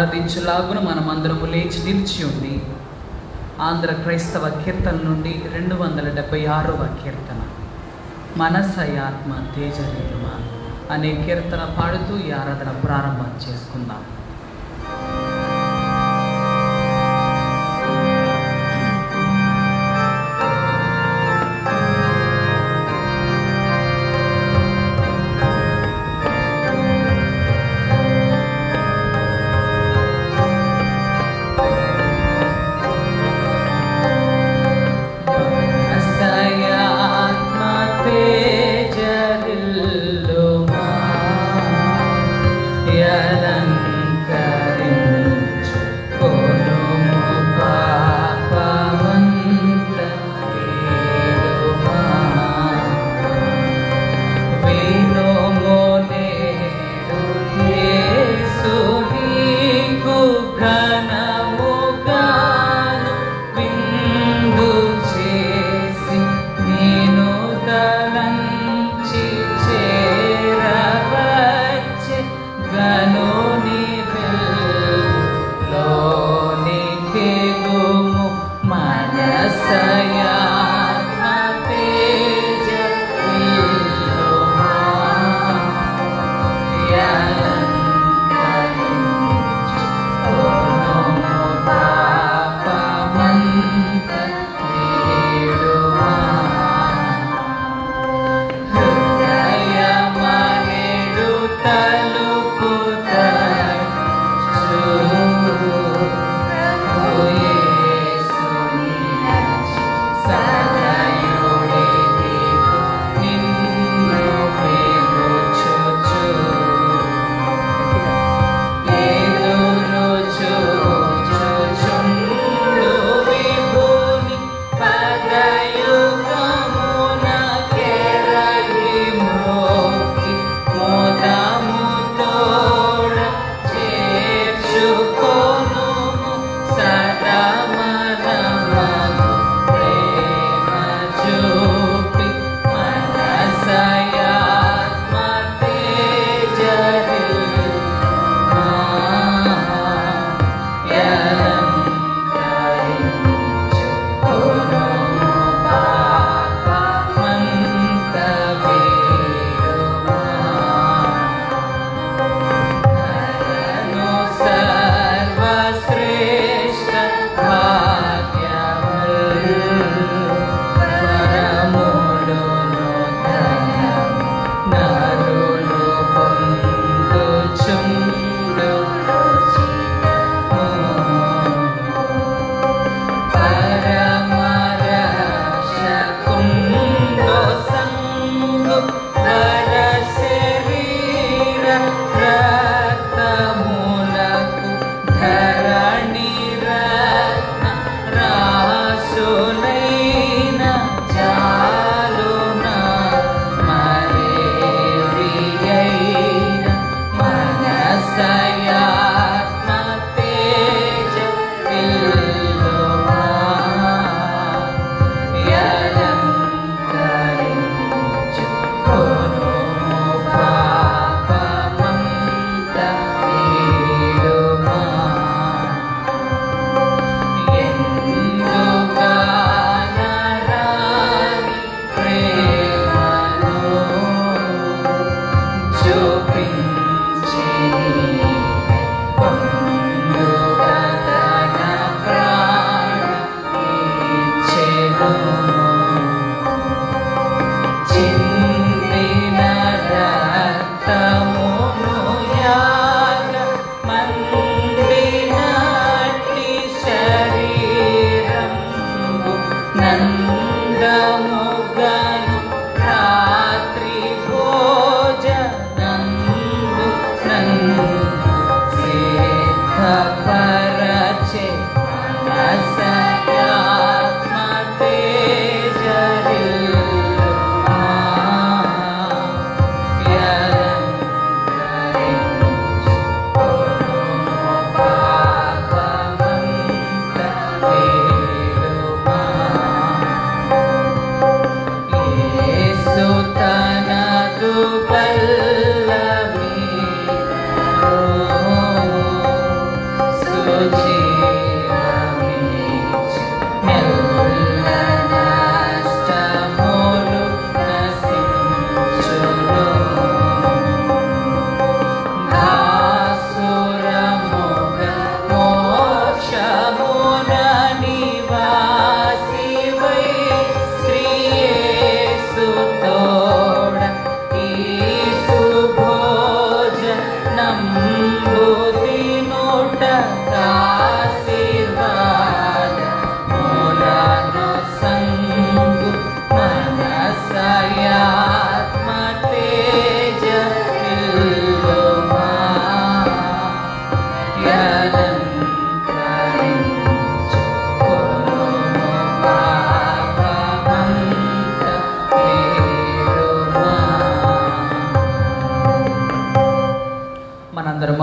ఆరాధించులాగున మనమందరము లేచి నిలిచి ఉండి ఆంధ్ర క్రైస్తవ కీర్తన నుండి 276వ కీర్తన మనసయాత్మ తేజరీతుమా అనే కీర్తన పాడుతూ ఈ ఆరాధన ప్రారంభం చేసుకుందాం.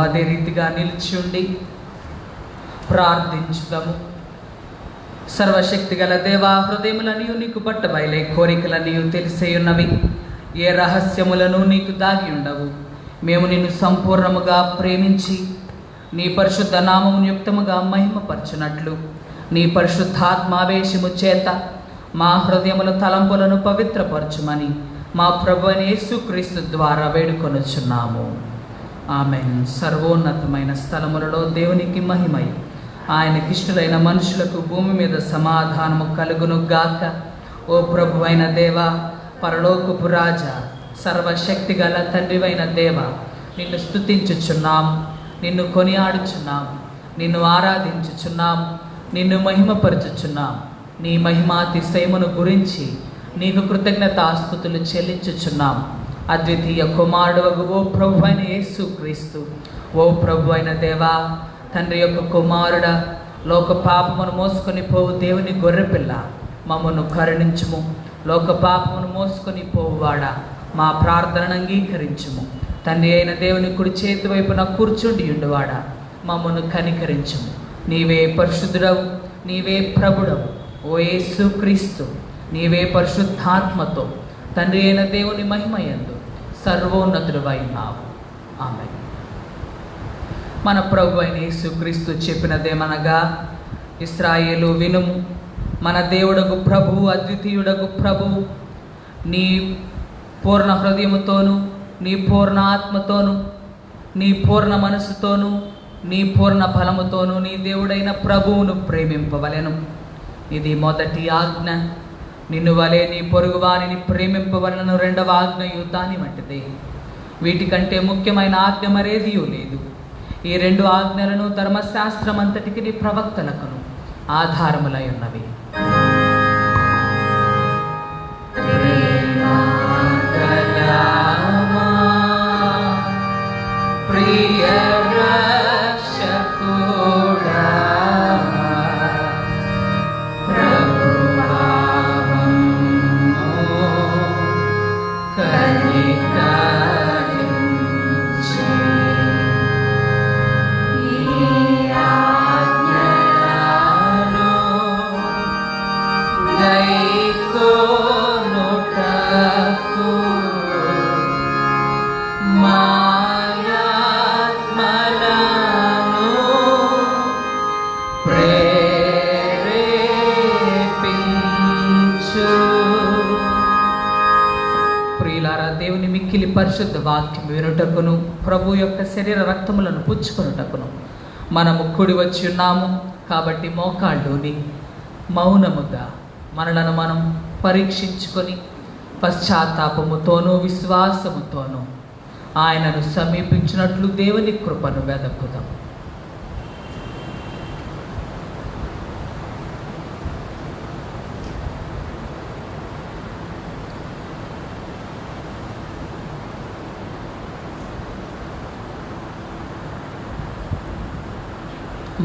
అదే రీతిగా నిలిచి ఉండి ప్రార్థించుదాము. సర్వశక్తి గల దేవా, హృదయములనియు నీకు బట్టబయలే, కోరికలనియు తెలిసే ఉన్నవి, ఏ రహస్యములను నీకు దాగి ఉండవు. మేము నిన్ను సంపూర్ణముగా ప్రేమించి నీ పరిశుద్ధ నామమును యుక్తముగా మహిమపరచునట్లు నీ పరిశుద్ధాత్మావేశము చేత మా హృదయముల తలంపులను పవిత్రపరచుమని మా ప్రభువైన యేసుక్రీస్తు ద్వారా వేడుకొనుచున్నాము. ఆమేన్. సర్వోన్నతమైన స్థలములలో దేవునికి మహిమై, ఆయనకిష్టులైన మనుషులకు భూమి మీద సమాధానము కలుగును గాక. ఓ ప్రభువైన దేవా, పరలోకపు రాజా, సర్వశక్తి గల తండ్రివైన దేవ, నిన్ను స్తుతించుచున్నాం, నిన్ను కొనియాడుచున్నాం, నిన్ను ఆరాధించుచున్నాం, నిన్ను మహిమపరచుచున్నాం. నీ మహిమాతిశయమును గురించి నీకు కృతజ్ఞతాస్తుతులు చెల్లించుచున్నాం. అద్వితీయ కుమారుడు ఓ ప్రభు అయిన యేసుక్రీస్తు, ఓ ప్రభు అయిన దేవా, తండ్రి యొక్క కుమారుడ, లోక పాపమును మోసుకొని పోవు దేవుని గొర్రెపిల్ల, మమ్మను కరుణించుము. లోక పాపమును మోసుకొని పోవువాడా, మా ప్రార్థనను అంగీకరించుము. తండ్రి అయిన దేవుని కుడి చేతి వైపున కూర్చుండి ఉండువాడా, మమ్మను కనికరించుము. నీవే పరిశుద్ధుడవు, నీవే ప్రభుడవు. ఓ యేసుక్రీస్తు, నీవే పరిశుద్ధాత్మతో తండ్రి అయిన దేవుని మహిమయందు సర్వోన్నతుడవైనావు. ఆమేన్. మన ప్రభు అయిన యేసుక్రీస్తు చెప్పినదేమనగా, ఇశ్రాయేలు వినుము, మన దేవుడగు ప్రభువు, అద్వితీయుడగు ప్రభువు నీ పూర్ణ హృదయముతోనూ, నీ పూర్ణ ఆత్మతోనూ, నీ పూర్ణ మనసుతోనూ, నీ పూర్ణ బలముతోనూ నీ దేవుడైన ప్రభువును ప్రేమింపవలెను. ఇది మొదటి ఆజ్ఞ. నిన్ను వలె నీ పొరుగు వారిని ప్రేమింపవలెను రెండవ ఆజ్ఞయు దాని వంటిదే. వీటికంటే ముఖ్యమైన ఆజ్ఞ మరేదియూ లేదు. ఈ రెండు ఆజ్ఞలను ధర్మశాస్త్రం అంతటికి ప్రవక్తలకును ఆధారములై ఉన్నవి. ప్రియ రక్షకుడా, దేవుని మిక్కిలి పరిశుద్ధ వాక్యం వినుటకును, ప్రభు యొక్క శరీర రక్తములను పుచ్చుకొనుటకును మనము కూడి వచ్చి ఉన్నాము. కాబట్టి మోకాళ్ళుని మౌనముగా మనలను మనం పరీక్షించుకొని పశ్చాత్తాపముతోనూ విశ్వాసముతోనూ ఆయనను సమీపించినట్లు దేవుని కృపను వెదకుదాం.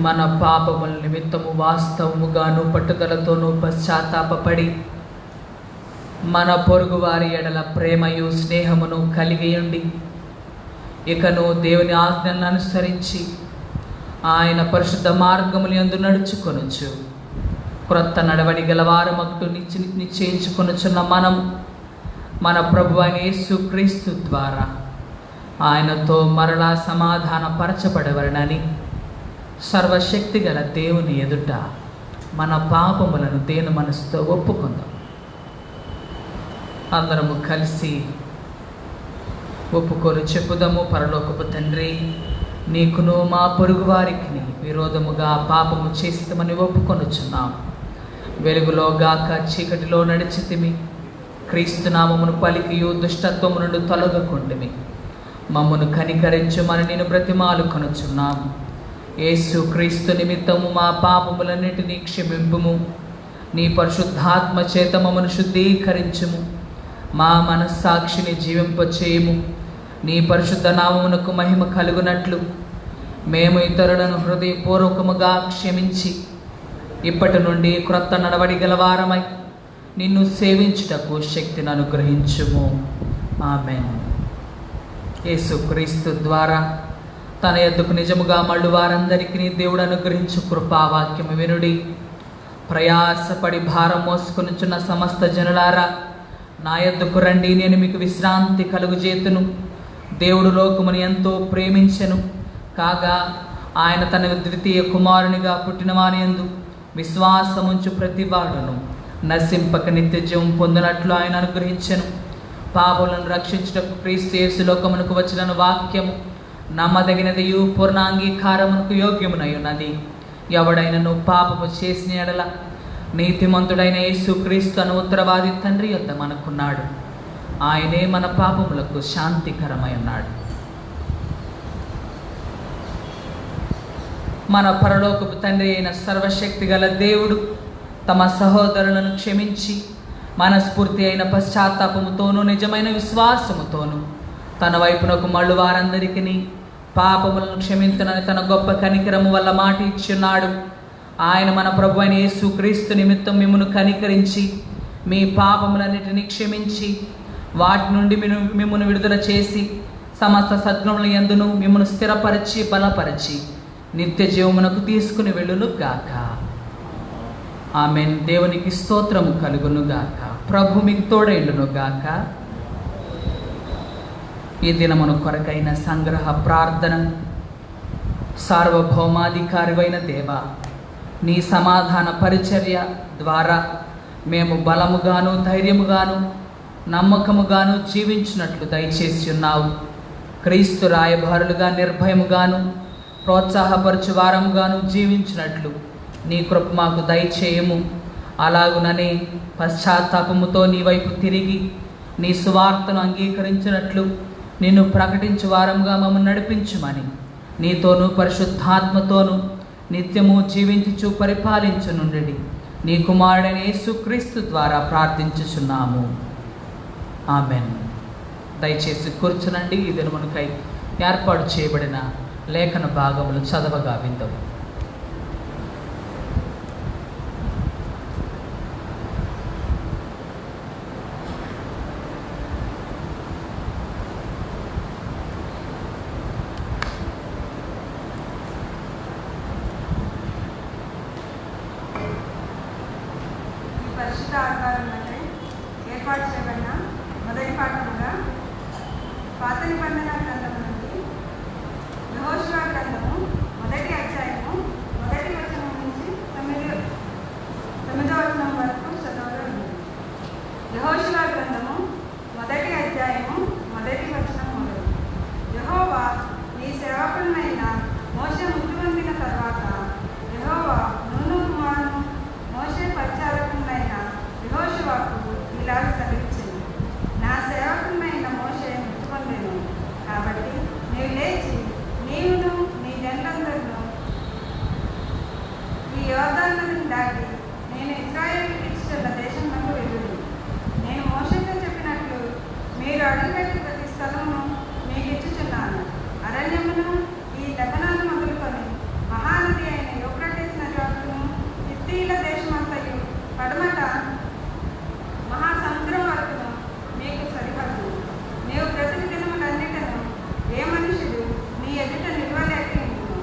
మన పాపముల నిమిత్తము వాస్తవముగాను పట్టుదలతోనూ పశ్చాత్తాపపడి మన పొరుగు వారి ఎడల ప్రేమయు స్నేహమును కలిగి ఉండి ఇకను దేవుని ఆజ్ఞలను అనుసరించి ఆయన పరిశుద్ధ మార్గములు యందు నడుచుకొనుచు క్రొత్త నడవడి గలవారమట్టు నిశ్చయించుకొనుచున్న మనం మన ప్రభు అయిన యేసుక్రీస్తు ద్వారా ఆయనతో మరలా సమాధాన పరచబడవలనని సర్వశక్తి గల దేవుని ఎదుట మన పాపములను దేని మనసుతో ఒప్పుకుందాం. అందరము కలిసి ఒప్పుకొని చెప్పుదాము. పరలోకపు తండ్రి, నీకును మా పొరుగు వారికి విరోధముగా పాపము చేస్తామని ఒప్పుకొనుచున్నాం. వెలుగులో గాక చీకటిలో నడిచితిమి, క్రీస్తు నామమును పలికియు దుష్టత్వము నుండి తొలగకుండిమి. మమ్మను కనికరించుమని నేను బ్రతిమాలుకొనుచున్నాం. యేసు క్రీస్తు నిమిత్తము మా పాపములన్నిటినీ క్షమింపుము. నీ పరిశుద్ధాత్మ చేత మమ్మను శుద్ధీకరించుము. మా మనస్సాక్షిని జీవింపచేయము. నీ పరిశుద్ధ నామమునకు మహిమ కలుగునట్లు మేము ఇతరులను హృదయపూర్వకముగా క్షమించి ఇప్పటి నుండి క్రొత్త నడవడి గలవారమై నిన్ను సేవించుటకు శక్తిని అనుగ్రహించుము. ఆమేన్. యేసుక్రీస్తు ద్వారా తన యొద్దకు నిజముగా మళ్ళు వారందరికీ దేవుడు అనుగ్రహించు కృపావాక్యము వినుడి. ప్రయాసపడి భారం మోసుకొనుచున్న సమస్త జనులారా, నా యొద్దకు రండి, నేను మీకు విశ్రాంతి కలుగుజేతును. దేవుడు లోకమును ఎంతో ప్రేమించెను కాగా ఆయన తన ద్వితీయ కుమారునిగా పుట్టిన వాని యందు విశ్వాసముంచు ప్రతివాడును నశింపక నిత్య జీవం పొందినట్లు ఆయన అనుగ్రహించెను. పాపులను రక్షించుటకు క్రీస్తు యేసు లోకమునకు వచ్చిన వాక్యము నమ్మదగినదియు పూర్ణాంగీకారమునకు యోగ్యమునై ఉన్నది. ఎవడైనను పాపము చేసిన ఎడల నీతిమంతుడైన యేసు క్రీస్తు అను ఉత్తరవాది తండ్రి యొద్ద మనకున్నాడు. ఆయనే మన పాపములకు శాంతికరమై ఉన్నాడు. మన పరలోకపు తండ్రి అయిన సర్వశక్తి గల దేవుడు తమ సహోదరులను క్షమించి మనస్ఫూర్తి అయిన పశ్చాత్తాపముతోనూ నిజమైన విశ్వాసముతోనూ తన వైపునకు మళ్ళు వారందరికీ పాపములను క్షమించునని తన గొప్ప కనికరము వల్ల మాట ఇచ్చున్నాడు. ఆయన మన ప్రభు అయిన యేసు క్రీస్తు నిమిత్తం మిమ్మును కనికరించి మీ పాపములన్నిటినీ క్షమించి వాటి నుండి మిమ్మును విడుదల చేసి సమస్త సద్గుణముల యందును మిమ్మును స్థిరపరిచి బలపరిచి నిత్య జీవమునకు తీసుకుని వెళ్ళును గాక. ఆమేన్. దేవునికి స్తోత్రము కలుగును గాక. ప్రభు మీకు తోడైండును గాక. ఈ దినమును కొరకైన సంగ్రహ ప్రార్థన. సార్వభౌమాధికారివైన దేవ, నీ సమాధాన పరిచర్య ద్వారా మేము బలముగాను ధైర్యముగాను నమ్మకముగాను జీవించినట్లు దయచేసి ఉన్నావు. క్రీస్తు రాయబారులుగా నిర్భయముగాను ప్రోత్సాహపరచు వారముగాను జీవించినట్లు నీ కృప మాకు దయచేయము. అలాగుననే పశ్చాత్తాపముతో నీ వైపు తిరిగి నీ సువార్తను అంగీకరించినట్లు నిన్ను ప్రకటించు వారముగా మమ్మల్ని నడిపించుమని నీతోనూ పరిశుద్ధాత్మతోనూ నిత్యము జీవించుచు పరిపాలించునుండి నీ కుమారుడైన యేసుక్రీస్తు ద్వారా ప్రార్థించుచున్నాము. ఆమెన్. దయచేసి కూర్చునండి. ఈ దినమునకై ఏర్పాటు చేయబడిన లేఖన భాగములు చదవగా విందాం. పరిశుద్ధ ఆధారాలపై ఏర్పాటు చేయబడిన మొదటి పాఠముగా పాత నిబంధన గ్రంథము నుండి యెహోషువ గ్రంథము మొదటి అధ్యాయము మొదటి వచనం నుంచి 9వ వచనం వరకు చదవగలము. యెహోషువ గ్రంథము మొదటి అధ్యాయము మొదటి వచనం మొదలు. యెహోవా నీ సేవకుడైన మోషే మృతి పొందిన తర్వాత యెహోవా నూను కుమారును మోషే పరిచారకుడైన యెహోషువకు ఇలాగ సెలవిచ్చింది. నా సేవకుడైన మోషే మృతి పొందెను కాబట్టి నీవు లేచి నీవును నీ జనులందరూ ఈ యోర్దాను దాటి నేను ఇశ్రాయేలుకు ఇచ్చిన దేశంలోకి వెళ్ళుడు. నేను మోషేతో చెప్పినట్లు మీరు అడుగుపెట్టి ప్రతి స్థలమును మీకు ఇచ్చుచున్నాను. అరణ్యమును ఈ లెబనాను మొదలుకొని మహానది అయిన యూఫ్రటీస్ నది వరకును హిత్తీయుల దేశమంతయు పడమట మహాసముద్రం వరకును మీకు సరిపడును. నీవు బ్రతుకు దినములన్నిటను ఏ మనుషుడు నీ ఎదుట నిలవలేక ఉండును.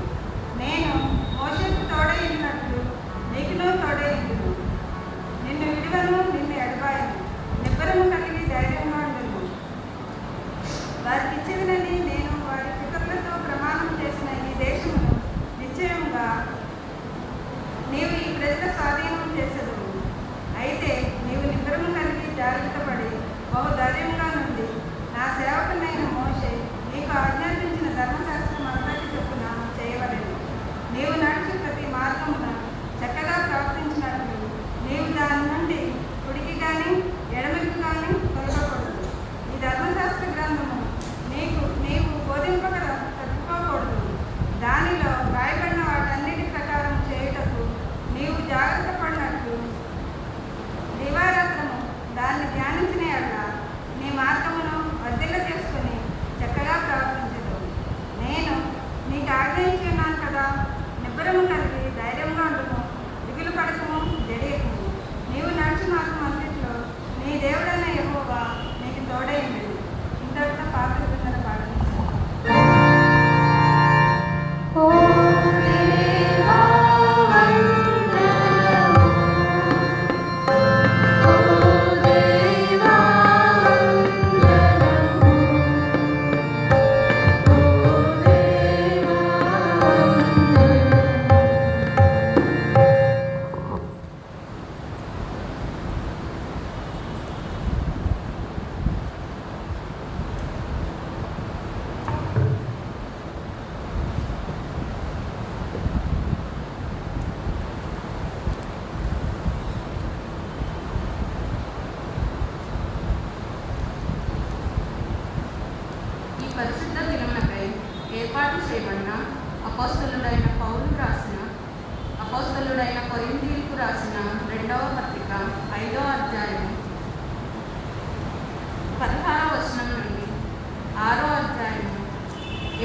నేను మోషేకు తోడై ఉన్నట్లు నీకును తోడై ఉండును. నిన్ను విడువను, నిన్ను ఎడబాయను. నిబ్బరము కలిగి ధైర్యంగా ఉండును. వారికి ఇచ్చినది నేను వారి పితరులతో ప్రమాణం చేసిన ఈ దేశమును నిశ్చయముగా నీవు ఈ ప్రజల స్వాధీనం చేసేదవు. అయితే నీవు నిబ్బరము కలిగి జాగ్రత్త పడి బహుధైర్యంగా నుండి నా సేవకునైన మోషే నీకు ఆజ్ఞాపించిన ధర్మశాస్త్రం అంతటి చొప్పున చేయవలెను. నీవు నడిచి ప్రతి మార్గమున చక్కగా ప్రవర్తించినట్లు నీవు దాని నుండి కుడికి కానీ ఎడమకి కానీ తొలగకూడదు. ఈ ధర్మశాస్త్ర గ్రంథము నీవు బోధింపక తప్పుకోకూడదు. దానిలో రాయబడిన వాటన్నిటి ప్రకారం చేయుటకు నీవు జాగ్రత్త పడినట్లు దివారాత్రము దాన్ని ధ్యానించిన యెడల నీ మార్గమును వర్ధిల్ల చేసుకుని చక్కగా ప్రవర్తించదు.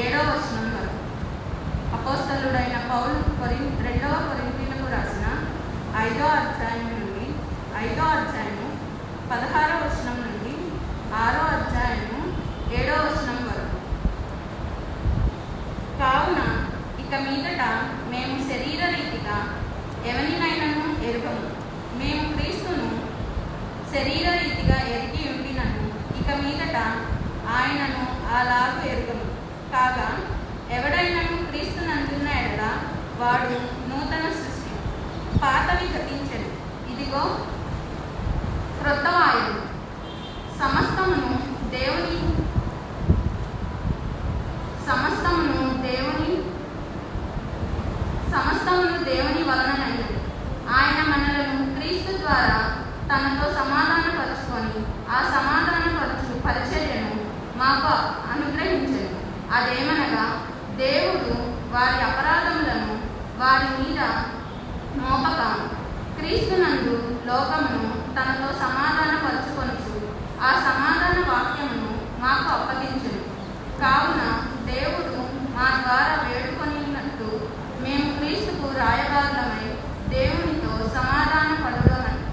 7వ వచనం వరకు. అపోస్తలుడైన పౌలు 2వ కొరింథీయులకు రాసిన 5వ అధ్యాయం నుండి 5వ అధ్యాయము 16వ వచనం నుండి 6వ అధ్యాయము 7వ వచనం వరకు. కావున ఇక మీదట మేము శరీర రీతిగా ఎవరినైనాను ఎరుగము. మేము క్రీస్తును శరీర రీతిగా ఎరిగి ఉండినను ఇక మీదట ఆయనను అలాగూ ఎరుగము. కాగా ఎవడైనాను క్రీస్తునందున్న ఎడల వాడు నూతన సృష్టి, పాతవి గతించెను, ఇదిగో క్రొత్తవాయను. సమస్తమును దేవుని వలననైనది. ఆయన మనలను క్రీస్తు ద్వారా తనతో సమాధానపరుచుకొని ఆ సమాధానపరచు పరిచర్యను మాకు అనుగ్రహించెను. అదేమనగా దేవుడు వారి అపరాధములను వారి మీద మోపక క్రీస్తునందు లోకమును తనతో సమాధానపరుచుకొనుచు ఆ సమాధాన వాక్యమును మాకు అప్పగించెను. కావున దేవుడు మా ద్వారా వేడుకొనినట్టు మేము క్రీస్తుకు రాయబారులమై దేవునితో సమాధాన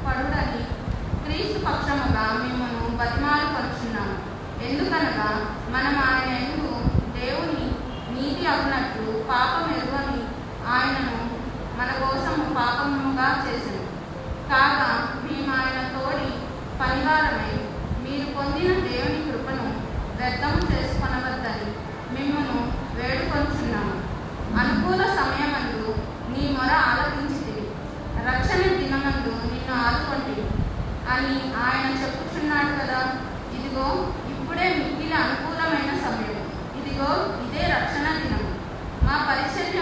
పడుడని క్రీస్తు పక్షముగా మిమ్మను బతిమాలుకొనుచున్నాము. ఎందుకనగా మనం ఆయన యందు దేవుని నీతి అగునట్టు పాపం ఎరుగని ఆయనను మన కోసము పాపముగా చేసెను. కాగా మేము ఆయన తోడి పనివారమై మీరు పొందిన దేవుని కృపను వ్యర్థం చేసుకొనవద్దని మిమ్మను వేడుకొనుచున్నాము. అనుకూల సమయమందు నీ మొర ఆలకించితివి, రక్షణ దినమందు నిన్ను ఆదుకొంటివి అని ఆయన చెప్పుచున్నాడు కదా. ఇదిగో ఇప్పుడే మిక్కిలి అనుకూలమైన సమయం, ఇదిగో ఇదే రక్షణ దినము. మా పరిచర్య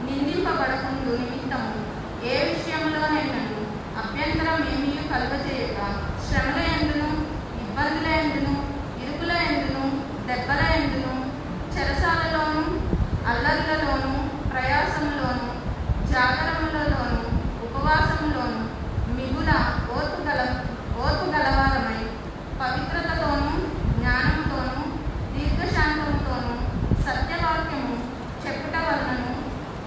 నిందింపబడకుండు నిమిత్తము ఏ విషయంలోనైనాను అభ్యంతరం ఏమీ కలుగజేయక శ్రమల యందును, ఇబ్బందుల యందును, ఇరుకుల యందును, దెబ్బల యందును, చెరసాలలోను, అల్లర్లలోను, ప్రయాసములోను, జాగరములలోను, ఉపవాసములోను మిగుల ఓర్పు గలవారమై పవిత్రతతోనూ జ్ఞానముతోనూ దీర్ఘశాంతముతోనూ సత్యవాక్యము చెప్పుట వలనను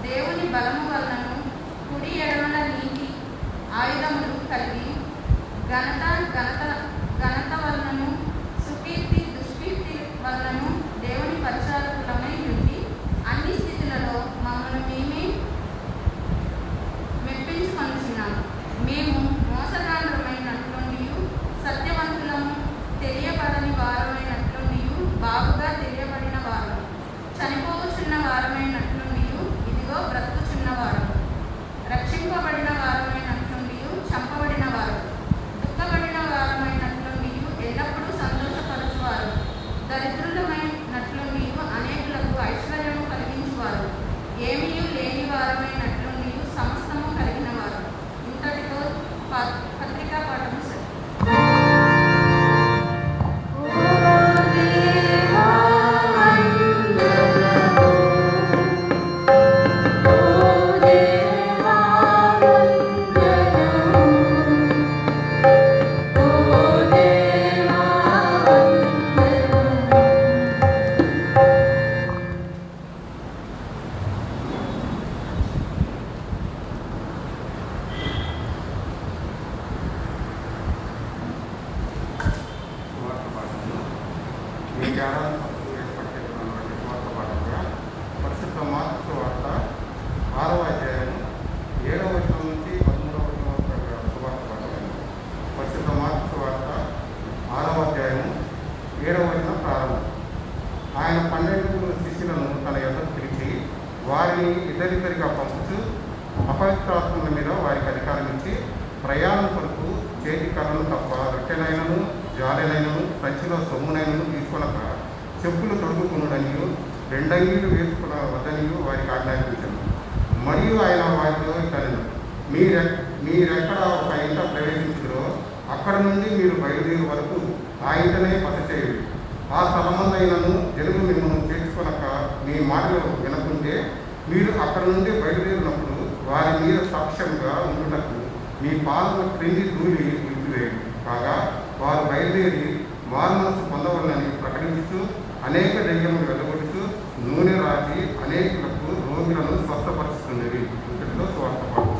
దేవుని బలము వలనను కుడి ఎడమల నీతి ఆయుధములు కలిగి ఘనత వలనను సుకీర్తి దుష్కీర్తి వలనను దేవుని పరిచారకులమై ఉండి అన్ని స్థితులలో మమ్మల్ని మేమే మెప్పించుకొనుచున్నాము. మేము మోసగాండ్రమైనట్లుండి సత్యవంతులము, తెలియబడని వారమైనట్లుండి బాగుగా తెలియబడిన వారము, చనిపోవచ్చున్న వారమైనట్లుండి ఇదిగో బ్రతుకుచున్న వారము, రక్షింపబడిన వారమైనట్లుండి చంపబడిన వారు, దుఃఖపడిన వారమైనట్లుండి ఎల్లప్పుడూ సంతోషపరచువారు, దరిద్రులమైనట్లుండి అనేకులకు ఐశ్వర్యము కలిగించువారు, ఏమీ లేని వారమైనట్లుండి సమస్తము కలిగిన వారు. ఇంతటితో పత్రికా పాఠము సరి. పరిశుద్ధ మార్కు వార్త 6వ అధ్యాయం 7వ వచనం నుంచి 13వ వచనం వరకు సువార్త పాఠం. పరిశుద్ధ మార్కు వార్త 6వ అధ్యాయం 7వ వచనం ప్రారంభం. ఆయన 12 శిష్యులను తన యొద్దకు పిలిచి వారిని ఇద్దరిద్దరిగా పంపుతూ అపవిత్రాత్మల మీద వారికి అధికారం ఇచ్చి ప్రయాణం కొరకు చేతి కర్రను తప్ప రొట్టెనైనను జాలెనైనను సంచిలో సొమ్మునైనను తీసుకొనక చెప్పులు తొడుగుకునుడనియు రెండంగీలు వేసుకున్న వద్దనియు వారికి ఆజ్ఞాపించను. మరియు ఆయన వారితో ఇతను మీరెక్కడ ఒక ఇంట ప్రవేశించుదో అక్కడ నుండి మీరు బయలుదేరు వరకు ఆ ఇంటనే బస చేయుడు. ఆ స్థలమందైనను జనులు మిమ్మల్ని చేర్చుకొనక మీ మాటలు వినకుంటే మీరు అక్కడ నుండి బయలుదేరినప్పుడు వారి మీద సాక్ష్యంగా ఉండుటకు మీ పాలన క్రింది ధూళి విడిపివేయండి. కాగా వారు బయలుదేరి మారుమనసు పొందవలనని ప్రకటించుతూ అనేక దెయ్యములు వెళ్ళగొడుతూ రాసి అనేకులకు రోగులను స్వస్థపరుస్తున్నది. ఇంతటితో స్వార్థ పాఠం.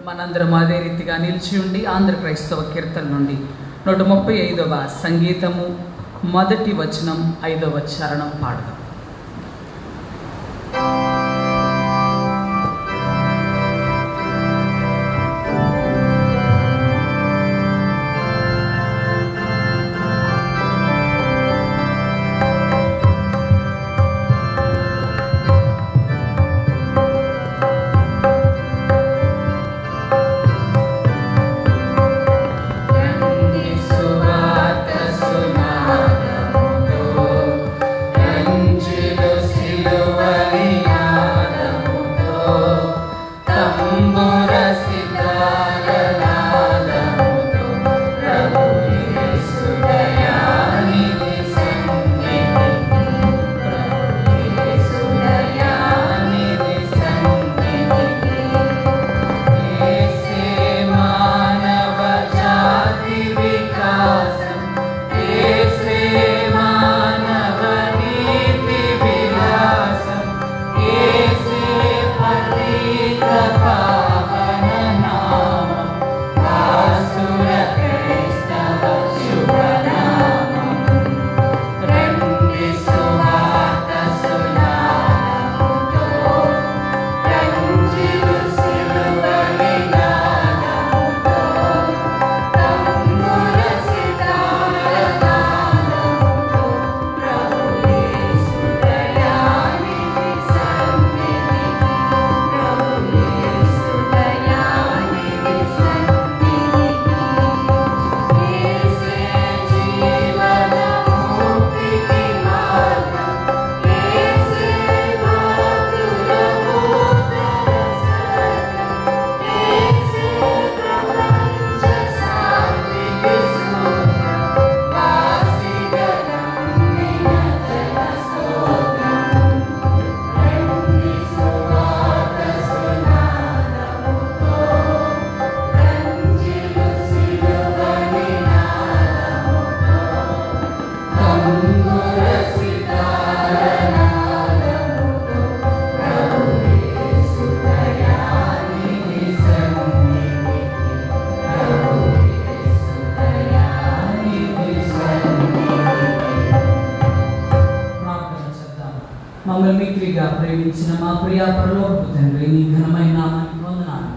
మనందరం అదే రీతిగా నిలిచి ఉండి ఆంధ్ర క్రైస్తవ కీర్తన నుండి 135వ సంగీతము 1వ వచనం 5వ చరణం పాడదాం. మమ్మల్ని మిక్కిలిగా ప్రేమించిన మా ప్రియ పరలోకపు తండ్రి, నీ ఘనమైన నామానికి వందనాలు.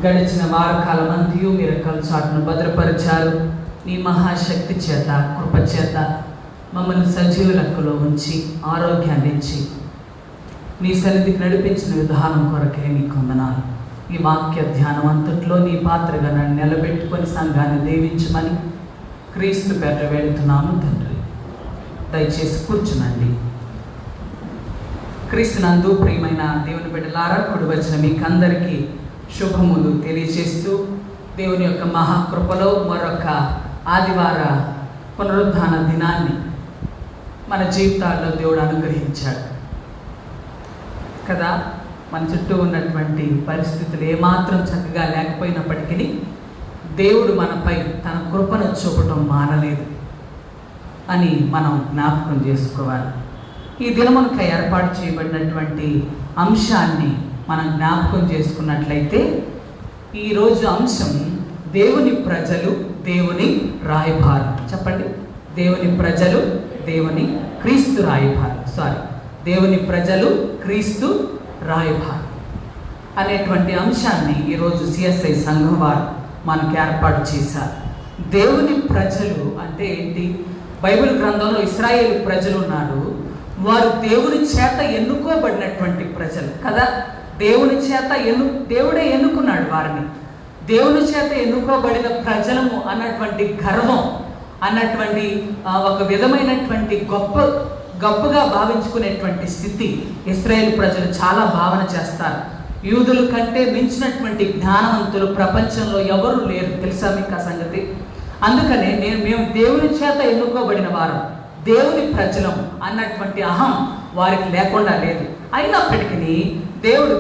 గడిచిన వారకాలం అంతయు మీరు చాటును భద్రపరిచారు. నీ మహాశక్తి చేత, కృప చేత మమ్మల్ని సజీవ లెక్కలో ఉంచి ఆరోగ్యాన్ని ఇచ్చి నీ సన్నిధికి నడిపించిన విధానం కొరకే నీకు వందనాలు. ఈ వాక్య ధ్యానం అంతట్లో నీ పాత్రగా నన్ను నిలబెట్టుకొని సంఘాన్ని దీవించమని క్రీస్తు పేర వెళుతున్నాము తండ్రి. దయచేసి కూర్చునండి. క్రీస్తునందు ప్రియమైన దేవుని బిడ్డలారా, కూడి వచ్చిన మీకందరికీ శుభములు తెలియజేస్తూ దేవుని యొక్క మహాకృపలో మరొక ఆదివార పునరుద్ధాన దినాన్ని మన జీవితాల్లో దేవుడు అనుగ్రహించాడు కదా. మన చుట్టూ ఉన్నటువంటి పరిస్థితులు ఏమాత్రం చక్కగా లేకపోయినప్పటికీ దేవుడు మనపై తన కృపను చూపటం మానలేదు అని మనం జ్ఞాపకం చేసుకోవాలి. ఈ దినమునకై ఏర్పాటు చేయబడినటువంటి అంశాన్ని మనం జ్ఞాపకం చేసుకున్నట్లయితే ఈరోజు అంశం దేవుని ప్రజలు, దేవుని రాయబారు. చెప్పండి, దేవుని ప్రజలు, దేవుని క్రీస్తు రాయబారు. దేవుని ప్రజలు, క్రీస్తు రాయబారు అనేటువంటి అంశాన్ని ఈరోజు సిఎస్ఐ సంఘం వారు మనకు ఏర్పాటు చేశారు. దేవుని ప్రజలు అంటే ఏంటి? బైబిల్ గ్రంథంలో ఇశ్రాయేలు ప్రజలు ఉన్నారు. వారు దేవుని చేత ఎన్నుకోబడినటువంటి ప్రజలు కదా. దేవుని చేత దేవుడే ఎన్నుకున్నాడు వారిని. దేవుని చేత ఎన్నుకోబడిన ప్రజలము అన్నటువంటి గర్వం, అన్నటువంటి ఒక విధమైనటువంటి గొప్పగా భావించుకునేటువంటి స్థితి ఇశ్రాయేలు ప్రజలు చాలా భావన చేస్తారు. యూదుల కంటే మించినటువంటి జ్ఞానవంతులు ప్రపంచంలో ఎవరు లేరు. తెలుసా మీకు ఆ సంగతి? అందుకనే మేము దేవుని చేత ఎన్నుకోబడిన వారు, దేవుని ప్రజలం అన్నటువంటి అహం వారికి లేకుండా లేదు. అయినప్పటికీ దేవుడు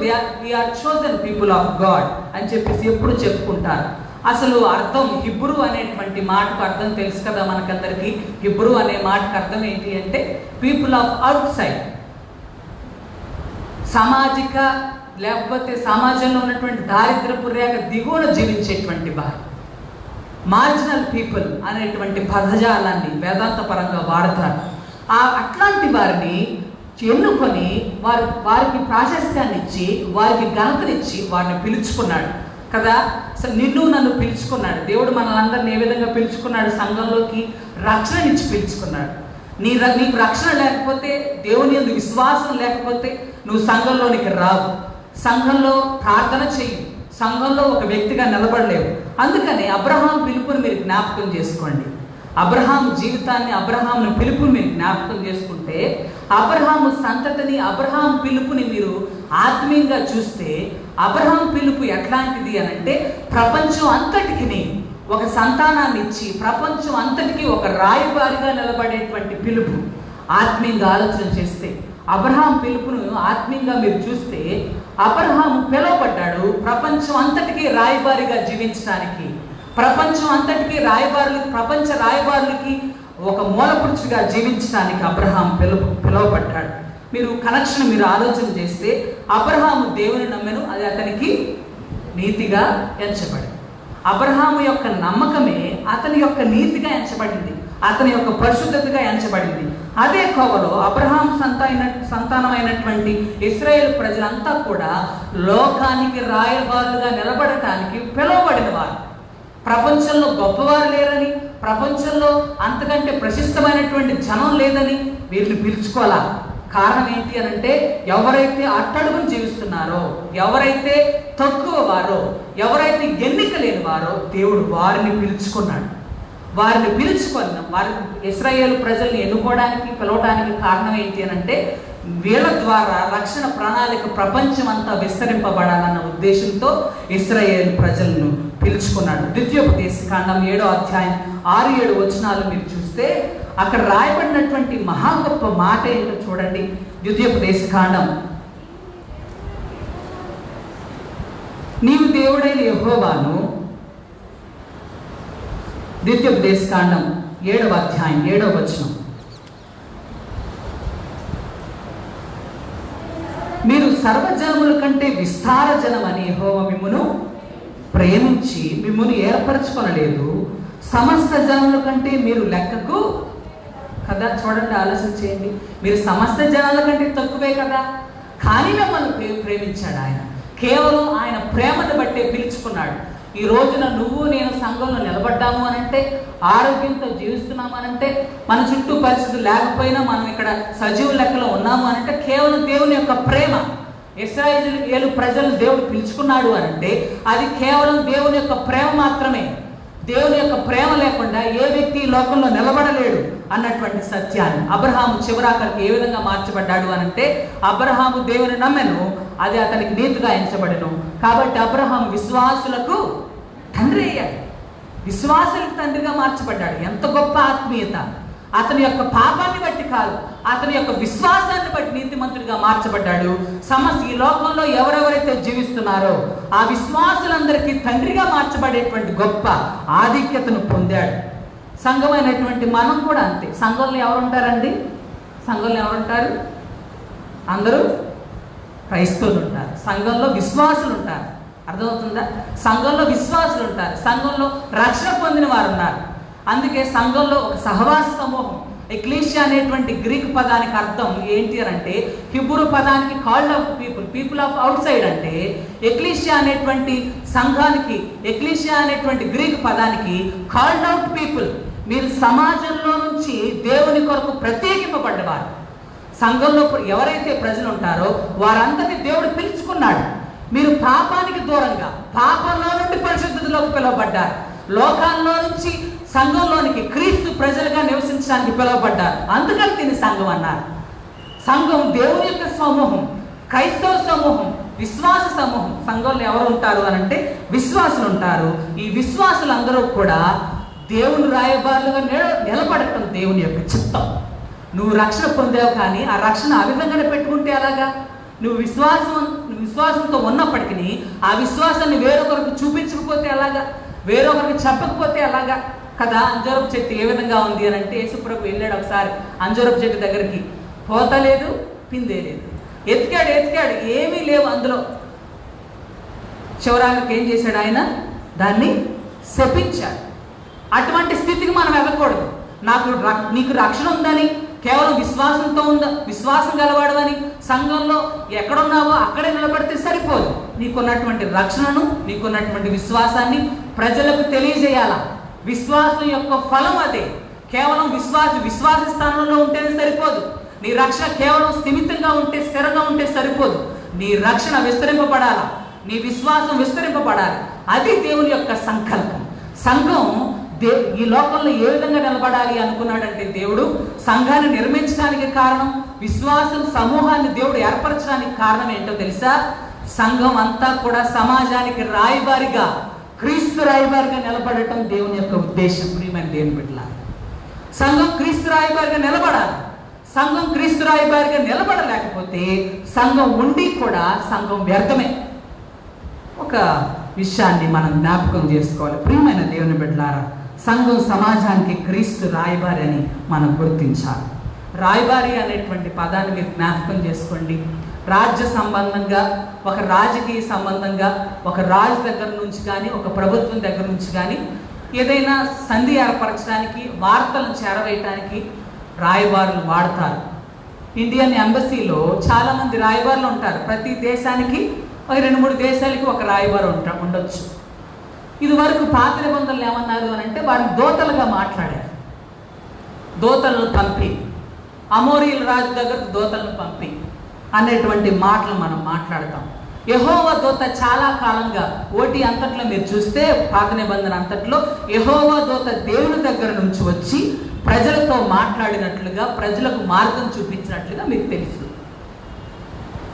we're chosen people of God అని చెప్పేసి ఎప్పుడు చెప్పుకుంటారు. అసలు అర్థం హిబ్రూ అనేటువంటి మాటకు అర్థం తెలుసు కదా మనకందరికీ. హిబ్రూ అనే మాటకు అర్థం ఏంటి అంటే పీపుల్ ఆఫ్ అవుట్ సైడ్, సామాజిక లేకపోతే సమాజంలో ఉన్నటువంటి దారిద్రపు రేఖ దిగువన జీవించేటువంటి వారు, మార్జినల్ పీపుల్ అనేటువంటి పదజాలాన్ని వేదాంత పరంగా వాడతారు. అట్లాంటి వారిని ఎన్నుకొని వారికి ప్రాశస్త్యాన్ని ఇచ్చి, వారికి ఘనతనిచ్చి వారిని పిలుచుకున్నాడు కదా. నిన్ను నన్ను పిలుచుకున్నాడు దేవుడు. మనల్ని ఏ విధంగా పిలుచుకున్నాడు? సంఘంలోకి రక్షణనిచ్చి పిలుచుకున్నాడు. నీకు రక్షణ లేకపోతే, దేవుని యందు విశ్వాసం లేకపోతే నువ్వు సంఘంలోనికి రావు. సంఘంలో ప్రార్థన చెయ్యి, సంఘంలో ఒక వ్యక్తిగా నిలబడలేవు. అందుకని అబ్రహాం పిలుపుని మీరు జ్ఞాపకం చేసుకోండి. అబ్రహాం జీవితాన్ని, అబ్రహాంను పిలుపుని మీరు జ్ఞాపకం చేసుకుంటే, అబ్రహాము సంతతిని, అబ్రహాం పిలుపుని మీరు ఆత్మీయంగా చూస్తే, అబ్రహాం పిలుపు ఎట్లాంటిది అనంటే ప్రపంచం అంతటికి ఒక సంతానాన్ని ఇచ్చి ప్రపంచం అంతటికి ఒక రాయబారిగా నిలబడేటువంటి పిలుపు. ఆత్మీయంగా ఆలోచన చేస్తే అబ్రహాం పిలుపును ఆత్మీయంగా మీరు చూస్తే, అబ్రహాము పిలువబడ్డాడు ప్రపంచం అంతటికీ రాయబారిగా జీవించడానికి. ప్రపంచం అంతటికీ ప్రపంచ రాయబారులకి ఒక మూలపురుషుడిగా జీవించడానికి అబ్రహాం పిలువబడ్డాడు. మీరు కనెక్షన్ మీరు ఆలోచన చేస్తే, అబ్రహాము దేవుని నమ్మెను, అది అతనికి నీతిగా ఎంచబడింది. అబ్రహాము యొక్క నమ్మకమే అతని యొక్క నీతిగా ఎంచబడింది, అతని యొక్క పరిశుద్ధతగా ఎంచబడింది. అదే కోవలో అబ్రహాం సంతానమైనటువంటి ఇశ్రాయేల్ ప్రజలంతా కూడా లోకానికి రాయబారులుగా నిలబడటానికి పిలువబడిన వారు. ప్రపంచంలో గొప్పవారు లేరని, ప్రపంచంలో అంతకంటే ప్రశస్తమైనటువంటి జనం లేదని వీరిని పిలుచుకోవాలా. కారణం ఏంటి అనంటే, ఎవరైతే అట్టడుగును జీవిస్తున్నారో, ఎవరైతే తక్కువ వారో, ఎవరైతే ఎన్నిక లేని వారో దేవుడు వారిని పిలుచుకున్నాడు. వారిని ఇశ్రాయేలు ప్రజల్ని ఎన్నుకోవడానికి, పిలవడానికి కారణం ఏంటి అనంటే, వీళ్ళ ద్వారా రక్షణ ప్రణాళిక ప్రపంచం అంతా విస్తరింపబడాలన్న ఉద్దేశంతో ఇశ్రాయేలు ప్రజలను పిలుచుకున్నాడు. ద్వితీయోపదేశకాండం 7వ అధ్యాయం 6-7 వచనాలు మీరు చూస్తే అక్కడ రాయబడినటువంటి మహా గొప్ప మాట ఏంటో చూడండి. ద్వితీయోపదేశకాండం, నీవు దేవుడైన యెహోవాను, ద్వితీయోపదేశకాండం 7వ అధ్యాయం 7వ వచనం, మీరు సర్వజనముల కంటే విస్తార జనమని యెహోవా మిమ్మును ప్రేమించి మిమ్మును ఏర్పరచుకొనలేదు, సమస్త జనముల కంటే మీరు లెక్కకు కదా. చూడండి, ఆలోచన చేయండి. మీరు సమస్త జనాల కంటే తక్కువే కదా, కానీ మిమ్మల్ని ప్రేమించాడు ఆయన. కేవలం ఆయన ప్రేమను బట్టే పిలుచుకున్నాడు. ఈ రోజున నువ్వు నేను సంఘంలో నిలబడ్డాము అనంటే, ఆరోగ్యంతో జీవిస్తున్నాము అనంటే, మన చుట్టూ పరిస్థితులు లేకపోయినా మనం ఇక్కడ సజీవ లెక్కలో ఉన్నాము అనంటే కేవలం దేవుని యొక్క ప్రేమ. ఇశ్రాయేలు ప్రజలు దేవుడు పిలుచుకున్నాడు అనంటే అది కేవలం దేవుని యొక్క ప్రేమ మాత్రమే. దేవుని యొక్క ప్రేమ లేకుండా ఏ వ్యక్తి లోకంలో నిలబడలేడు అన్నటువంటి సత్యాన్ని అబ్రహాము చివరాఖరికి ఏ విధంగా మార్చబడ్డాడు అనంటే, అబ్రహాము దేవుని నమ్మెను, అది అతనికి నీతిగా ఎంచబడెను. కాబట్టి అబ్రహాము విశ్వాసులకు తండ్రి అయ్యాడు, విశ్వాసులకు తండ్రిగా మార్చబడ్డాడు. ఎంత గొప్ప ఆత్మీయత! అతని యొక్క పాపాన్ని బట్టి కాదు, అతని యొక్క విశ్వాసాన్ని బట్టి నీతిమంతుడిగా మార్చబడ్డాడు. ఈ లోకంలో ఎవరెవరైతే జీవిస్తున్నారో ఆ విశ్వాసులందరికీ తండ్రిగా మార్చబడేటువంటి గొప్ప ఆధిక్యతను పొందాడు. సంఘమైనటువంటి మనం కూడా అంతే. సంఘంలో ఎవరుంటారండి? సంఘంలో ఎవరుంటారు? అందరూ క్రైస్తవులు ఉంటారు. సంఘంలో విశ్వాసులు ఉంటారు. అర్థమవుతుందా? సంఘంలో విశ్వాసులు ఉంటారు, సంఘంలో రక్షణ పొందిన వారు ఉన్నారు. అందుకే సంఘంలో ఒక సహవాస సమూహం, ఎక్లీషియా అనేటువంటి గ్రీక్ పదానికి అర్థం ఏంటి అంటే, హిబ్రూ పదానికి called of people of out side అంటే, ఎక్లీషియా అనేటువంటి సంఘానికి, ఎక్లీషియా అనేటువంటి గ్రీక్ పదానికి కాల్డ్ అవుట్ పీపుల్. మీరు సమాజంలో నుంచి దేవుని కొరకు ప్రత్యేకింపబడ్డవారు. సంఘంలో ఎవరైతే ప్రజలు ఉంటారో వారందరినీ దేవుడు పిలుచుకున్నాడు. మీరు పాపానికి దూరంగా, పాపంలో నుండి పరిశుద్ధతలోకి పిలువబడ్డారు. లోకాల్లో నుంచి సంఘంలోనికి క్రీస్తు ప్రజలుగా నివసించడానికి పిలువబడ్డారు. అందుకని దీన్ని సంఘం అన్నారు. సంఘం దేవుని యొక్క సమూహం, క్రైస్తవ సమూహం, విశ్వాస సమూహం. సంఘంలో ఎవరు ఉంటారు అని అంటే విశ్వాసులు ఉంటారు. ఈ విశ్వాసులందరూ కూడా దేవుని రాయబారులుగా నిలబడటం దేవుని యొక్క చిత్తం. నువ్వు రక్షణ పొందావు, కానీ ఆ రక్షణ ఆ విధంగానే పెట్టుకుంటే అలాగా? నువ్వు విశ్వాసంతో ఉన్నప్పటికీ ఆ విశ్వాసాన్ని వేరొకరికి చూపించకపోతే అలాగా? వేరొకరికి చెప్పకపోతే అలాగా కదా? అంజూరపు చెట్టు ఏ విధంగా ఉంది అని అంటే, యేసుప్రభు వెళ్ళాడు ఒకసారి అంజూరపు చెట్టు దగ్గరికి. పోత లేదు, పిందే లేదు. ఎతికాడు, ఏమీ లేవు అందులో. చివరానికి ఏం చేశాడు ఆయన? దాన్ని శపించాడు. అటువంటి స్థితికి మనం వెళ్ళకూడదు. నీకు రక్షణ ఉందని కేవలం విశ్వాసం గలవాడు అని సంఘంలో ఎక్కడున్నావో అక్కడే నిలబడితే సరిపోదు. నీకున్నటువంటి రక్షణను, నీకున్నటువంటి విశ్వాసాన్ని ప్రజలకు తెలియజేయాలా. విశ్వాసం యొక్క ఫలం అదే. కేవలం విశ్వాస స్థానంలో ఉంటేనే సరిపోదు. నీ రక్షణ కేవలం స్థిమితంగా ఉంటే, స్థిరంగా ఉంటే సరిపోదు. నీ రక్షణ విస్తరింపబడాలా, నీ విశ్వాసం విస్తరింపబడాలి. అది దేవుని యొక్క సంకల్పం. సంఘం ఈ లోకంలో ఏ విధంగా నిలబడాలి అనుకున్నాడంటే, దేవుడు సంఘాన్ని నిర్మించడానికి కారణం, విశ్వాసం సమూహాన్ని దేవుడు ఏర్పరచడానికి కారణం ఏంటో తెలుసా? సంఘం అంతా కూడా సమాజానికి రాయబారిగా, క్రీస్తు రాయబారిగా నిలబడటం దేవుని యొక్క ఉద్దేశం. ప్రియమైన దేవుని బిడ్డలారా, సంఘం క్రీస్తు రాయబారిగా నిలబడాలి. సంఘం క్రీస్తు రాయబారిగా నిలబడలేకపోతే సంఘం ఉండి కూడా సంఘం వ్యర్థమే. ఒక విషయాన్ని మనం జ్ఞాపకం చేసుకోవాలి. ప్రియమైన దేవుని బిడ్డలారా, సంఘం సమాజానికి క్రీస్తు రాయబారి అని మనం గుర్తించాలి. రాయబారి అనేటువంటి పదాన్ని మీరు జ్ఞాపకం చేసుకోండి. రాజ్య సంబంధంగా, ఒక రాజకీయ సంబంధంగా, ఒక రాజు దగ్గర నుంచి కానీ, ఒక ప్రభుత్వం దగ్గర నుంచి కానీ ఏదైనా సంధి ఏర్పరచడానికి, వార్తలను చేరవేయటానికి రాయబారులు వాడతారు. ఇండియన్ ఎంబసీలో చాలామంది రాయబారులు ఉంటారు. ప్రతి దేశానికి 2-3 దేశాలకి ఒక రాయబారు ఉండొచ్చు. ఇది వరకు పాత నిబంధనలు ఏమన్నారు అని అంటే, వారిని దూతలుగా మాట్లాడారు. దూతలను పంపి, అమోరీల రాజు దగ్గరకు దూతలను పంపి అనేటువంటి మాటలు మనం మాట్లాడతాం. యెహోవా దూత చాలా కాలంగా ఓటి అంతట్లో మీరు చూస్తే, పాత నిబంధన అంతట్లో యెహోవా దూత దేవుని దగ్గర నుంచి వచ్చి ప్రజలతో మాట్లాడినట్లుగా, ప్రజలకు మార్గం చూపించినట్లుగా మీకు తెలుసు.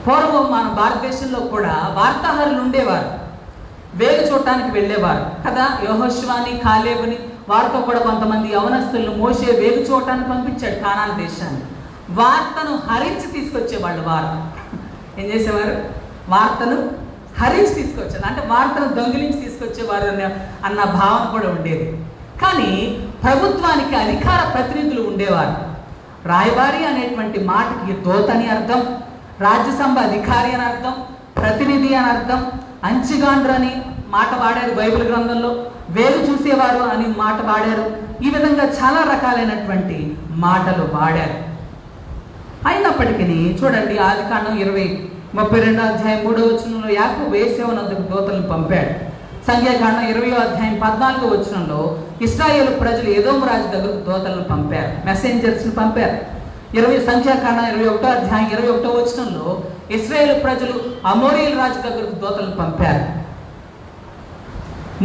పూర్వం మన భారతదేశంలో కూడా వార్తాహరులు ఉండేవారు, వేగు చూడటానికి వెళ్ళేవారు కదా. యెహోషువని, కాలేబుని, వారితో కూడా కొంతమంది యవనస్తులను మోషే వేగు చూడటానికి పంపించాడు కానాను దేశాన్ని. వార్తను హరించి తీసుకొచ్చేవాళ్ళు. వారు ఏం చేసేవారు? వార్తను హరించి తీసుకొచ్చారు, అంటే వార్తను దొంగిలించి తీసుకొచ్చేవారు అన్న భావన కూడా ఉండేది. కానీ ప్రభుత్వానికి అధికార ప్రతినిధులు ఉండేవారు. రాయబారి అనేటువంటి మాటకి దూత అని అర్థం, రాజ్యసభ అధికారి అని అర్థం, ప్రతినిధి అని అర్థం, అంచిగాండ్రు అని మాట వాడారు బైబిల్ గ్రంథంలో, వేలు చూసేవారు అని మాట వాడారు. ఈ విధంగా చాలా రకాలైనటువంటి మాటలు వాడారు. అయినప్పటికీ చూడండి, ఆదికాండం 32వ అధ్యాయం 3వ వచనంలో యాకోబు ఏశావునొద్దకు దూతలను పంపాడు. సంఖ్యాకాండం 20వ అధ్యాయం 14వ వచనంలో ఇశ్రాయేలు ప్రజలు ఎదోము రాజు దగ్గరకు దూతలను పంపారు, మెసెంజర్స్ని పంపారు. సంఖ్యాకాండం 21వ అధ్యాయం 21వ వచనంలో ఇశ్రాయేలు ప్రజలు అమోరీల రాజు దగ్గరకు దూతలను పంపారు.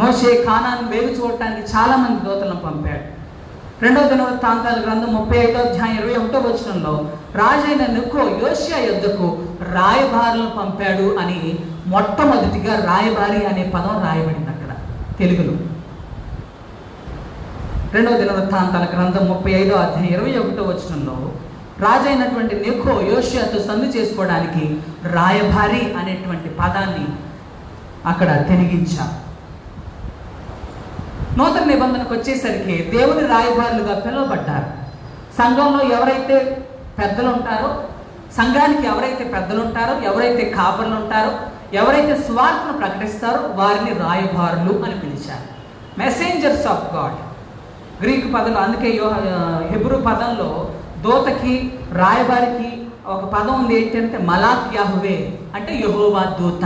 మోషే కానాను వేగు చూడటానికి చాలా మంది దూతలను పంపాడు. 2వ దినవృత్తాంతాల గ్రంథం 35వ అధ్యాయం 21వ వచనంలో రాజైన నెకో యోషియా యొద్దకు రాయబారులను పంపాడు అని మొట్టమొదటిగా రాయబారి అనే పదం రాయబడింది అక్కడ తెలుగులో. 2వ దినవృత్తాంతాల గ్రంథం 35వ అధ్యాయం 21వ వచనంలో రాజైనటువంటి నెకో యోషియాతో సంధి చేసుకోవడానికి రాయబారి అనేటువంటి పదాన్ని అక్కడ తిరిగించారు. నూతన నిబంధనకు వచ్చేసరికి దేవుని రాయబారులుగా పిలువబడ్డారు. సంఘంలో ఎవరైతే పెద్దలు ఉంటారో, సంఘానికి ఎవరైతే పెద్దలు ఉంటారో, ఎవరైతే కాపరులు ఉంటారో, ఎవరైతే స్వార్థను ప్రకటిస్తారో వారిని రాయబారులు అని పిలిచారు. మెసెంజర్స్ ఆఫ్ గాడ్ గ్రీకు పదంలో, అందుకే హెబ్రూ పదంలో దూతకి రాయబారికి ఒక పదం ఉంది. ఏంటంటే మలాక్ యాహువే, అంటే యెహోవా దూత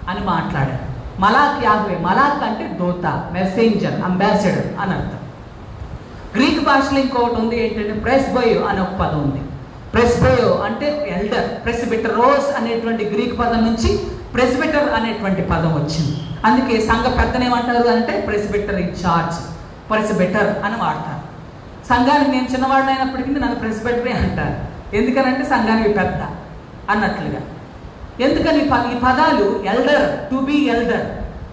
అని మాట్లాడారు. మలాక్ యాహువే, మలాక్ అంటే దూత, మెసెంజర్, అంబాసిడర్ అని అర్థం. గ్రీక్ భాషలో ఇంకొకటి ఉంది, ఏంటంటే ప్రెస్బయో అనే ఒక పదం ఉంది. ప్రెస్బయో అంటే ఎల్డర్. ప్రెస్బిటరోస్ అనేటువంటి గ్రీక్ పదం నుంచి ప్రెస్బిటర్ అనేటువంటి పదం వచ్చింది. అందుకే సంఘ పెద్దనేమంటారు అంటే ప్రెస్బిటర్ ఇన్ చార్జ్, ప్రెస్బిటర్ అని వాడతారు. సంఘానికి నేను చిన్నవాడిని అయినప్పటికీ నన్ను ప్రెస్బిటరే అంటారు. ఎందుకనంటే సంఘానికి పెద్ద అన్నట్లుగా. ఎందుకని ఈ పదాలు ఎల్డర్, టు బి ఎల్డర్,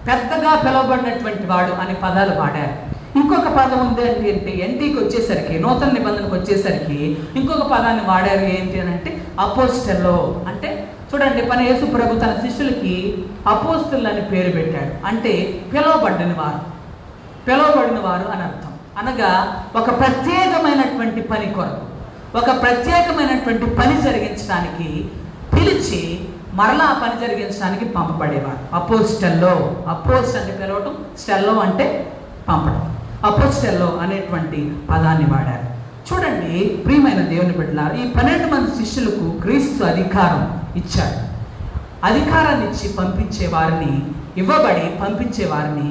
పెద్దగా పిలువబడినటువంటి వాడు అనే పదాలు వాడారు. ఇంకొక పదం ఉంది అంటే ఎన్టీకి వచ్చేసరికి, నూతన నిబంధనకు వచ్చేసరికి ఇంకొక పదాన్ని వాడారు. ఏంటి అని అంటే అపోస్టల్లో. అంటే చూడండి, యేసు ప్రభు తన శిష్యులకి అపోస్తులు అని పేరు పెట్టాడు. అంటే పిలువబడిన వారు అని అర్థం. అనగా ఒక ప్రత్యేకమైనటువంటి పని కొరకు, ఒక ప్రత్యేకమైనటువంటి పని జరిగించడానికి పిలిచి మరలా ఆ పని జరిగించడానికి పంపబడేవారు. అపోస్టల్లో. అపోస్ట్ అంటే పిలవటం, స్టెల్లో అంటే పంపడం. అపోస్టల్లో అనేటువంటి పదాన్ని వాడారు. చూడండి ప్రియమైన దేవుని బిడ్డలారా, ఈ 12 మంది శిష్యులకు క్రీస్తు అధికారం ఇచ్చాడు. అధికారాన్ని ఇచ్చి పంపించే వారిని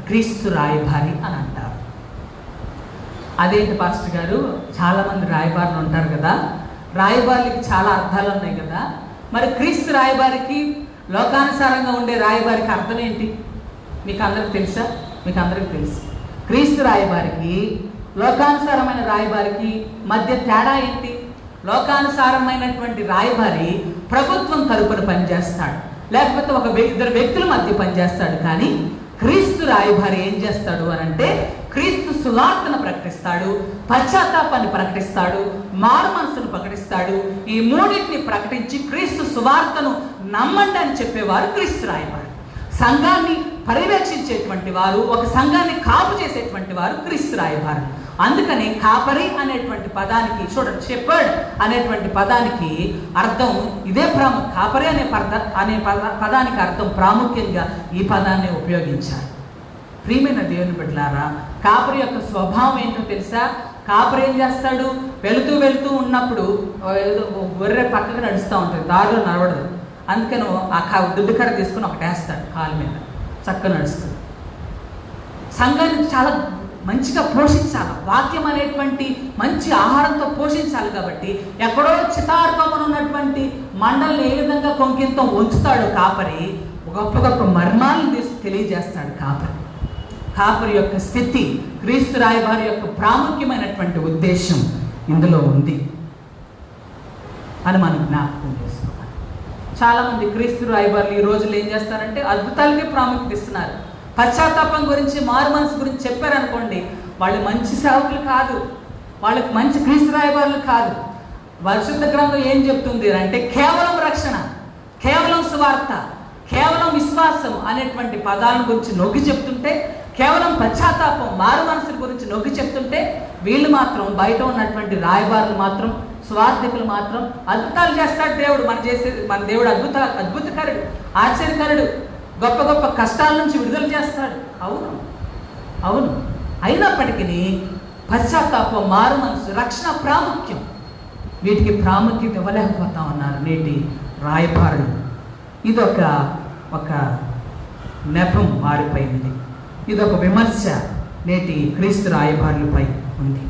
క్రీస్తు రాయబారి అని అంటారు. అదేంటి పాస్టర్ గారు, చాలామంది రాయబారులు ఉంటారు కదా, రాయబారికి చాలా అర్థాలు ఉన్నాయి కదా, మరి క్రీస్తు రాయబారికి, లోకానుసారంగా ఉండే రాయబారికి అర్థం ఏంటి? మీకు అందరికి తెలుసా? మీకు అందరికి తెలుసు. క్రీస్తు రాయబారికి, లోకానుసారమైన రాయబారికి మధ్య తేడా ఏంటి? లోకానుసారమైనటువంటి రాయబారి ప్రభుత్వం తరపున పనిచేస్తాడు, లేకపోతే ఇద్దరు వ్యక్తుల మధ్య పనిచేస్తాడు. కానీ క్రీస్తు రాయబారి ఏం చేస్తాడు అని అంటే క్రీస్తు సువార్తను ప్రకటిస్తాడు, పశ్చాత్తాపాన్ని ప్రకటిస్తాడు, మారు మనసును ప్రకటిస్తాడు. ఈ మూడింటిని ప్రకటించి క్రీస్తు సువార్తను నమ్మండి అని చెప్పేవారు క్రీస్తు రాయబారి. సంఘాన్ని పర్యవేక్షించేటువంటి వారు, ఒక సంఘాన్ని కాపు చేసేటువంటి వారు క్రీస్తు రాయబారి. అందుకని కాపరి అనేటువంటి పదానికి, చూడండి, షెపర్డ్ అనేటువంటి పదానికి అర్థం ఇదే కాపరి అనే పదానికి అర్థం ప్రాముఖ్యంగా ఈ పదాన్ని ఉపయోగించారు. ప్రియమైన దేవుని బిడ్డలారా, కాపరి యొక్క స్వభావం ఏంటో తెలుసా? కాపరి ఏం చేస్తాడు? వెళుతూ ఉన్నప్పుడు గొర్రె పక్కకు నడుస్తూ ఉంటుంది, దారిలో నడవడదు. అందుకని ఆ దుడ్డుకర తీసుకుని ఒకటి వేస్తాడు కాలు మీద, చక్కగా నడుస్తుంది. సంఘాన్ని చాలా మంచిగా పోషించాలి, వాక్యం అనేటువంటి మంచి ఆహారంతో పోషించాలి. కాబట్టి ఎక్కడో చితార్పమని ఉన్నటువంటి మండలిని ఏ విధంగా కొంకింతో ఉంచుతాడు కాపరి, గొప్ప మర్మాలను తెలియజేస్తాడు కాపరి యొక్క స్థితి, క్రీస్తు రాయబారి యొక్క ప్రాముఖ్యమైనటువంటి ఉద్దేశం ఇందులో ఉంది అని మనం జ్ఞాపకం చేసుకోవాలి. చాలామంది క్రీస్తు రాయబారులు ఈ రోజులు ఏం చేస్తారంటే అద్భుతాలకే ప్రాముఖ్యత ఇస్తున్నారు. పశ్చాత్తాపం గురించి, మారు మనసు గురించి చెప్పారనుకోండి, వాళ్ళు మంచి సేవకులు కాదు, వాళ్ళకి మంచి క్రీస్తు రాయబారులు కాదు. పరిశుద్ధ గ్రంథం ఏం చెప్తుంది అంటే కేవలం రక్షణ, కేవలం సువార్త, కేవలం విశ్వాసం అనేటువంటి పదాల గురించి నొక్కి చెప్తుంటే, కేవలం పశ్చాత్తాపం, మారు మనసుల గురించి నొక్కి చెప్తుంటే, వీళ్ళు మాత్రం, బయట ఉన్నటువంటి రాయబారులు మాత్రం, స్వార్థికులు మాత్రం అద్భుతాలు చేస్తాడు దేవుడు. మన దేవుడు అద్భుతకరుడు, ఆశ్చర్యకరుడు, గొప్ప కష్టాల నుంచి విడుదల చేస్తాడు. అవును. అయినప్పటికీ పశ్చాత్తాపం, మారు మనసు, రక్షణ ప్రాముఖ్యం, వీటికి ప్రాముఖ్యత ఇవ్వలేకపోతా ఉన్నారు నేటి రాయబారులు. ఇదొక నెపం మారిపోయింది. ఇదొక విమర్శ నేటి క్రీస్తు రాయబారులపై ఉంది.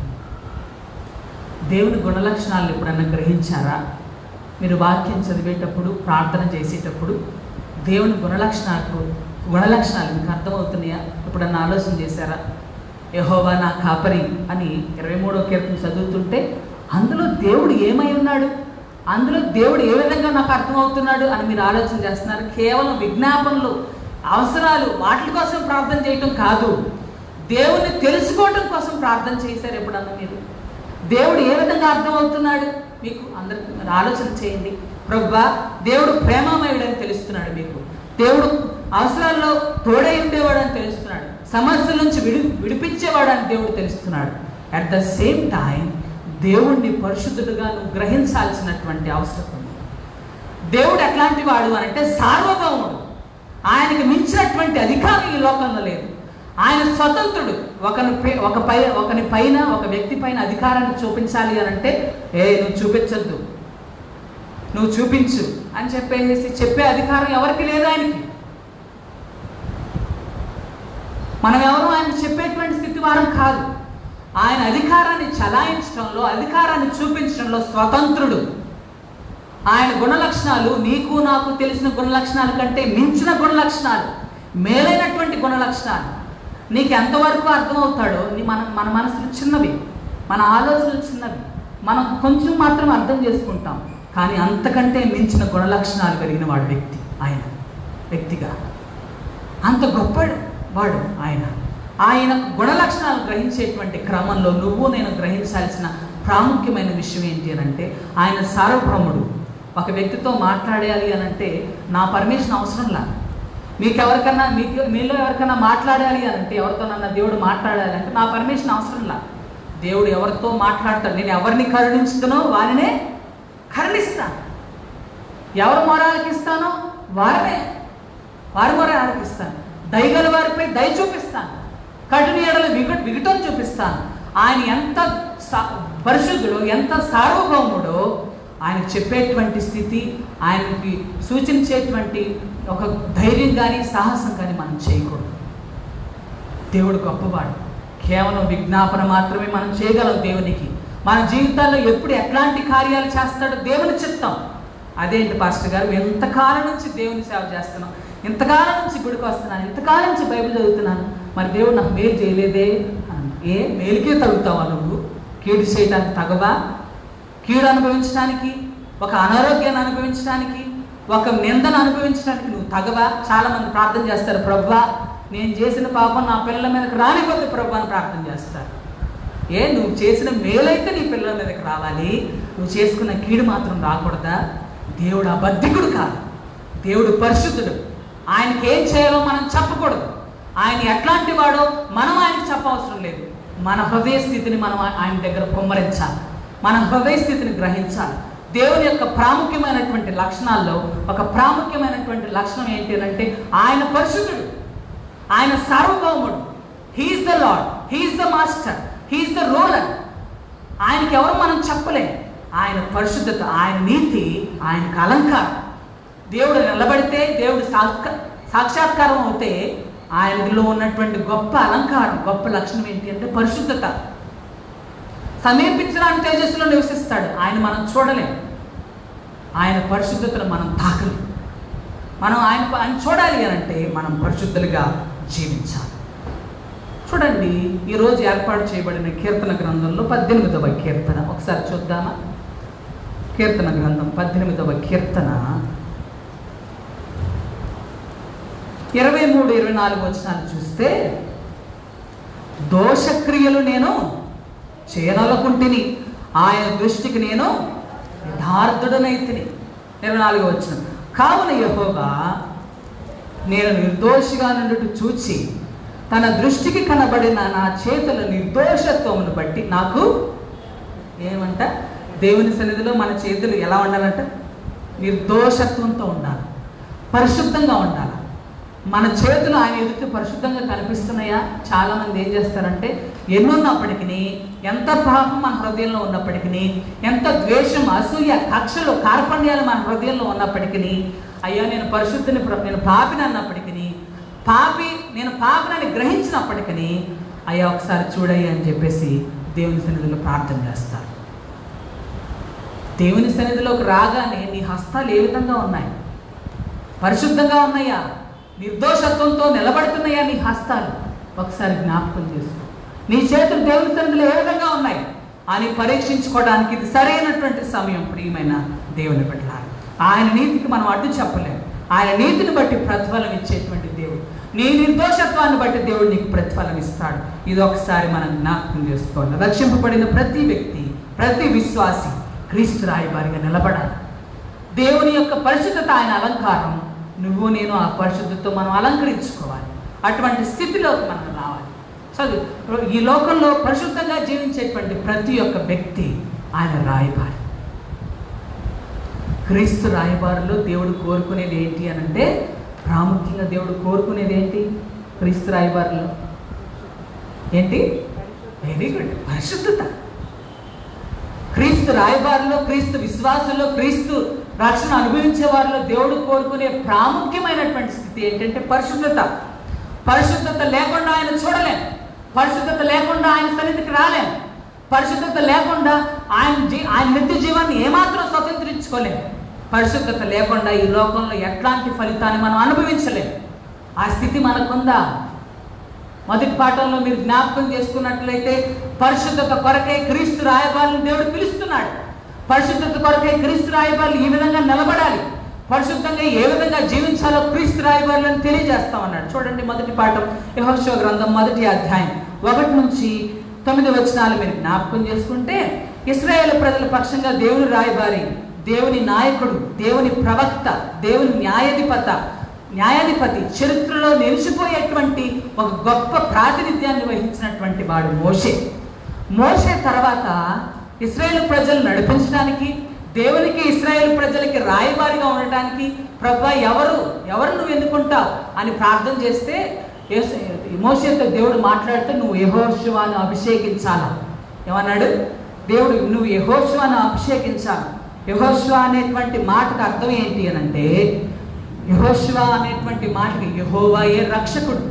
దేవుని గుణలక్షణాలను ఎప్పుడన్నా గ్రహించారా? మీరు వాక్యం చదివేటప్పుడు, ప్రార్థన చేసేటప్పుడు దేవుని గుణలక్షణాలు మీకు అర్థమవుతున్నాయా? ఎప్పుడన్నా ఆలోచన చేశారా? యెహోవా నా కాపరి అని 23వ కీర్తన చదువుతుంటే అందులో దేవుడు ఏమై ఉన్నాడు, అందులో దేవుడు ఏ విధంగా నాకు అర్థమవుతున్నాడు అని మీరు ఆలోచన చేస్తున్నారు. కేవలం విజ్ఞాపనలు, అవసరాలు, వాటి కోసం ప్రార్థన చేయటం కాదు, దేవుణ్ణి తెలుసుకోవటం కోసం ప్రార్థన చేశారు ఎప్పుడన్నా మీరు? దేవుడు ఏ విధంగా అర్థమవుతున్నాడు మీకు? అందరికి మీరు ఆలోచన చేయండి. ప్రభువా, దేవుడు ప్రేమమయుడని తెలుస్తున్నాడు మీకు, దేవుడు అవసరాల్లో తోడై ఉండేవాడు అని తెలుస్తున్నాడు, సమస్యల నుంచి విడిపించేవాడు అని దేవుడు తెలుస్తున్నాడు. అట్ ద సేమ్ టైం దేవుణ్ణి పరిశుద్ధుడుగా నువ్వు గ్రహించాల్సినటువంటి అవసరం ఉంది. దేవుడు ఎట్లాంటి వాడు అని అంటే సార్వభౌముడు, ఆయనకి మించినటువంటి అధికారం ఈ లోకంలో లేదు. ఆయన స్వతంత్రుడు. ఒకని పైన, ఒక వ్యక్తి పైన అధికారాన్ని చూపించాలి అని అంటే నువ్వు చూపించద్దు, నువ్వు చూపించు అని చెప్పే అధికారం ఎవరికి లేదు ఆయనకి. మనం ఎవరు ఆయన చెప్పేటువంటి స్థితి వారం కాదు. ఆయన అధికారాన్ని చలాయించడంలో, అధికారాన్ని చూపించడంలో స్వతంత్రుడు. ఆయన గుణలక్షణాలు నీకు నాకు తెలిసిన గుణలక్షణాల కంటే మించిన గుణలక్షణాలు, మేలైనటువంటి గుణలక్షణాలు. నీకు ఎంతవరకు అర్థమవుతాడో మన మనసులు చిన్నవి, మన ఆలోచనలు చిన్నవి, మనం కొంచెం మాత్రం అర్థం చేసుకుంటాం. కానీ అంతకంటే మించిన గుణలక్షణాలు కలిగిన వాడు వ్యక్తి, ఆయన వ్యక్తిగా అంత గొప్ప వాడు ఆయన. ఆయన గుణ లక్షణాలు గ్రహించేటువంటి క్రమంలో నువ్వు నేను గ్రహించాల్సిన ప్రాముఖ్యమైన విషయం ఏంటి అని అంటే, ఆయన సార్వభౌముడు. ఒక వ్యక్తితో మాట్లాడాలి అని అంటే నా పర్మిషన్ అవసరంలా. మీలో ఎవరికన్నా మాట్లాడాలి అని అంటే, ఎవరితోనన్నా దేవుడు మాట్లాడాలి అంటే నా పర్మిషన్ అవసరంలా. దేవుడు ఎవరితో మాట్లాడతాడు. నేను ఎవరిని కరుణించుతానో వారినే కరుణిస్తాను, ఎవరు మొర ఆలకిస్తానో వారి మొర ఆలకిస్తాను, దయగల వారిపై దయ చూపిస్తాను, కఠిన ఎడల విఘటం చూపిస్తాను. ఆయన ఎంత పరిశుద్ధుడో, ఎంత సార్వభౌముడో ఆయన చెప్పేటువంటి స్థితి, ఆయనకి సూచించేటువంటి ఒక ధైర్యం కానీ సాహసం కానీ మనం చేయకూడదు. దేవుడు గొప్పవాడు. కేవలం విజ్ఞాపన మాత్రమే మనం చేయగలం దేవునికి. మన జీవితాల్లో ఎప్పుడు ఎట్లాంటి కార్యాలు చేస్తాడో దేవుని చిత్తం. అదేంటి పాస్టర్ గారు, ఎంతకాలం నుంచి దేవుని సేవ చేస్తున్నాం, ఇంతకాలం నుంచి గుడికి వస్తున్నాను, ఇంతకాలం నుంచి బైబిల్ చదువుతున్నాను, మరి దేవుడు నాకు మేలు చేయలేదే అని. ఏ మేలుకే తగ్గుతావా నువ్వు? కీడు చేయడానికి తగవా? కీడు అనుభవించడానికి, ఒక అనారోగ్యాన్ని అనుభవించడానికి, ఒక నిందను అనుభవించడానికి నువ్వు తగవా? చాలామంది ప్రార్థన చేస్తారు, ప్రభువా నేను చేసిన పాపం నా పిల్లల మీదకి రానిపోతే ప్రభు అని ప్రార్థన చేస్తారు. నువ్వు చేసిన మేలైతే నీ పిల్లల మీదకి రావాలి, నువ్వు చేసుకున్న కీడు మాత్రం రాకూడదా? దేవుడు అబద్ధికుడు కాదు, దేవుడు పరిశుద్ధుడు. ఆయనకి ఏం చేయాలో మనం చెప్పకూడదు. ఆయన ఎట్లాంటి వాడో మనం ఆయనకి చెప్పవసరం లేదు. మన హృదయ స్థితిని మనం ఆయన దగ్గర కుమ్మరించాలి, మన హృదయ స్థితిని గ్రహించాలి. దేవుని యొక్క ప్రాముఖ్యమైనటువంటి లక్షణాల్లో ఒక ప్రాముఖ్యమైనటువంటి లక్షణం ఏంటి అంటే, ఆయన పరిశుద్ధుడు, ఆయన సార్వభౌముడు. He is the lord, he is the master, he is the ruler. ఆయనకి ఎవరు మనం చెప్పలేం. ఆయన పరిశుద్ధత, ఆయన నీతి ఆయనకు అలంకారం. దేవుడు నిలబడితే, దేవుడు సాక్షాత్కారం అవుతే ఆయనలో ఉన్నటువంటి గొప్ప అలంకారం, గొప్ప లక్షణం ఏంటి అంటే పరిశుద్ధత. సమీపించడానికి తేజస్సులో నివసిస్తాడు. ఆయన మనం చూడలేం, ఆయన పరిశుద్ధతను మనం తాకలేం. మనం ఆయన చూడాలి అని అంటే మనం పరిశుద్ధులుగా జీవించాలి. చూడండి, ఈరోజు ఏర్పాటు చేయబడిన కీర్తన గ్రంథంలో 18వ కీర్తన ఒకసారి చూద్దామా? కీర్తన గ్రంథం 18వ కీర్తన 23-24 వచనాలు చూస్తే, దోషక్రియలు నేను చేయనలకుంటిని, ఆయన దృష్టికి నేను యథార్థుడనైతిని. 24వ వచనం, కావున యెహోవా నేను నిర్దోషిగా నుండి చూచి తన దృష్టికి కనబడిన నా చేతుల నిర్దోషత్వమును బట్టి నాకు ఏమంట, దేవుని సన్నిధిలో మన చేతులు ఎలా ఉండాలంట? నిర్దోషత్వంతో ఉండాలి, పరిశుద్ధంగా ఉండాలి. మన చేతులు ఆయన ఎదుటి పరిశుద్ధంగా కనిపిస్తున్నాయా? చాలామంది ఏం చేస్తారంటే, ఎన్నున్నప్పటికీ, ఎంత పాపం మన హృదయంలో ఉన్నప్పటికీ, ఎంత ద్వేషం, అసూయ, కక్షలు, కార్పణ్యాలు మన హృదయంలో ఉన్నప్పటికీ, అయ్యా నేను పరిశుద్ధిని, నేను పాపిని అన్నప్పటికీ, నేను పాపినని గ్రహించినప్పటికీ, అయ్యా ఒకసారి చూడయ్యా అని చెప్పేసి దేవుని సన్నిధిలో ప్రార్థన చేస్తారు. దేవుని సన్నిధిలోకి రాగానే నీ హస్తాలు ఏ విధంగా ఉన్నాయి? పరిశుద్ధంగా ఉన్నాయా? నిర్దోషత్వంతో నిలబడుతున్నాయా నీ హస్తాలు? ఒకసారి జ్ఞాపకం చేసుకో. నీ చేతులు దేవుని సన్నిధిలో ఏ విధంగా ఉన్నాయి అని పరీక్షించుకోవడానికి ఇది సరైనటువంటి సమయం. ప్రియమైన దేవుని పట్ల ఆయన నీతికి మనం అడ్డు చెప్పలేము. ఆయన నీతిని బట్టి ప్రతిఫలం ఇచ్చేటువంటి దేవుడు. నీ నిర్దోషత్వాన్ని బట్టి దేవుడు నీకు ప్రతిఫలం ఇస్తాడు. ఇది ఒకసారి మనం జ్ఞాపకం చేసుకోవాలి. రక్షింపబడిన ప్రతి వ్యక్తి, ప్రతి విశ్వాసి క్రీస్తు రాయబారిగా నిలబడాలి. దేవుని యొక్క పరిశుద్ధత ఆయన అలంకారం. నువ్వు నేను ఆ పరిశుద్ధతతో మనం అలంకరించుకోవాలి. అటువంటి స్థితిలోకి మనం రావాలి. చదువు, ఈ లోకంలో పరిశుద్ధంగా జీవించేటువంటి ప్రతి ఒక్క వ్యక్తి ఆయన రాయబారి. క్రీస్తు రాయబారులో దేవుడు కోరుకునేది ఏంటి అని అంటే, ప్రాముఖ్యంగా దేవుడు కోరుకునేది ఏంటి? క్రీస్తు రాయబారులో ఏంటి? వెరీ గుడ్, పరిశుద్ధత. క్రీస్తు రాయబారులో, క్రీస్తు విశ్వాసుల్లో, క్రీస్తు రక్షణ అనుభవించే వారిలో దేవుడు కోరుకునే ప్రాముఖ్యమైనటువంటి స్థితి ఏంటంటే పరిశుద్ధత. పరిశుద్ధత లేకుండా ఆయన చూడలేం, పరిశుద్ధత లేకుండా ఆయన సన్నిధికి రాలేం, పరిశుద్ధత లేకుండా ఆయన నిత్య జీవాన్ని ఏమాత్రం స్వతంత్రించుకోలేం. పరిశుద్ధత లేకుండా ఈ లోకంలో ఎట్లాంటి ఫలితాన్ని మనం అనుభవించలేం. ఆ స్థితి మనకుందా? మొదటి పాఠంలో మీరు జ్ఞాపకం చేసుకున్నట్లయితే, పరిశుద్ధత కొరకే క్రీస్తు రాయబారులను దేవుడు పిలుస్తున్నాడు. పరిశుద్ధత కొరకే క్రీస్తు రాయబారులు ఈ విధంగా నిలబడాలి. పరిశుద్ధంగా ఏ విధంగా జీవించాలో క్రీస్తు రాయబారులను తెలియజేస్తా ఉన్నాడు. చూడండి, మొదటి పాఠం యెహోషువ గ్రంథం 1వ అధ్యాయం 1 నుంచి 9 వచనాలు మీరు జ్ఞాపకం చేసుకుంటే, ఇశ్రాయేలు ప్రజల పక్షంగా దేవుని రాయబారి, దేవుని నాయకుడు, దేవుని ప్రవక్త, దేవుని న్యాయాధిపతి, చరిత్రలో నిలిచిపోయేటువంటి ఒక గొప్ప ప్రాతినిధ్యాన్ని వహించినటువంటి వాడు మోషే తర్వాత ఇశ్రాయేలు ప్రజలు నడిపించడానికి, దేవునికి ఇశ్రాయేలు ప్రజలకి రాయబారిగా ఉండటానికి, ప్రభువా ఎవరు నువ్వు ఎన్నుకుంటావు అని ప్రార్థన చేస్తే మోషేతో దేవుడు మాట్లాడితే, నువ్వు యెహోషువను అభిషేకించాలా. ఏమన్నాడు దేవుడు? నువ్వు యెహోషువను అభిషేకించాలి. యెహోషువ అనేటువంటి మాటకు అర్థం ఏంటి అని అంటే, యెహోషువ అనేటువంటి మాటకి యెహోవాయే రక్షకుడు,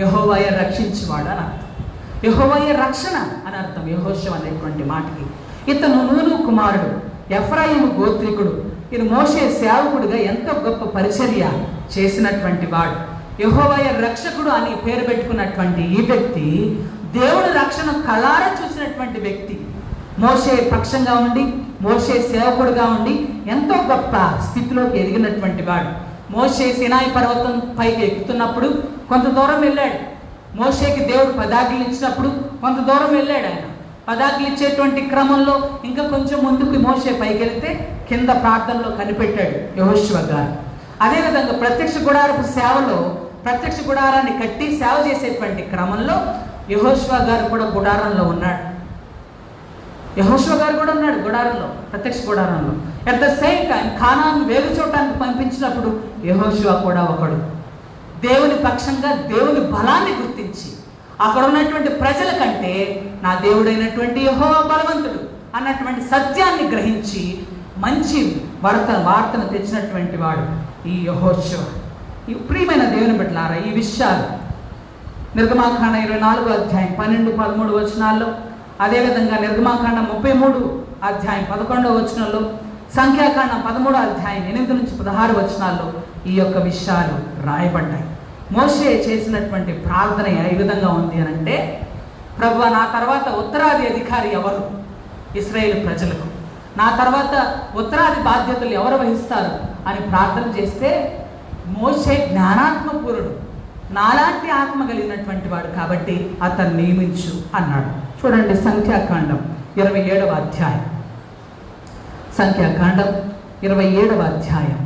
యెహోవాయే రక్షించేవాడు అని అర్థం, యెహోవాయే రక్షణ అని అర్థం యెహోషువ అనేటువంటి మాటకి. ఇతను నూను కుమారుడు, ఎఫ్రాయిము గోత్రికుడు. ఈయన మోషే సేవకుడిగా ఎంతో గొప్ప పరిచర్య చేసినటువంటి వాడు. యెహోవాయే రక్షకుడు అని పేరు పెట్టుకున్నటువంటి ఈ వ్యక్తి దేవుడి రక్షణ కళ్ళారా చూసినటువంటి వ్యక్తి. మోషే పక్షంగా ఉండి, మోషే సేవకుడుగా ఉండి ఎంతో గొప్ప స్థితిలోకి ఎదిగినటువంటి వాడు. మోషే సినాయి పర్వతం పైకి ఎక్కుతున్నప్పుడు కొంత దూరం వెళ్ళాడు. మోషేకి దేవుడు పదాజ్ఞలు ఇచ్చినప్పుడు కొంత దూరం వెళ్ళాడు. ఆయన పదాజ్ఞలు ఇచ్చేటువంటి క్రమంలో ఇంకా కొంచెం ముందుకు మోషే పైకి వెళ్తే కింద ప్రార్థనలో కనిపెట్టాడు యెహోషువ గారు. అదేవిధంగా ప్రత్యక్ష గుడారపు సేవలో, ప్రత్యక్ష గుడారాన్ని కట్టి సేవ చేసేటువంటి క్రమంలో యెహోషువ గారు కూడా గుడారంలో ఉన్నాడు. యెహోషువ గారు కూడా ఉన్నాడు గుడారంలో, ప్రత్యక్ష గుడారంలో. At the same time Canaan వేగు చూడటానికి పంపించినప్పుడు యెహోషువ కూడా ఒకడు. దేవుని పక్షంగా దేవుని బలాన్ని గుర్తించి, అక్కడ ఉన్నటువంటి ప్రజల కంటే నా దేవుడైనటువంటి యెహోవా బలవంతుడు అన్నటువంటి సత్యాన్ని గ్రహించి మంచి వార్తను తెచ్చినటువంటి వాడు ఈ యెహోషువ. ఈ ప్రియమైన దేవుని బిడ్డలారా, ఈ విషయాలు నిర్గమాకాండ 24వ అధ్యాయం 12-13 వచనాల్లో, అదేవిధంగా నిర్గమాకాండం 33 అధ్యాయం 11వ వచనంలో, సంఖ్యాకాండం 13వ అధ్యాయం 8 నుంచి 16 వచనాల్లో ఈ యొక్క విషయాలు రాయబడ్డాయి. మోషే చేసినటువంటి ప్రార్థన ఏ విధంగా ఉంది అని అంటే, ప్రభువా నా తర్వాత ఉత్తరాది అధికారి ఎవరు ఇశ్రాయేలు ప్రజలకు, నా తర్వాత ఉత్తరాది బాధ్యతలు ఎవరు వహిస్తారు అని ప్రార్థన చేస్తే, మోషే జ్ఞానాత్మపూరుడు, నాలాంటి ఆత్మ కలిగినటువంటి వాడు కాబట్టి అతన్ని నియమించు అన్నాడు. చూడండి, సంఖ్యాకాండం 27వ అధ్యాయం, సంఖ్యాకాండం 27వ అధ్యాయం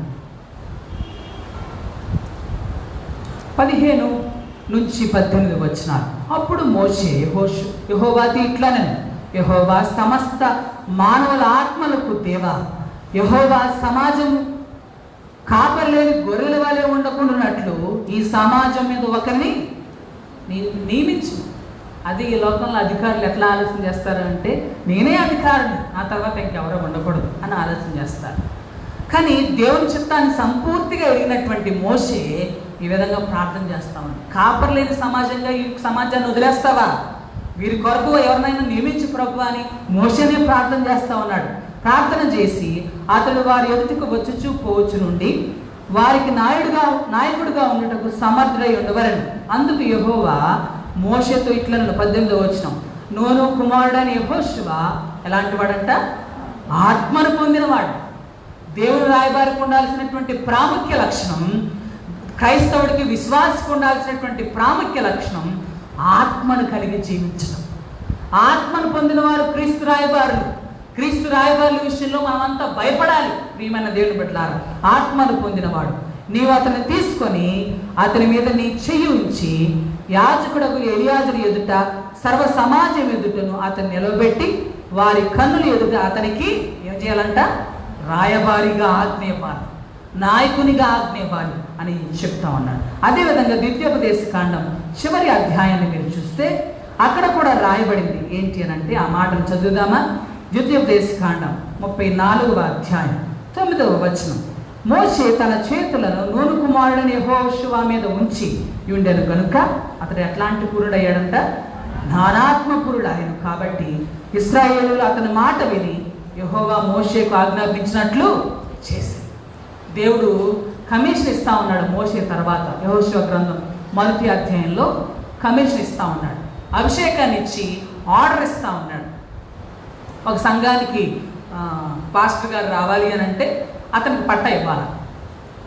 15 నుంచి 18 వచనాలు. అప్పుడు మోషే యెహోవాతో ఇట్లనెను, యెహోవా సమస్త మానవుల ఆత్మలకు దేవా, యెహోవా సమాజము కాపర్లేని గొర్రెల వలె ఉండకుండానట్లు ఈ సమాజం మీద ఒకరిని నియమించు. అది ఈ లోకంలో అధికారులు ఎట్లా ఆలోచన చేస్తారు అంటే, నేనే అధికారిని, నా తర్వాత ఇంకెవరో ఉండకూడదు అని ఆలోచన చేస్తారు. కానీ దేవుని చిత్తాన్ని సంపూర్తిగా ఎరిగినటువంటి మోషే ఈ విధంగా ప్రార్థన చేస్తామని, కాపర్లేని సమాజంగా ఈ సమాజాన్ని వదిలేస్తావా, వీరి కొరకు ఎవరినైనా నియమించి ప్రభు అని మోషేనే ప్రార్థన చేస్తా ఉన్నాడు. ప్రార్థన చేసి అతడు వారి ఎదుటికి వచ్చుచూ పోవచ్చు నుండి వారికి నాయకుడుగా ఉండటకు సమర్థుడై ఉండవరని. అందుకు యెహోవా మోషేతో ఇట్లనను 18వ వచనం, నూను కుమారుడని యెహోషువ ఎలాంటి వాడంట? ఆత్మను పొందినవాడు. దేవుని రాయబారికి ఉండాల్సినటువంటి ప్రాముఖ్య లక్షణం, క్రైస్తవుడికి విశ్వాసకు ఉండాల్సినటువంటి ప్రాముఖ్య లక్షణం ఆత్మను కలిగి జీవించడం. ఆత్మను పొందిన వారు క్రీస్తు రాయబారులు. క్రీస్తు రాయబారుల విషయంలో మనమంతా భయపడాలి. ప్రియమైన దేవుని బిడ్డలారా, ఆత్మను పొందినవాడు. నీవు అతన్ని తీసుకొని అతని మీద నీ చెయ్యి ఉంచి యాజకుడకు ఎలియాజరు ఎదుట సర్వ సమాజం ఎదుటను అతన్ని నిలవబెట్టి వారి కన్నుల ఎదుట అతనికి ఏం చేయాలంట? రాయబారిగా ఆజ్ఞేయపాలి, నాయకునిగా ఆజ్ఞేయపాలి అని చెప్తా ఉన్నాడు. అదేవిధంగా ద్వితీయోపదేశ కాండం చివరి అధ్యాయాన్ని మీరు చూస్తే అక్కడ కూడా రాయబడింది ఏంటి అని అంటే, ఆ మాటను చదువుదామా? ద్వితీయోపదేశ కాండం 34వ అధ్యాయం 9వ వచనం. మోషే తన చేతులను నూను కుమారుడని యెహోషువ మీద ఉంచి ఉండెను కనుక అతడు ఎట్లాంటి పురుడయ్యాడంట? జ్ఞానాత్మపురుడు ఆయన. కాబట్టి ఇశ్రాయేలులు అతని మాట విని యెహోవా మోషేకు ఆజ్ఞాపించినట్లు చేశారు. దేవుడు కమిషన్ ఇస్తా ఉన్నాడు మోషే తర్వాత. యెహోషువ గ్రంథం 1వ అధ్యాయంలో కమిషన్ ఇస్తా ఉన్నాడు, అభిషేకాన్ని ఇచ్చి ఆర్డర్ ఇస్తా ఉన్నాడు. ఒక సంఘానికి పాస్టర్ గారు రావాలి అని అంటే అతనికి పట్ట ఇవ్వాలి.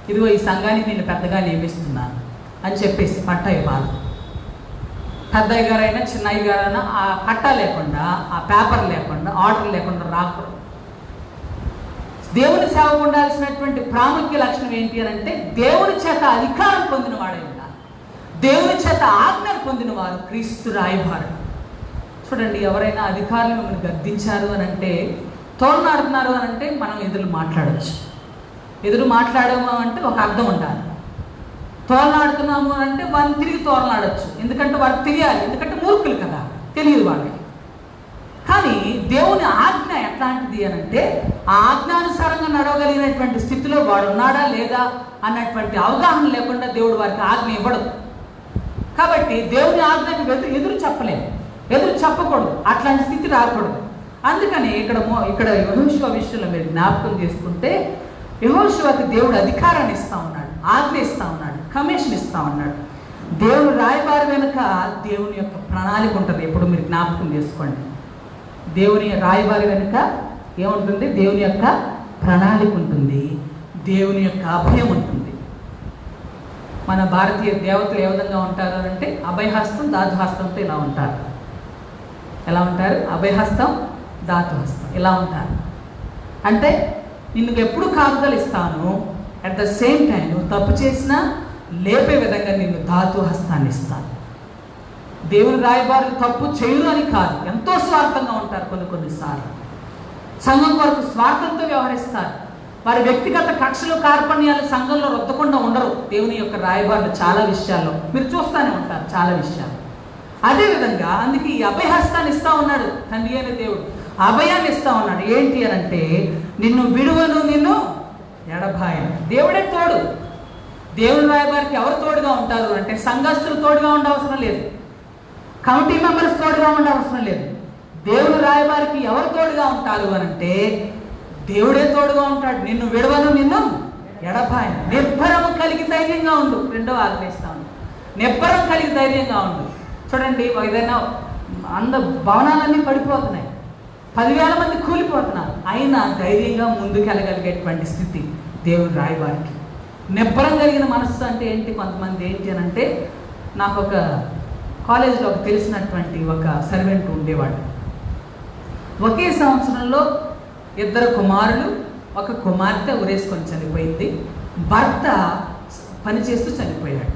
ఇదిగో ఈ సంఘానికి నేను పెద్దగా నియమిస్తున్నాను అని చెప్పేసి పట్టా ఇవ్వాలి. పెద్దయ్య గారైనా చిన్నయ్య గారైనా ఆ పట్టా లేకుండా, ఆ పేపర్ లేకుండా, ఆర్డర్ లేకుండా రాకూడదు. దేవుని సేవకు ఉండాల్సినటువంటి ప్రాముఖ్య లక్షణం ఏంటి అని అంటే దేవుని చేత అధికారం పొందిన వాడై ఉండాలి. దేవుని చేత ఆజ్ఞలు పొందిన వారు క్రీస్తు రాయబారుడు. చూడండి, ఎవరైనా అధికారులు మిమ్మల్ని గద్దించారు అని అంటే, తోలనాడుతున్నారు అని అంటే మనం ఎదురు మాట్లాడవచ్చు. ఎదురు మాట్లాడాము అంటే ఒక అర్థం ఉండాలి. తోలనాడుతున్నాము అని అంటే వాళ్ళని తిరిగి తోలనాడచ్చు, ఎందుకంటే వాళ్ళకి తెలియాలి, ఎందుకంటే మూర్ఖులు కదా, తెలియదు వాళ్ళకి. కానీ దేవుని ఆజ్ఞ ఎట్లాంటిది అని అంటే ఆ ఆజ్ఞానుసారంగా నడవగలిగినటువంటి స్థితిలో వాడు ఉన్నాడా లేదా అన్నటువంటి అవగాహన లేకుండా దేవుడు వారికి ఆజ్ఞ ఇవ్వడు. కాబట్టి దేవుని ఆజ్ఞకి ఎదురు చెప్పలేము, ఎదురు చెప్పకూడదు, అట్లాంటి స్థితి రాకూడదు. అందుకని ఇక్కడ యెహోషువ విషయంలో మీరు జ్ఞాపకం చేసుకుంటే, యెహోషువకి దేవుడు అధికారాన్ని ఇస్తా ఉన్నాడు, ఆజ్ఞ ఇస్తా ఉన్నాడు, కమిషన్ ఇస్తా ఉన్నాడు. దేవుని రాయబారి వెనుక దేవుని యొక్క ప్రణాళిక ఉంటుంది. ఎప్పుడు మీరు జ్ఞాపకం చేసుకోండి, దేవుని రాయబారి వెనుక ఏముంటుంది? దేవుని యొక్క ప్రణాళిక ఉంటుంది, దేవుని యొక్క అభయం ఉంటుంది. మన భారతీయ దేవతలు ఏ విధంగా ఉంటారు అంటే అభయహస్తం ధాతుహస్తంతో ఇలా ఉంటారు. ఎలా ఉంటారు? అభయహస్తం ధాతుహస్తం ఇలా ఉంటారు. అంటే నిన్ను ఎప్పుడు కాపుదలు ఇస్తాను, అట్ ద సేమ్ టైం నువ్వు తప్పు చేసినా లేపే విధంగా నిన్ను ధాతుహస్తాన్ని ఇస్తాను. దేవుని రాయబారులు తప్పు చేయరు అని కాదు, ఎంతో స్వార్థంగా ఉంటారు. కొన్నిసార్లు సంఘం కొరకు స్వార్థంతో వ్యవహరిస్తారు. వారి వ్యక్తిగత కక్షలు కార్పణ్యాలు సంఘంలో రుద్దకుండా ఉండరు. దేవుని యొక్క రాయబారులు చాలా విషయాల్లో మీరు చూస్తూనే ఉంటారు, చాలా విషయాలు. అదేవిధంగా అందుకే ఈ అభయహస్తాన్ని ఇస్తా ఉన్నాడు తండ్రి అయిన దేవుడు. అభయాన్ని ఇస్తా ఉన్నాడు. ఏంటి అని అంటే నిన్ను విడువను, నిన్ను ఎడబాయను. దేవుడే తోడు. దేవుని రాయబారికి ఎవరు తోడుగా ఉంటారు అంటే సంఘస్థులు తోడుగా ఉండవసరం లేదు, కమిటీ మెంబర్స్ తోడుగా ఉండవసరం లేదు. దేవుని రాయబారికి ఎవరు తోడుగా ఉంటారు అని అంటే దేవుడే తోడుగా ఉంటాడు. నిన్ను విడవను, నిన్ను ఎడబాయను. నిబ్బరము కలిగి ధైర్యంగా ఉండు. రెండవ ఆజ్ఞిస్తాను, నిబ్బరం కలిగి ధైర్యంగా ఉండు. చూడండి, ఏదైనా భవనాలన్నీ పడిపోతున్నాయి, 10,000 మంది కూలిపోతున్నారు, అయినా ధైర్యంగా ముందుకెళ్ళగలిగేటువంటి స్థితి దేవుని రాయబారికి. నిబ్బరం కలిగిన మనస్సు అంటే ఏంటి? కొంతమంది ఏంటి అని అంటే, నాకు ఒక కాలేజీలో ఒక తెలిసినటువంటి ఒక సర్వెంట్ ఉండేవాడు. ఒకే సంవత్సరంలో 2 కుమారులు, 1 కుమార్తె ఉరేసుకొని చనిపోయింది. భర్త పనిచేస్తూ చనిపోయాడు.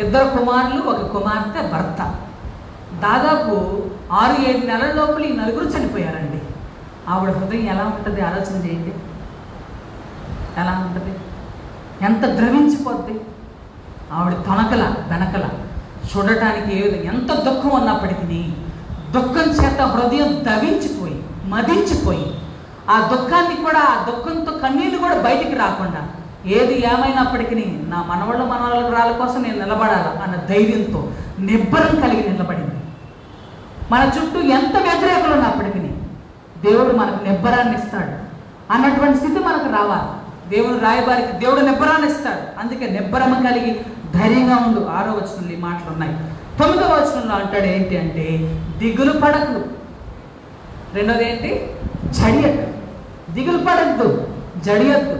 2 కుమారులు, 1 కుమార్తె, భర్త. దాదాపు 6-7 నెలల లోపల ఈ 4 చనిపోయారండి. ఆవిడ హృదయం ఎలా ఉంటుంది ఆలోచన చేయండి, ఎలా ఉంటుంది? ఎంత ద్రవించిపోద్ది ఆవిడ తొనకల వెనకల. చూడటానికి ఏ విధంగా ఎంత దుఃఖం ఉన్నప్పటికీ దుఃఖం చేత హృదయం దవించిపోయి మదించిపోయి ఆ దుఃఖాన్ని కూడా, ఆ దుఃఖంతో కన్నీళ్ళు కూడా బయటికి రాకుండా, ఏది ఏమైనప్పటికీ నా మనవళ్ళ కోసం నేను నిలబడాలా అన్న ధైర్యంతో నిబ్బరం కలిగి నిలబడింది. మన చుట్టూ ఎంత వ్యతిరేకలు ఉన్నప్పటికీ దేవుడు మనకు నిబ్బరాన్ని ఇస్తాడు అన్నటువంటి స్థితి మనకు రావాలి. దేవుని రాయబారికి దేవుడు నిబ్బరాన్ని ఇస్తాడు. అందుకే నిబ్బరం కలిగి ధైర్యంగా ఉండు. 6వ వచనంలో ఈ మాటలు ఉన్నాయి. 9వ వచనంలో అంటాడు ఏంటి అంటే దిగులు పడకు. రెండోది ఏంటి? జడియద్దు. దిగులు పడద్దు, జడియద్దు.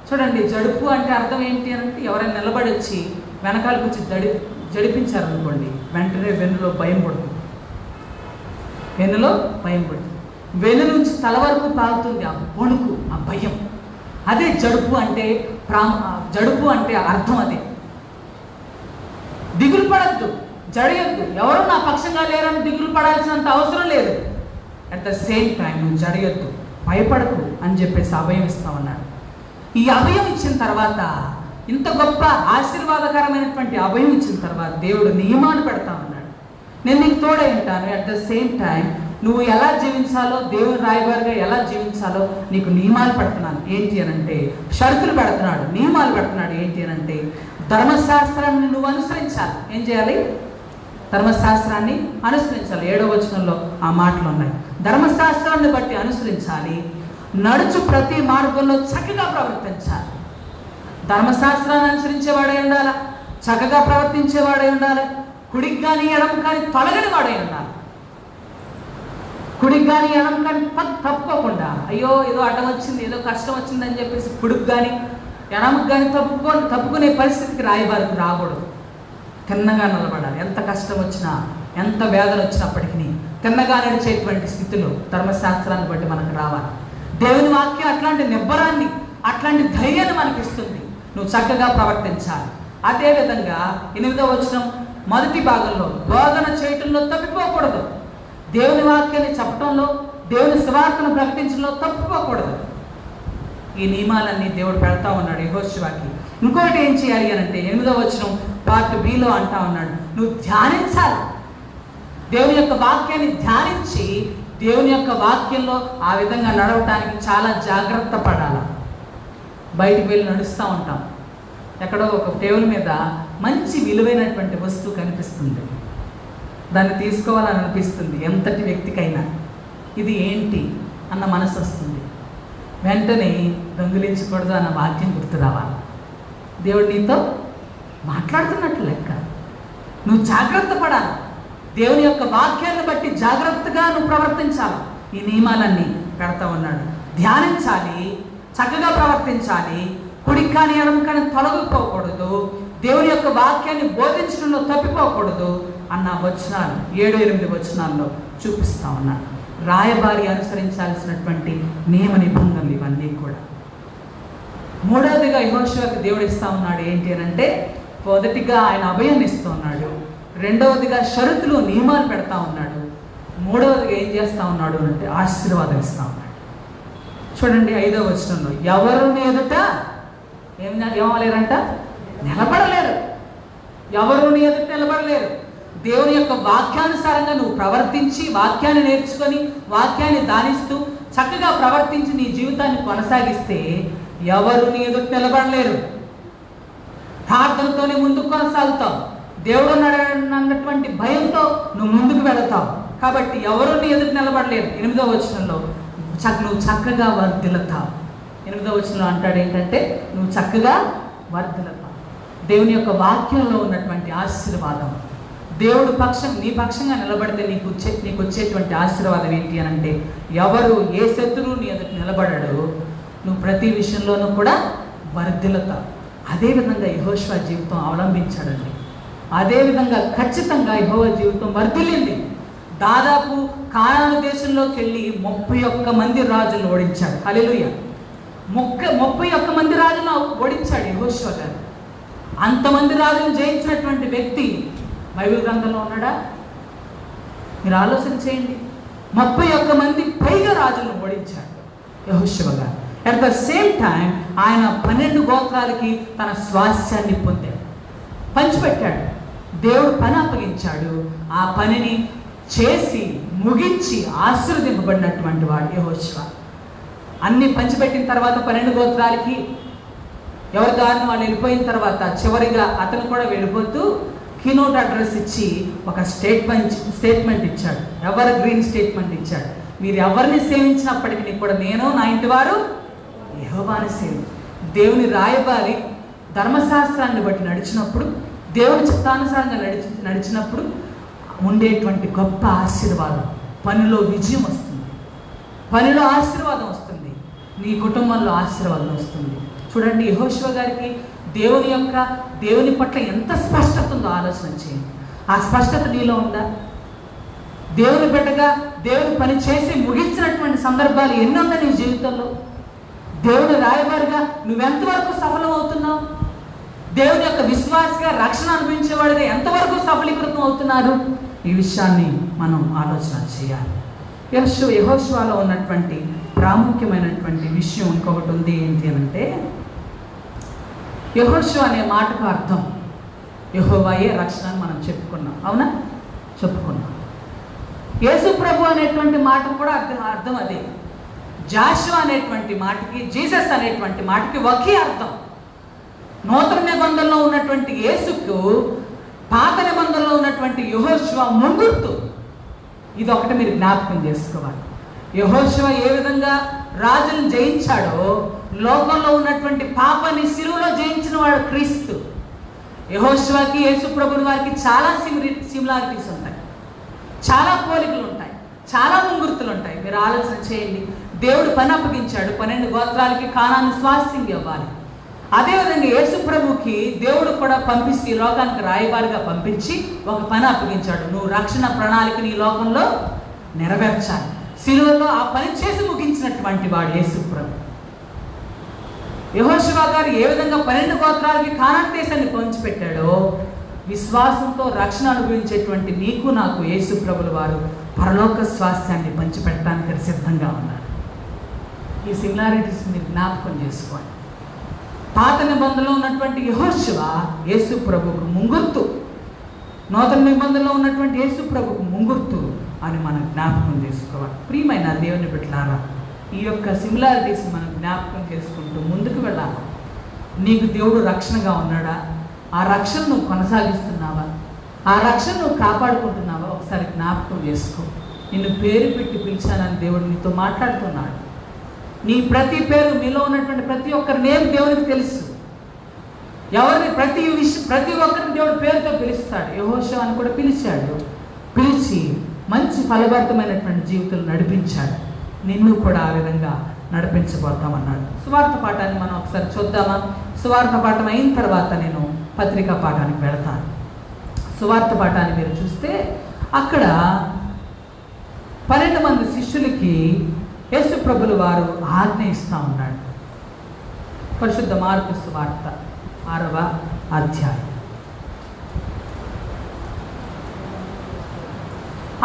చూడండి, జడుపు అంటే అర్థం ఏంటి అంటే ఎవరైనా నిలబడి వచ్చి వెనకాల కూర్చి జడిపించారనుకోండి, వెంటనే వెన్నులో భయం పడుతుంది. వెన్నులో భయం పడుతుంది. వెన్ను నుంచి తల వరకు తాగుతుంది ఆ వణుకు, ఆ భయం. అదే జడుపు అంటే జడుపు అంటే అర్థం అదే. దిగులు పడద్దు, జడియొద్దు. ఎవరు నా పక్షంగా లేరని దిగులు పడాల్సినంత అవసరం లేదు. అట్ ద సేమ్ టైం నువ్వు జడియొద్దు, భయపడకు అని చెప్పేసి అభయం ఇస్తామన్నాడు. ఈ అభయం ఇచ్చిన తర్వాత, ఇంత గొప్ప ఆశీర్వాదకరమైనటువంటి అభయం ఇచ్చిన తర్వాత దేవుడు నియమాలు పెడతా ఉన్నాడు. నేను నీకు తోడై ఉంటాను. అట్ ద సేమ్ టైం నువ్వు ఎలా జీవించాలో, దేవుని రాయబారిగా ఎలా జీవించాలో నీకు నియమాలు పెడుతున్నాను. ఏంటి అని అంటే షరతులు పెడుతున్నాడు, నియమాలు పెడుతున్నాడు. ఏంటి అని అంటే ధర్మశాస్త్రాన్ని నువ్వు అనుసరించాలి. ఏం చేయాలి? ధర్మశాస్త్రాన్ని అనుసరించాలి. 7వ వచనంలో ఆ మాటలు ఉన్నాయి. ధర్మశాస్త్రాన్ని బట్టి అనుసరించాలి, నడుచు ప్రతి మార్గంలో చక్కగా ప్రవర్తించాలి. ధర్మశాస్త్రాన్ని అనుసరించేవాడై ఉండాలి, చక్కగా ప్రవర్తించేవాడై ఉండాలి, కుడికి కానీ ఎడమ కానీ తొలగని వాడై ఉండాలి. కుడికి కానీ ఎడమ కానీ తప్పుకోకుండా, అయ్యో ఏదో అడ్డం వచ్చింది, ఏదో కష్టం వచ్చింది అని చెప్పేసి కుడికి కానీ ఎడమకు కానీ తప్పుకునే పరిస్థితికి రాయబారికి రాకూడదు. తిన్నగా నిలబడాలి. ఎంత కష్టం వచ్చినా, ఎంత వేదన వచ్చినప్పటికీ తిన్నగా నడిచేటువంటి స్థితిలో ధర్మశాస్త్రాన్ని బట్టి మనకు రావాలి. దేవుని వాక్యం అట్లాంటి నిబ్బరాన్ని, అట్లాంటి ధైర్యాన్ని మనకి ఇస్తుంది. నువ్వు చక్కగా ప్రవర్తించాలి. అదేవిధంగా 8వ వచనం మొదటి భాగంలో బోధన చేయటంలో తప్పిపోకూడదు. దేవుని వాక్యాన్ని చెప్పడంలో, దేవుని సువార్తను ప్రకటించడంలో తప్పిపోకూడదు. ఈ నియమాలన్నీ దేవుడు పెడతా ఉన్నాడు యెహోషువకి. ఇంకొకటి ఏం చేయాలి అని అంటే 8వ వచనం పార్ట్ బిలో అంటా ఉన్నాడు, నువ్వు ధ్యానించాలి. దేవుని యొక్క వాక్యాన్ని ధ్యానించి దేవుని యొక్క వాక్యంలో ఆ విధంగా నడవటానికి చాలా జాగ్రత్త పడాలి. బయటికి వెళ్ళి నడుస్తూ ఉంటాం, ఎక్కడో ఒక టేబుల్ మీద మంచి విలువైనటువంటి వస్తువు కనిపిస్తుంది, దాన్ని తీసుకోవాలని అనిపిస్తుంది ఎంతటి వ్యక్తికైనా. ఇది ఏంటి అన్న మనసు వస్తుంది. వెంటనే దొంగిలించకూడదు అన్న వాక్యం గుర్తు రావాలి. దేవుడు నీతో మాట్లాడుతున్నట్లు లెక్క. నువ్వు జాగ్రత్త పడాలి. దేవుని యొక్క వాక్యాన్ని బట్టి జాగ్రత్తగా నువ్వు ప్రవర్తించాలి. ఈ నియమాలన్నీ పెడతా ఉన్నాడు. ధ్యానించాలి, చక్కగా ప్రవర్తించాలి, కుడి కాని ఎడమ కానీ తొలగిపోకూడదు, దేవుని యొక్క వాక్యాన్ని బోధించడంలో తప్పిపోకూడదు అన్న వచనాలు 7-8 వచనాల్లో చూపిస్తా ఉన్నాడు. రాయబారి అనుసరించాల్సినటువంటి నియమ నిబంధనలు ఇవన్నీ కూడా. మూడవదిగా యెహోషువకి దేవుడు ఇస్తా ఉన్నాడు ఏంటి అని అంటే, మొదటిగా ఆయన అభయాన్ని ఇస్తూ ఉన్నాడు, రెండవదిగా షరతులు నియమాలు పెడతా ఉన్నాడు, మూడవదిగా ఏం చేస్తా ఉన్నాడు అంటే ఆశీర్వాదం ఇస్తా ఉన్నాడు. చూడండి 5వ వచనంలో, ఎవరిని ఎదుట ఏమలేరంట, నిలబడలేరు. ఎవరిని ఎదుట నిలబడలేరు. దేవుని యొక్క వాక్యానుసారంగా నువ్వు ప్రవర్తించి, వాక్యాన్ని నేర్చుకొని, వాక్యాన్ని దానిస్తూ చక్కగా ప్రవర్తించి నీ జీవితాన్ని కొనసాగిస్తే ఎవరు నీ ఎదుట నిలబడలేరు. ప్రార్థనతోనే ముందుకు కొనసాగుతావు. దేవుడు అన్నటువంటి భయంతో నువ్వు ముందుకు వెళతావు. కాబట్టి ఎవరు నీ ఎదుట నిలబడలేరు. 8వ వచనంలో నువ్వు చక్కగా వర్ధిల్లుతావు. 8వ వచనంలో అంటాడు ఏంటంటే, నువ్వు చక్కగా వర్ధిల్లుతావు. దేవుని యొక్క వాక్యంలో ఉన్నటువంటి ఆశీర్వాదం, దేవుడు నీ పక్షంగా నిలబడితే నీకు వచ్చేటువంటి ఆశీర్వాదం ఏంటి అని అంటే, ఎవరు ఏ శత్రువు నీ ఎదుట నిలబడడు, నువ్వు ప్రతి విషయంలోనూ కూడా వర్ధిల్లుతావు. అదేవిధంగా యెహోషువ జీవితం అవలంబించాడండి. అదేవిధంగా ఖచ్చితంగా యెహోవా జీవితం వర్ధిల్లింది. దాదాపు కానాను దేశంలోకి వెళ్ళి 31 మంది రాజులను ఓడించాడు. హల్లెలూయా. 31 మంది రాజులను ఓడించాడు యెహోషువ గారు. అంతమంది రాజులను జయించినటువంటి వ్యక్తి బైబిల్ గ్రంథంలో ఉన్నాడా? మీరు ఆలోచన చేయండి. 31 మంది పైగా రాజులను ఓడించాడు యెహోషువ గారు. అట్ ద సేమ్ టైం ఆయన 12 గోత్రాలకి తన స్వాస్థ్యాన్ని పొందాడు, పంచిపెట్టాడు. దేవుడు పని అప్పగించాడు. ఆ పనిని చేసి ముగించి ఆశీర్వదింపబడినటువంటి వాడు యెహోషువ. అన్ని పంచిపెట్టిన తర్వాత 12 గోత్రాలకి ఎవరి దారిని వాళ్ళు వెళ్ళిపోయిన తర్వాత చివరిగా అతను కూడా వెళ్ళిపోతూ కీనోట్ అడ్రస్ ఇచ్చి ఒక స్టేట్మెంట్ ఇచ్చాడు. ఎవర్ గ్రీన్ స్టేట్మెంట్ ఇచ్చాడు. మీరు ఎవరిని సేవించినప్పటికీ కూడా నేను నా ఇంటి వారు యెహోవాని సేవి. దేవుని రాయబారి ధర్మశాస్త్రాన్ని బట్టి నడిచినప్పుడు, దేవుని చిత్తానుసారంగా నడిచినప్పుడు ఉండేటువంటి గొప్ప ఆశీర్వాదం, పనిలో విజయం వస్తుంది, పనిలో ఆశీర్వాదం వస్తుంది, నీ కుటుంబంలో ఆశీర్వాదం వస్తుంది. చూడండి యెహోషువ గారికి దేవుని పట్ల ఎంత స్పష్టత ఉందో ఆలోచన చేయండి. ఆ స్పష్టత నీలో ఉందా? దేవుని బిడ్డగా దేవుని పని చేసి ముగించినటువంటి సందర్భాలు ఎన్ని ఉన్నాయి నీ జీవితంలో? దేవుని రాయబారిగా నువ్వెంతవరకు సఫలం అవుతున్నావు? దేవుని యొక్క విశ్వాసగా రక్షణ అనుభవించేవాడిగా ఎంతవరకు సఫలీకృతం అవుతున్నారు? ఈ విషయాన్ని మనం ఆలోచన చేయాలి. యెహోషువలో ఉన్నటువంటి ప్రాముఖ్యమైనటువంటి విషయం ఇంకొకటి ఉంది. ఏంటి అనంటే, యెహోషువ అనే మాటకు అర్థం యెహోవాయే రక్షణ అని మనం చెప్పుకున్నాం. అవునా? చెప్పుకున్నాం. యేసు ప్రభు అనేటువంటి మాట కూడా అర్థం అదే. జాషువా అనేటువంటి మాటకి, జీసస్ అనేటువంటి మాటకి ఒకే అర్థం. నూతన నిబంధనలో ఉన్నటువంటి యేసుకు పాత నిబంధనలో ఉన్నటువంటి యెహోషువ ముంగుర్తు. ఇది ఒకటి మీరు జ్ఞాపకం చేసుకోవాలి. యెహోషువ ఏ విధంగా రాజులను జయించాడో, లోకంలో ఉన్నటువంటి పాపాన్ని శిలువలో జయించిన వాడు క్రీస్తు. యెహోషువకి యేసు ప్రభుని వారికి చాలా సిమిలారిటీస్ ఉంటాయి, చాలా పోలికలు ఉంటాయి, చాలా ముంగుర్తులు ఉంటాయి. మీరు ఆలోచన చేయండి. దేవుడు పని అప్పగించాడు. 12 గోత్రాలకి కానాను స్వాస్థ్యం ఇవ్వాలి. అదేవిధంగా యేసు ప్రభుకి దేవుడు కూడా పంపిస్తే ఈ లోకానికి రాయబారిగా పంపించి ఒక పని అప్పగించాడు. నువ్వు రక్షణ ప్రణాళికని ఈ లోకంలో నెరవేర్చాలి. సిలువలో ఆ పని చేసి ముగించినటువంటి వాడు యేసు ప్రభు. యెహోషువ గారు ఏ విధంగా 12 గోత్రాలకి కానాను దేశాన్ని పంచిపెట్టాడో, విశ్వాసంతో రక్షణ అనుభవించేటువంటి నీకు నాకు యేసు ప్రభుల వారు పరలోక స్వాస్థ్యాన్ని పంచిపెట్టడానికి సిద్ధంగా ఉన్నారు. ఈ సిమిలారిటీస్ మీరు జ్ఞాపకం చేసుకోండి. పాత నిబంధనలో ఉన్నటువంటి యెహోషువ యేసు ప్రభుకు ముంగుర్తు, నూతన నిబంధనలో ఉన్నటువంటి యేసు ప్రభుకు ముంగుర్తు అని మనం జ్ఞాపకం చేసుకోవాలి. ప్రియమైన దేవుని బిడ్డలారా, ఈ యొక్క సిమిలారిటీస్ మనం జ్ఞాపకం చేసుకుంటూ ముందుకు వెళ్ళాలి. నీకు దేవుడు రక్షణగా ఉన్నాడా? ఆ రక్షణ నువ్వు కొనసాగిస్తున్నావా? ఆ రక్షణ నువ్వు కాపాడుకుంటున్నావా? ఒకసారి జ్ఞాపకం చేసుకో. నిన్ను పేరు పెట్టి పిలిచానని దేవుడు నీతో మాట్లాడుతున్నాడు. నీ ప్రతి పేరు, మీలో ఉన్నటువంటి ప్రతి ఒక్కరి నేమ్ దేవునికి తెలుసు. ఎవరిని ప్రతి ఒక్కరిని దేవుడు పేరుతో పిలుస్తాడు. యెహోషువను కూడా పిలిచాడు. పిలిచి మంచి ఫలభరితమైనటువంటి జీవితం నడిపించాడు. నిన్ను కూడా ఆ విధంగా నడిపించబోతామన్నాడు. సువార్త పాఠాన్ని మనం ఒకసారి చూద్దామా? సువార్త పాఠం అయిన తర్వాత నేను పత్రికా పాఠానికి వెళతాను. సువార్త పాఠాన్ని మీరు చూస్తే అక్కడ 12 మంది శిష్యులకి యేసు ప్రభుల వారు ఆజ్ఞ ఇస్తూ ఉన్నాడు. పరిశుద్ధ మార్కు సువార్త 6వ అధ్యాయం.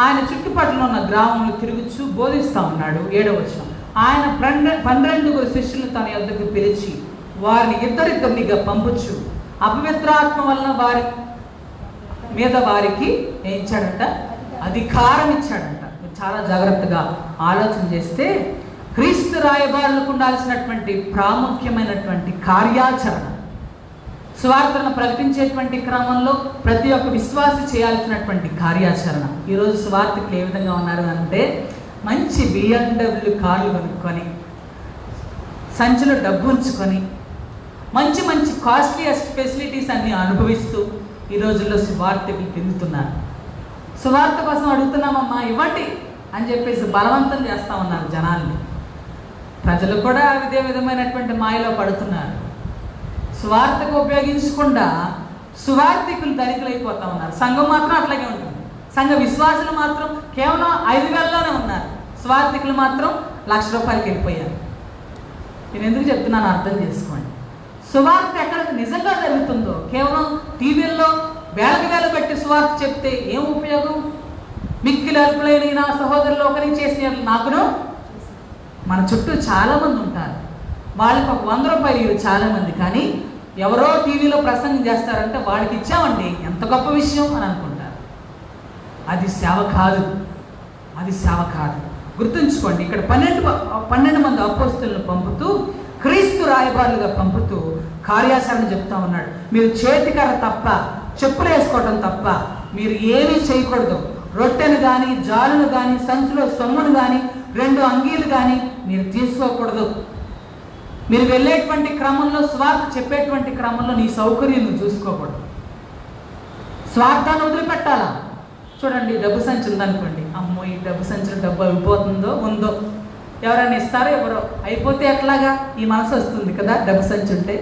ఆయన చుట్టుపక్కల ఉన్న గ్రామంలో తిరుగుచూ బోధిస్తూ ఉన్నాడు. 7వ వచనం. ఆయన 12 శిష్యులను తన యొద్దకు పిలిచి వారిని ఇద్దరిద్దరినిగా పంపుచు అపవిత్రాత్మ వలన వారి మీద వారికి ఏం ఇచ్చాడంట? అధికారం ఇచ్చాడంట. చాలా జాగ్రత్తగా ఆలోచన చేస్తే క్రీస్తు రాయబారులకు ఉండాల్సినటువంటి ప్రాముఖ్యమైనటువంటి కార్యాచరణ, సువార్తను ప్రకటించేటువంటి క్రమంలో ప్రతి ఒక్క విశ్వాసి చేయాల్సినటువంటి కార్యాచరణ. ఈరోజు సువార్తకులు ఏ విధంగా ఉన్నారు అంటే, మంచి BMW కార్లు కొనుక్కొని, సంచిలో డబ్బు ఉంచుకొని, మంచి మంచి కాస్ట్లీయెస్ట్ ఫెసిలిటీస్ అన్ని అనుభవిస్తూ ఈ రోజుల్లో సువార్తకులు పెరుగుతున్నారు. సువార్త కోసం అడుగుతున్నామమ్మా ఇవ్వండి అని చెప్పేసి బలవంతం చేస్తూ ఉన్నారు జనాల్ని. ప్రజలు కూడా ఇదే విధమైనటువంటి మాయలో పడుతున్నారు. సువార్తకు ఉపయోగించకుండా సువార్తికులు ధనికులైపోతా ఉన్నారు. సంఘం మాత్రం అట్లాగే ఉంటుంది. సంఘ విశ్వాసులు మాత్రం కేవలం 5,000లోనే ఉన్నారు. సువార్తికులు మాత్రం ₹1,00,000 వెళ్ళిపోయారు. నేను ఎందుకు చెప్తున్నాను అర్థం చేసుకోండి. సువార్త ఎక్కడ నిజంగా జరుగుతుందో కేవలం టీవీల్లో వేలకు పెట్టి సువార్త చెప్తే ఏం ఉపయోగం? మిక్కిలి అల్పులైన నా సహోదరులు ఒకరి చేసిన నాకును. మన చుట్టూ చాలామంది ఉంటారు. వాళ్ళకి ఒక ₹100 చాలామంది. కానీ ఎవరో టీవీలో ప్రసంగం చేస్తారంటే వాడికి ఇచ్చామండి, ఎంత గొప్ప విషయం అని అనుకుంటారు. అది సేవ కాదు. అది సేవ కాదు. గుర్తుంచుకోండి, ఇక్కడ 12 మంది అపోస్తలులను పంపుతూ, క్రీస్తు రాయబారులుగా పంపుతూ కార్యాచరణ చెప్తా ఉన్నాడు. మీరు చేతికర్ర తప్ప, చెప్పులు వేసుకోవడం తప్ప మీరు ఏమీ చేయకూడదు. రొట్టెను కానీ, జాలును కానీ, సంచులో సొమ్మును కానీ, 2 అంగీలు కానీ మీరు తీసుకోకూడదు. మీరు వెళ్ళేటువంటి క్రమంలో, స్వార్థ చెప్పేటువంటి క్రమంలో నీ సౌకర్యం నువ్వు చూసుకోకూడదు. స్వార్థాన్ని వదిలిపెట్టాలా? చూడండి, డబ్బు సంచి ఉందనుకోండి, అమ్మో ఈ డబ్బు సంచిలో డబ్బు అయిపోతుందో ఉందో, ఎవరైనా ఇస్తారో ఎవరో, అయిపోతే ఎట్లాగా ఈ మనసు వస్తుంది కదా. డబ్బు సంచి ఉంటే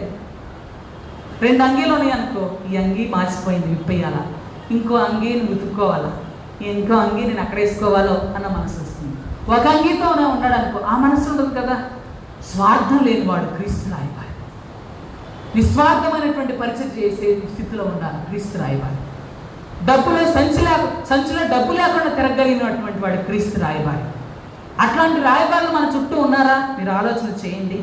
2 అంగీలు ఉన్నాయి అనుకో, ఈ అంగీ మార్చిపోయింది, విప్పేయాలా, ఇంకో అంగీని ఉతుక్కోవాలా, ఇంకో అంగీ నేను అక్కడ వేసుకోవాలో అన్న మనసు వస్తుంది. ఒక అంగీతోనే ఉన్నాడు అనుకో, ఆ మనసు ఉండదు కదా. స్వార్థం లేనివాడు క్రీస్తు రాయబారి. నిస్వార్థమైనటువంటి పరిచయం చేసే స్థితిలో ఉండాలి క్రీస్తు రాయబారి. సంచిలో డబ్బు లేకుండా తిరగలిగినటువంటి వాడు క్రీస్తు రాయబారి. అట్లాంటి రాయబారులు మన చుట్టూ ఉన్నారా? మీరు ఆలోచన చేయండి.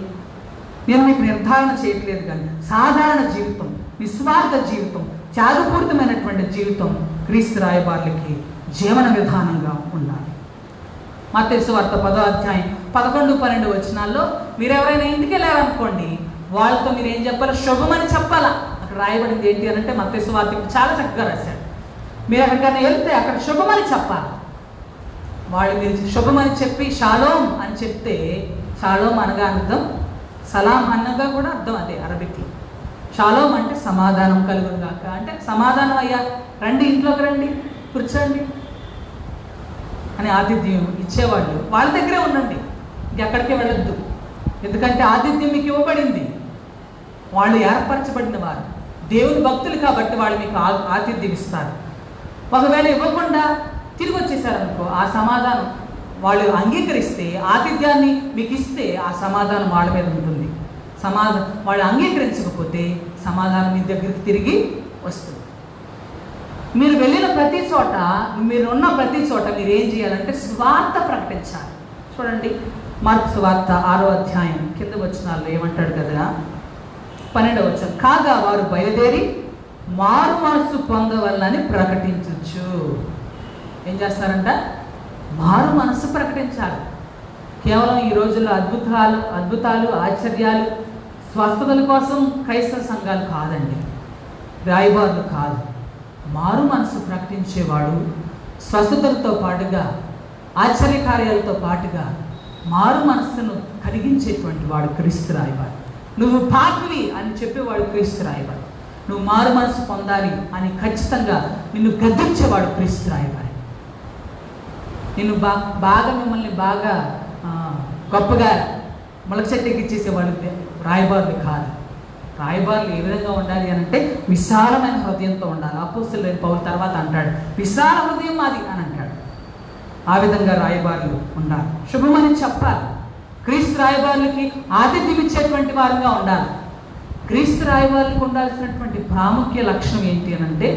నేను మీకు నిర్ధారణ చేయట్లేదు, కానీ సాధారణ జీవితం, నిస్వార్థ జీవితం, త్యాగపూరితమైనటువంటి జీవితం క్రీస్తు రాయబారులకి జీవన విధానంగా ఉండాలి. మత్తయి సువార్త 10వ అధ్యాయం 11, 12 వచనాల్లో మీరు ఎవరైనా ఇంటికి వెళ్ళారనుకోండి, వాళ్ళతో మీరు ఏం చెప్పాలి? శుభమని చెప్పాలా. అక్కడ రాయబడింది ఏంటి అని అంటే, మత్తయి సువార్త చాలా చక్కగా రాశాడు. మీరు ఎక్కడికైనా వెళ్తే అక్కడ శుభమని చెప్పాలి. వాళ్ళు మీరు శుభమని చెప్పి షాలోమ్ అని చెప్తే, షాలోమ్ అనగా అర్థం సలాం అన్నగా కూడా అర్థం అదే అరబిక్లో. షాలోమ్ అంటే సమాధానం కలుగును గాక అంటే, సమాధానం అయ్యా, రండి ఇంట్లోకి రండి, కూర్చోండి అని ఆతిథ్యం ఇచ్చేవాళ్ళు. వాళ్ళ దగ్గరే ఉండండి, ఇంకెక్కడికే వెళ్ళొద్దు. ఎందుకంటే ఆతిథ్యం మీకు ఇవ్వబడింది. వాళ్ళు ఏర్పరచబడిన వారు, దేవుని భక్తులు కాబట్టి వాళ్ళు మీకు ఆతిథ్యం ఇస్తారు. ఒకవేళ ఇవ్వకుండా తిరిగి వచ్చేసారనుకో, ఆ సమాధానం వాళ్ళు అంగీకరిస్తే, ఆతిథ్యాన్ని మీకు ఇస్తే ఆ సమాధానం వాళ్ళ మీద ఉంటుంది. వాళ్ళు అంగీకరించకపోతే సమాధానం మీ దగ్గరికి తిరిగి వస్తుంది. మీరు వెళ్ళిన ప్రతి చోట, మీరున్న ప్రతి చోట మీరు ఏం చేయాలంటే స్వార్థ ప్రకటించాలి. చూడండి, మార్కు సువార్త 6వ అధ్యాయం కింద వచనాల్లో ఏమంటాడు కదా, 12వ వచనం, కాగా వారు బయలుదేరి మారు మనస్సు పొందవల్లని ప్రకటించచ్చు. ఏం చేస్తారంట? మారు మనస్సు ప్రకటించాలి. కేవలం ఈ రోజుల్లో అద్భుతాలు ఆశ్చర్యాలు స్వస్థతల కోసం క్రైస్తవ సంఘాలు కాదండి, రాయబారులు కాదు. మారు మనసు ప్రకటించేవాడు స్వస్థతలతో పాటుగా ఆశ్చర్యకార్యాలతో పాటుగా మారు మనస్సును కలిగించేటువంటి వాడు క్రీస్తు రాయబారి. నువ్వు పాపివి అని చెప్పేవాడు క్రీస్తు రాయబారి. నువ్వు మారు మనసు పొందాలి అని ఖచ్చితంగా నిన్ను గద్దించేవాడు క్రీస్తు రాయబారి. నిన్ను మిమ్మల్ని బాగా గొప్పగా మొలక చెట్టుకి ఇచ్చేసేవాడు రాయబారులు కాదు. రాయబారులు ఏ విధంగా ఉండాలి అని అంటే విశాలమైన హృదయంతో ఉండాలి. అపోస్తలుడైన పౌలు తర్వాత అంటాడు, విశాల హృదయం మాది అని అంటాడు. ఆ విధంగా రాయబారులు ఉండాలి. శుభమని చెప్పాలి. క్రీస్తు రాయబారులకి ఆతిథ్యం ఇచ్చేటువంటి వారుగా ఉండాలి. క్రీస్తు రాయబారులకు ఉండాల్సినటువంటి ప్రాముఖ్య లక్షణం ఏంటి అని అంటే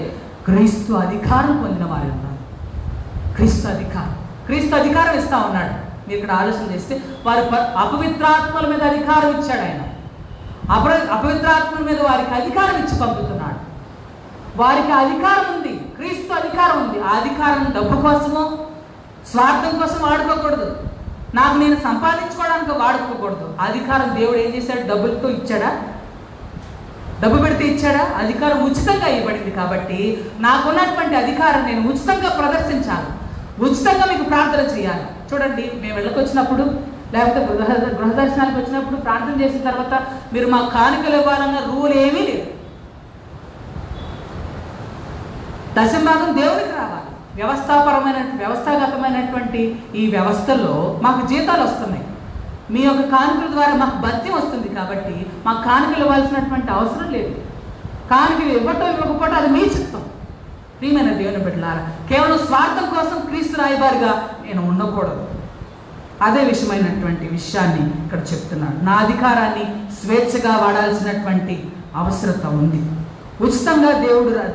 క్రీస్తు అధికారం పొందిన వారు ఉండాలి. క్రీస్తు అధికారం ఇస్తా ఉన్నాడు. మీరు ఇక్కడ ఆలోచన చేస్తే వారు అపవిత్రాత్మల మీద అధికారం ఇచ్చాడు. ఆయన అపవిత్రాత్మల మీద వారికి అధికారం ఇచ్చి పంపుతున్నాడు. వారికి అధికారం ఉంది, క్రీస్తు అధికారం ఉంది. ఆ అధికారం డబ్బు కోసమో స్వార్థం కోసం వాడుకోకూడదు, నాకు నేను సంపాదించుకోవడానికి వాడుకోకూడదు. అధికారం దేవుడు ఏం చేశాడు? డబ్బులతో ఇచ్చాడా? డబ్బు పెడితే ఇచ్చాడా? అధికారం ఉచితంగా ఇవ్వబడింది. కాబట్టి నాకున్నటువంటి అధికారం నేను ఉచితంగా ప్రదర్శించాలి, ఉచితంగా మీకు ప్రార్థన చేయాలి. చూడండి, మేము వెళ్ళకొచ్చినప్పుడు లేకపోతే గృహ దర్శనానికి వచ్చినప్పుడు ప్రార్థన చేసిన తర్వాత మీరు మాకు కానుకలు ఇవ్వాలన్న రూల్ ఏమీ లేదు. దశంభాగం దేవునికి రావాలి. వ్యవస్థాగతమైనటువంటి ఈ వ్యవస్థల్లో మాకు జీతాలు వస్తున్నాయి. మీ యొక్క కానుకల ద్వారా మాకు భత్యం వస్తుంది. కాబట్టి మాకు కానుకలు ఇవ్వాల్సినటువంటి అవసరం లేదు. కానుకలు ఇవ్వకపోవటం అది మీ చిత్తం. ప్రియమైన దేవుని బిడ్డలారా, కేవలం స్వార్థం కోసం క్రీస్తు రాయబారిగా నేను ఉండకూడదు. అదే విషయాన్ని ఇక్కడ చెప్తున్నాడు. నా అధికారాన్ని స్వేచ్ఛగా వాడాల్సినటువంటి అవసరత ఉంది. ఉచితంగా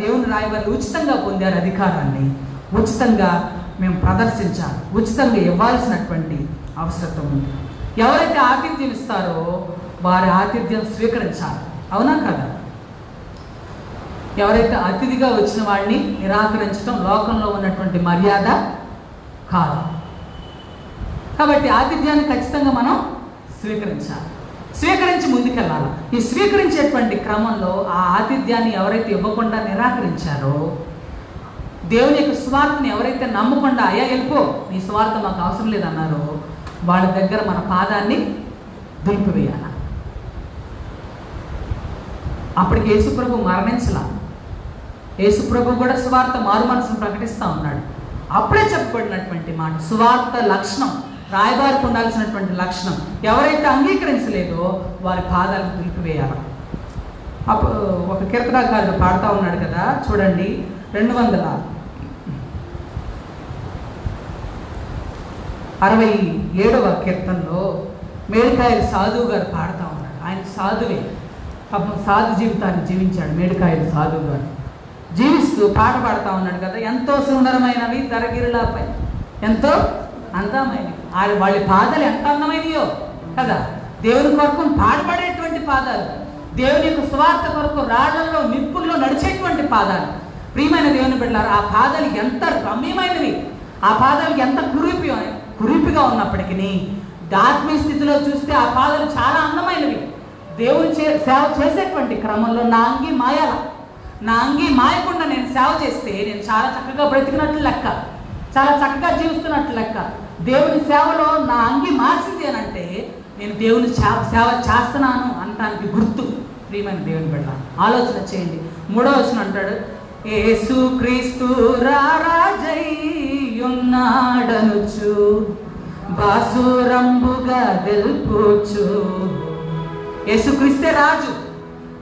దేవుని రాయబారులు ఉచితంగా పొందారు అధికారాన్ని. ఉచితంగా మేము ప్రదర్శించాలి, ఉచితంగా ఇవ్వాల్సినటువంటి అవసరత ఉంది. ఎవరైతే ఆతిథ్యం ఇస్తారో వారి ఆతిథ్యం స్వీకరించాలి. అవునా కదా? ఎవరైతే అతిథిగా వచ్చిన వాడిని నిరాకరించడం లోకంలో ఉన్నటువంటి మర్యాద కాదు. కాబట్టి ఆతిథ్యాన్ని ఖచ్చితంగా మనం స్వీకరించాలి, స్వీకరించి ముందుకెళ్ళాలి. ఈ స్వీకరించేటువంటి క్రమంలో ఆ ఆతిథ్యాన్ని ఎవరైతే ఇవ్వకుండా నిరాకరించారో, దేవుని యొక్క స్వార్థని ఎవరైతే నమ్మకుండా అయ్యా వెళ్ళిపో నీ స్వార్థం మాకు అవసరం లేదన్నారో వాళ్ళ దగ్గర మన పాదాన్ని దులిపివేయాలి. అప్పటికి యేసుప్రభు మరణించలా. యేసుప్రభు కూడా స్వార్థ మారు మనసును ప్రకటిస్తూ ఉన్నాడు. అప్పుడే చెప్పబడినటువంటి మాట స్వార్థ లక్షణం, రాయబారికి ఉండాల్సినటువంటి లక్షణం. ఎవరైతే అంగీకరించలేదో వారి పాదాలను దులిపివేయాలి. అప్పుడు ఒక కీర్తనాకారుడు పాడుతూ ఉన్నాడు కదా, చూడండి 267వ కీర్తనలో మేడికాయలు సాధువు గారు పాడుతూ ఉన్నాడు. ఆయన సాధువే, పాపం సాధు జీవితాన్ని జీవించాడు. మేడికాయలు సాధువు గారు జీవిస్తూ పాట పాడుతూ ఉన్నాడు కదా, ఎంతో సుందరమైనవి ధరగిరులపై ఎంతో అందమైనవి. వాళ్ళ పాదాలు ఎంత అందమైనయో కదా, దేవుని కొరకు పాడుపడేటువంటి పాదాలు, దేవుని యొక్క స్వార్థ కొరకు రాళ్లలో నిప్పుల్లో నడిచేటువంటి పాదాలు. ప్రియమైన దేవుని బిడ్డలారా, ఆ పాదాలు ఎంత రమ్యమైనవి, ఆ పాదాలకి ఎంత కురిపిగా ఉన్నప్పటికీ ఆత్మీయ స్థితిలో చూస్తే ఆ పాదాలు చాలా అందమైనవి. దేవుని సేవ చేసేటువంటి క్రమంలో నా అంగి మాయకుండా నేను సేవ చేస్తే నేను చాలా చక్కగా బ్రతికినట్లు లెక్క, చాలా చక్కగా జీవిస్తున్నట్లు లెక్క. దేవుని సేవలో నా అంగి మార్చింది అని అంటే నేను దేవుని సేవ చేస్తున్నాను అనటానికి గుర్తు. ప్రియమైన దేవుని బిడ్డ ఆలోచన చేయండి. 3వ వచనం అంటాడు, యేసు క్రీస్తు రారాజయ్యున్నాడనుచు బాసురంబుగా తెలుపుచు. యేసుక్రీస్తే రాజు,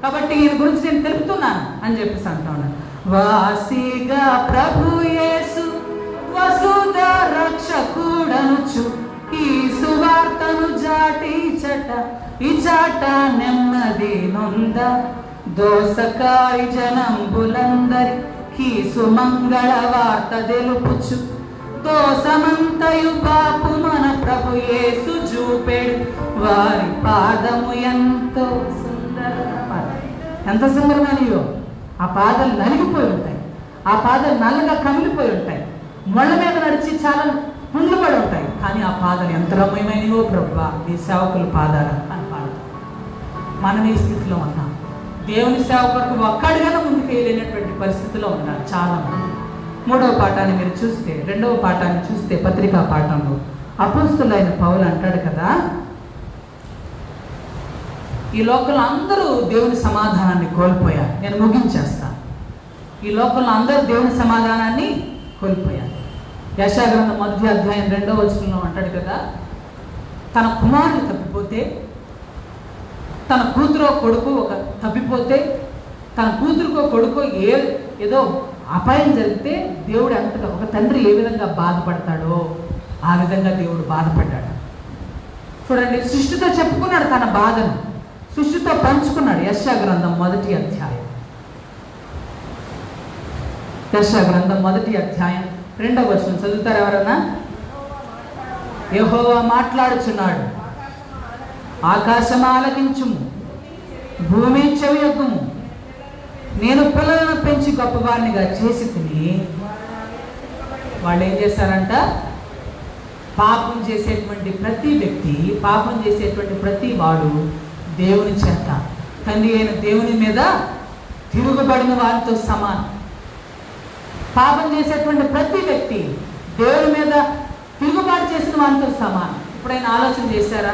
కాబట్టి ఈయన గురించి నేను తెలుపుతున్నాను అని చెప్పేసి అంటా ఉన్నాను. వాసిగా ప్రభు యేసు వసుధ రక్షకుడనుచు ఈ సువార్తను ఈ చాట నెమ్మది నొంద దోసకారి జనంబులందరికి సుమంగళ వార్త తెలుపుచు దోసమంతయు పాపు మన ప్రభు యేసు చూపెడు వారి పాదము ఎంతో ఎంత సుందరమైనయో. ఆ పాదాలు నలిగిపోయి ఉంటాయి, ఆ పాదాలు నల్లగా కమిలిపోయి ఉంటాయి, ముళ్ళ మీద నడిచి చాలా పుండ్లు పడి ఉంటాయి, కానీ ఆ పాదాలు ఎంత రమ్యమైనవో ప్రభువా నీ సేవకుల పాదాలు అని పాడతాం. మనం ఈ స్థితిలో ఉన్నాం. దేవుని సేవకులకు ఒక్కడిగానే ముందుకు వెళ్ళినటువంటి పరిస్థితిలో ఉన్నారు చాలా మంది. మూడవ పాఠాన్ని మీరు చూస్తే, రెండవ పాఠాన్ని చూస్తే పత్రికా పాఠంలో అపోస్తులైన పౌలు అంటాడు కదా, ఈ లోకంలో అందరూ దేవుని సమాధానాన్ని కోల్పోయారు. నేను ముగించేస్తాను. ఈ లోకంలో అందరూ దేవుని సమాధానాన్ని కోల్పోయారు. యెషయా గ్రంథం 1వ అధ్యాయం 2వ వచనంలో అంటాడు కదా, తన కుమారుడు తప్పిపోతే, తన కూతురో కొడుకు తప్పిపోతే, తన కూతురుకో కొడుకో ఏదో అపాయం జరిగితే దేవుడు అంతగా ఒక తండ్రి ఏ విధంగా బాధపడతాడో ఆ విధంగా దేవుడు బాధపడ్డాడు. చూడండి, సృష్టితో చెప్పుకున్నాడు తన బాధను, సృష్టితో పంచుకున్నాడు. యెషయా గ్రంథం 1వ అధ్యాయం, యెషయా గ్రంథం 1వ అధ్యాయం 2వ వచనం చదువుతారు ఎవరన్నా? యెహోవా మాట్లాడుచున్నాడు, ఆకాశం ఆలకించుము, భూమి చెవియొగ్గుము, నేను పిల్లలను పెంచి గొప్పవారినిగా చేసి తిని. వాళ్ళు ఏం చేశారంట? పాపం చేసేటువంటి ప్రతి వ్యక్తి, పాపం చేసేటువంటి ప్రతి వాడు దేవుని చేత, తండ్రి అయిన దేవుని మీద తిరుగుబడిన వారితో సమానం. పాపం చేసేటువంటి ప్రతి వ్యక్తి దేవుని మీద తిరుగుబాటు చేసిన వారితో సమానం. ఎప్పుడైనా ఆలోచన చేశారా?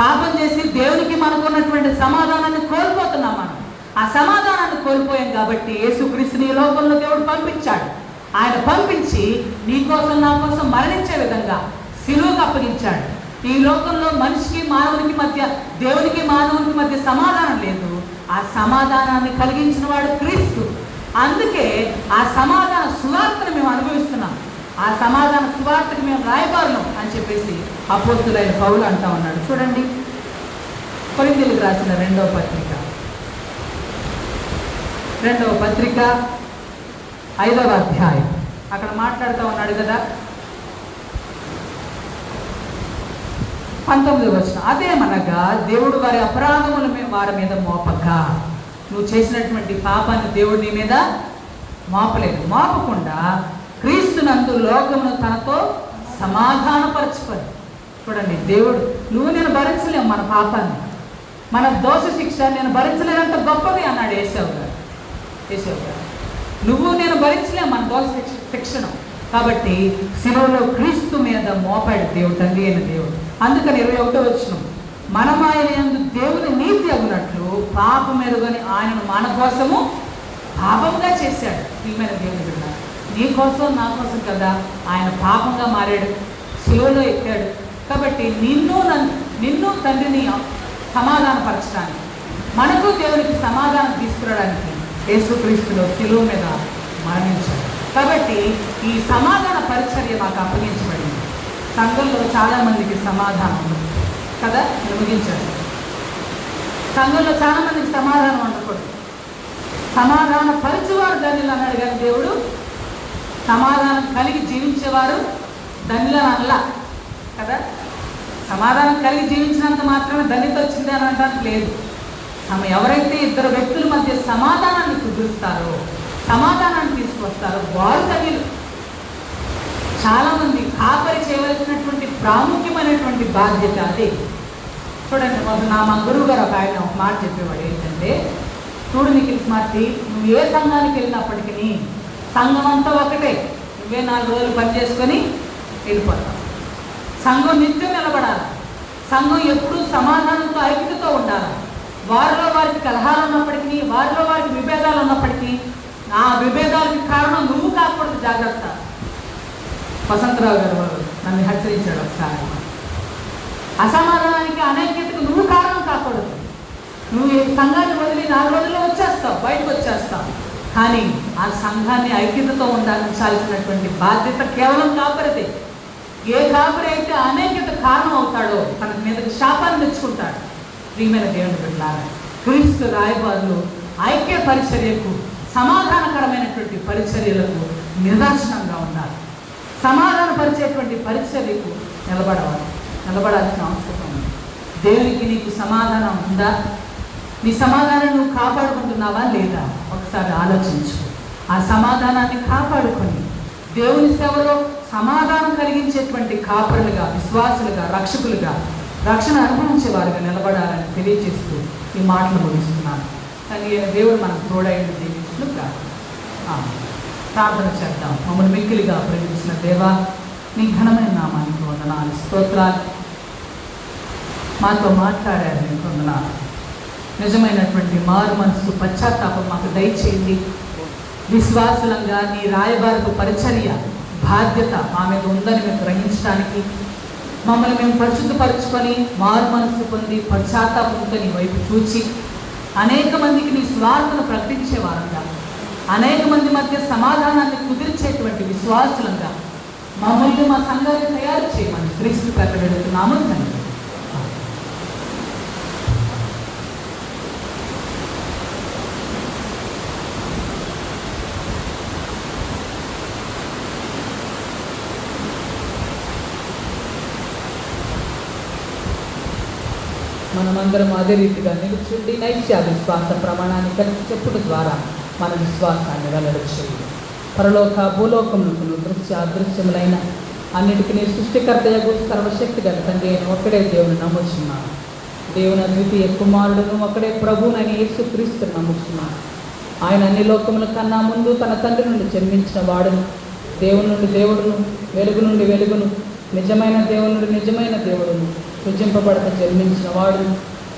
పాపం చేసి దేవునికి మనకున్నటువంటి సమాధానాన్ని కోల్పోతున్నాం. మనం ఆ సమాధానాన్ని కోల్పోయాం కాబట్టి యేసుక్రీస్తుని ఈ లోకంలో దేవుడు పంపించాడు. ఆయన పంపించి నీ కోసం నా కోసం మరణించే విధంగా శిలువకు అప్పగించాడు. ఈ లోకంలో మనిషికి మానవునికి మధ్య, దేవునికి మానవునికి మధ్య సమాధానం లేదు. ఆ సమాధానాన్ని కలిగించిన వాడు క్రీస్తు. అందుకే ఆ సమాధాన సువార్తను మేము అనుభవిస్తున్నాం. ఆ సమాధాన సువార్తకు మేము రాయబారులం అని చెప్పేసి అపోస్తులైన పౌలు అంటా ఉన్నాడు. చూడండి, కొరింథీయులకు రాసిన 2వ పత్రిక 5వ అధ్యాయం, అక్కడ మాట్లాడుతూ ఉన్నాడు కదా, 19వ వచనం, అదేమనగా దేవుడు వారి అపరాధముల వారి మీద మోపగా. నువ్వు చేసినటువంటి పాపాన్ని దేవుడు నీ మీద మోపలేదు. మోపకుండా క్రీస్తునందు లోకమును తనతో సమాధానపరచుకొని. చూడండి, దేవుడు నేను భరించలేము మన పాపాన్ని, మన దోష శిక్ష నేను భరించలేనంత గొప్పది అన్నాడు యేసయ్య గారు. నేను భరించలేము మన దోష శిక్షను. కాబట్టి శిలువలో క్రీస్తు మీద మోపాడు దేవుడు, తండ్రి అయిన దేవుడు. అందుకని 21వ వచనం, మనం ఆయన యందు దేవుని నీతి అగునట్లు పాపం ఎరుగని ఆయనను మన కోసము పాపంగా చేశాడు. ప్రియమైన దేవుని బిడ్డ, నీ కోసం నా కోసం కదా ఆయన పాపంగా మారాడు, శిలువలో ఎక్కాడు. కాబట్టి నిన్ను తండ్రిని సమాధానపరచడానికి, మనకు దేవునికి సమాధానం తీసుకురావడానికి యేసుక్రీస్తులో శిలువ మీద మరణించాడు. కాబట్టి ఈ సమాధాన పరిచర్య మాకు అప్పగించబడింది. సంఘంలో చాలామందికి సమాధానం ఉంది కదా, ముగించాడు. సంఘంలో చాలామందికి సమాధానం ఉండకూడదు. సమాధాన పరిచేవారు ధన్యులు అన్నాడు కానీ దేవుడు సమాధానం కలిగి జీవించేవారు ధన్యులు అనలా కదా. సమాధానం కలిగి జీవించినంత మాత్రమే ధన్యత వచ్చింది అని అనడానికి లేదు. ఎవరైతే ఇద్దరు వ్యక్తుల మధ్య సమాధానాన్ని కుదురుస్తారో, సమాధానాన్ని తీసుకొస్తారో వారు ధన్యులు. చాలామంది కాపరి చేయవలసినటువంటి ప్రాముఖ్యమైనటువంటి బాధ్యత అదే. చూడండి, మా గురువు గారు ఒక ఆయన ఒక మాట చెప్పేవాడు ఏంటంటే, చూడు నిఖిల్ స్మార్తి, నువ్వు ఏ సంఘానికి వెళ్ళినప్పటికీ సంఘం అంతా ఒకటే, నువ్వే 4 రోజులు పని చేసుకొని వెళ్ళిపోతావు. సంఘం నిత్యం నిలబడాలి. సంఘం ఎప్పుడూ సమాధానంతో ఐక్యతతో ఉండాలి. వారిలో వారికి కలహాలు ఉన్నప్పటికీ, వారిలో వారికి విభేదాలు ఉన్నప్పటికీ ఆ విభేదాలకి కారణం నువ్వు కాకూడదు. జాగ్రత్త. వసంతరావు గారు నన్ను హెచ్చరించాడు ఒకసారి. అసమాధానానికి, అనైక్యతకు నువ్వు కారణం కాకూడదు. నువ్వు ఈ సంఘాన్ని వదిలి 4 రోజుల్లో వచ్చేస్తావు, బయటకు వచ్చేస్తావు. కానీ ఆ సంఘాన్ని ఐక్యతతో ఉండాల్సినటువంటి బాధ్యత కేవలం కాపరిదే. ఏ కాపరి అయితే అనేకత కారణం అవుతాడో తన మీదకి శాపాన్ని తెచ్చుకుంటాడు. ప్రియమైన దేవుని బిడ్డలారా, క్రీస్తు రాయబారులు ఐక్య పరిచర్యకు, సమాధానకరమైనటువంటి పరిచర్యలకు నిదర్శనంగా ఉండాలి. సమాధానపరిచేటువంటి పరిచర్యకు నిలబడాల్సిన అవసరం ఉంది. దేవునికి నీకు సమాధానం ఉందా? నీ సమాధానం నువ్వు కాపాడుకుంటున్నావా లేదా? ఒకసారి ఆలోచించు. ఆ సమాధానాన్ని కాపాడుకొని దేవుని సేవలో సమాధానం కలిగించేటువంటి కాపరులుగా, విశ్వాసులుగా, రక్షకులుగా, రక్షణ అనుభవించే వారుగా నిలబడాలని తెలియజేస్తూ ఈ మాటలు ముగిస్తున్నాను. కానీ దేవుడు మనకు తోడైన దీవించును కాదు. ప్రార్థన చేద్దాం. మమ్మల్ని మిక్కిలిగా ప్రేమించిన దేవా, నీ ఘనమైన నామానికి వందనాలు, స్తోత్రాలు. మాతో మాట్లాడారు, నీకు వందనాలు. నిజమైనటువంటి మారు మనసు, పశ్చాత్తాపం మాకు దయచేయండి. విశ్వాసులంగా నీ రాయబారపు పరిచర్య బాధ్యత మా మీద ఉందని మేము గ్రహించడానికి, మమ్మల్ని మేము పరిశుద్ధపరచుకొని మారు మనసు పొంది పశ్చాత్తాపంతో నీ వైపు చూచి అనేక మందికి నీ స్వార్థను ప్రకటించే వారంగా, అనేక మంది మధ్య సమాధానాన్ని కుదిర్చేటువంటి విశ్వాసులంగా మమ్మల్ని, మా సంఘాన్ని తయారు చేయమని క్రీస్తు పేరట వేడుతున్నాము తండ్రి. మనమందరం అదే రీతిగా నిలుచుండి నైత్య విశ్వాస ప్రమాణాన్ని కలిసి చెప్పుట ద్వారా మన విశ్వాసాన్ని వెల్లడి చేయాలి. పరలోక భూలోకములకు దృశ్య అదృశ్యములైన అన్నిటికీ సృష్టికర్తయగు సర్వశక్తి గల తండ్రి అయిన ఒక్కడే దేవుని నమ్ముచున్నాను. దేవుని అద్వితీయ కుమారుడును ఒక్కడే ప్రభువునని యేసుక్రీస్తును నమ్ముచున్నాను. ఆయన అన్ని లోకముల కన్నా ముందు తన తండ్రి నుండి జన్మించిన వాడును, దేవుని నుండి దేవుడును, వెలుగు నుండి వెలుగును, నిజమైన దేవుని నుండి నిజమైన దేవుడును, సృజింపబడక జన్మించిన వాడు,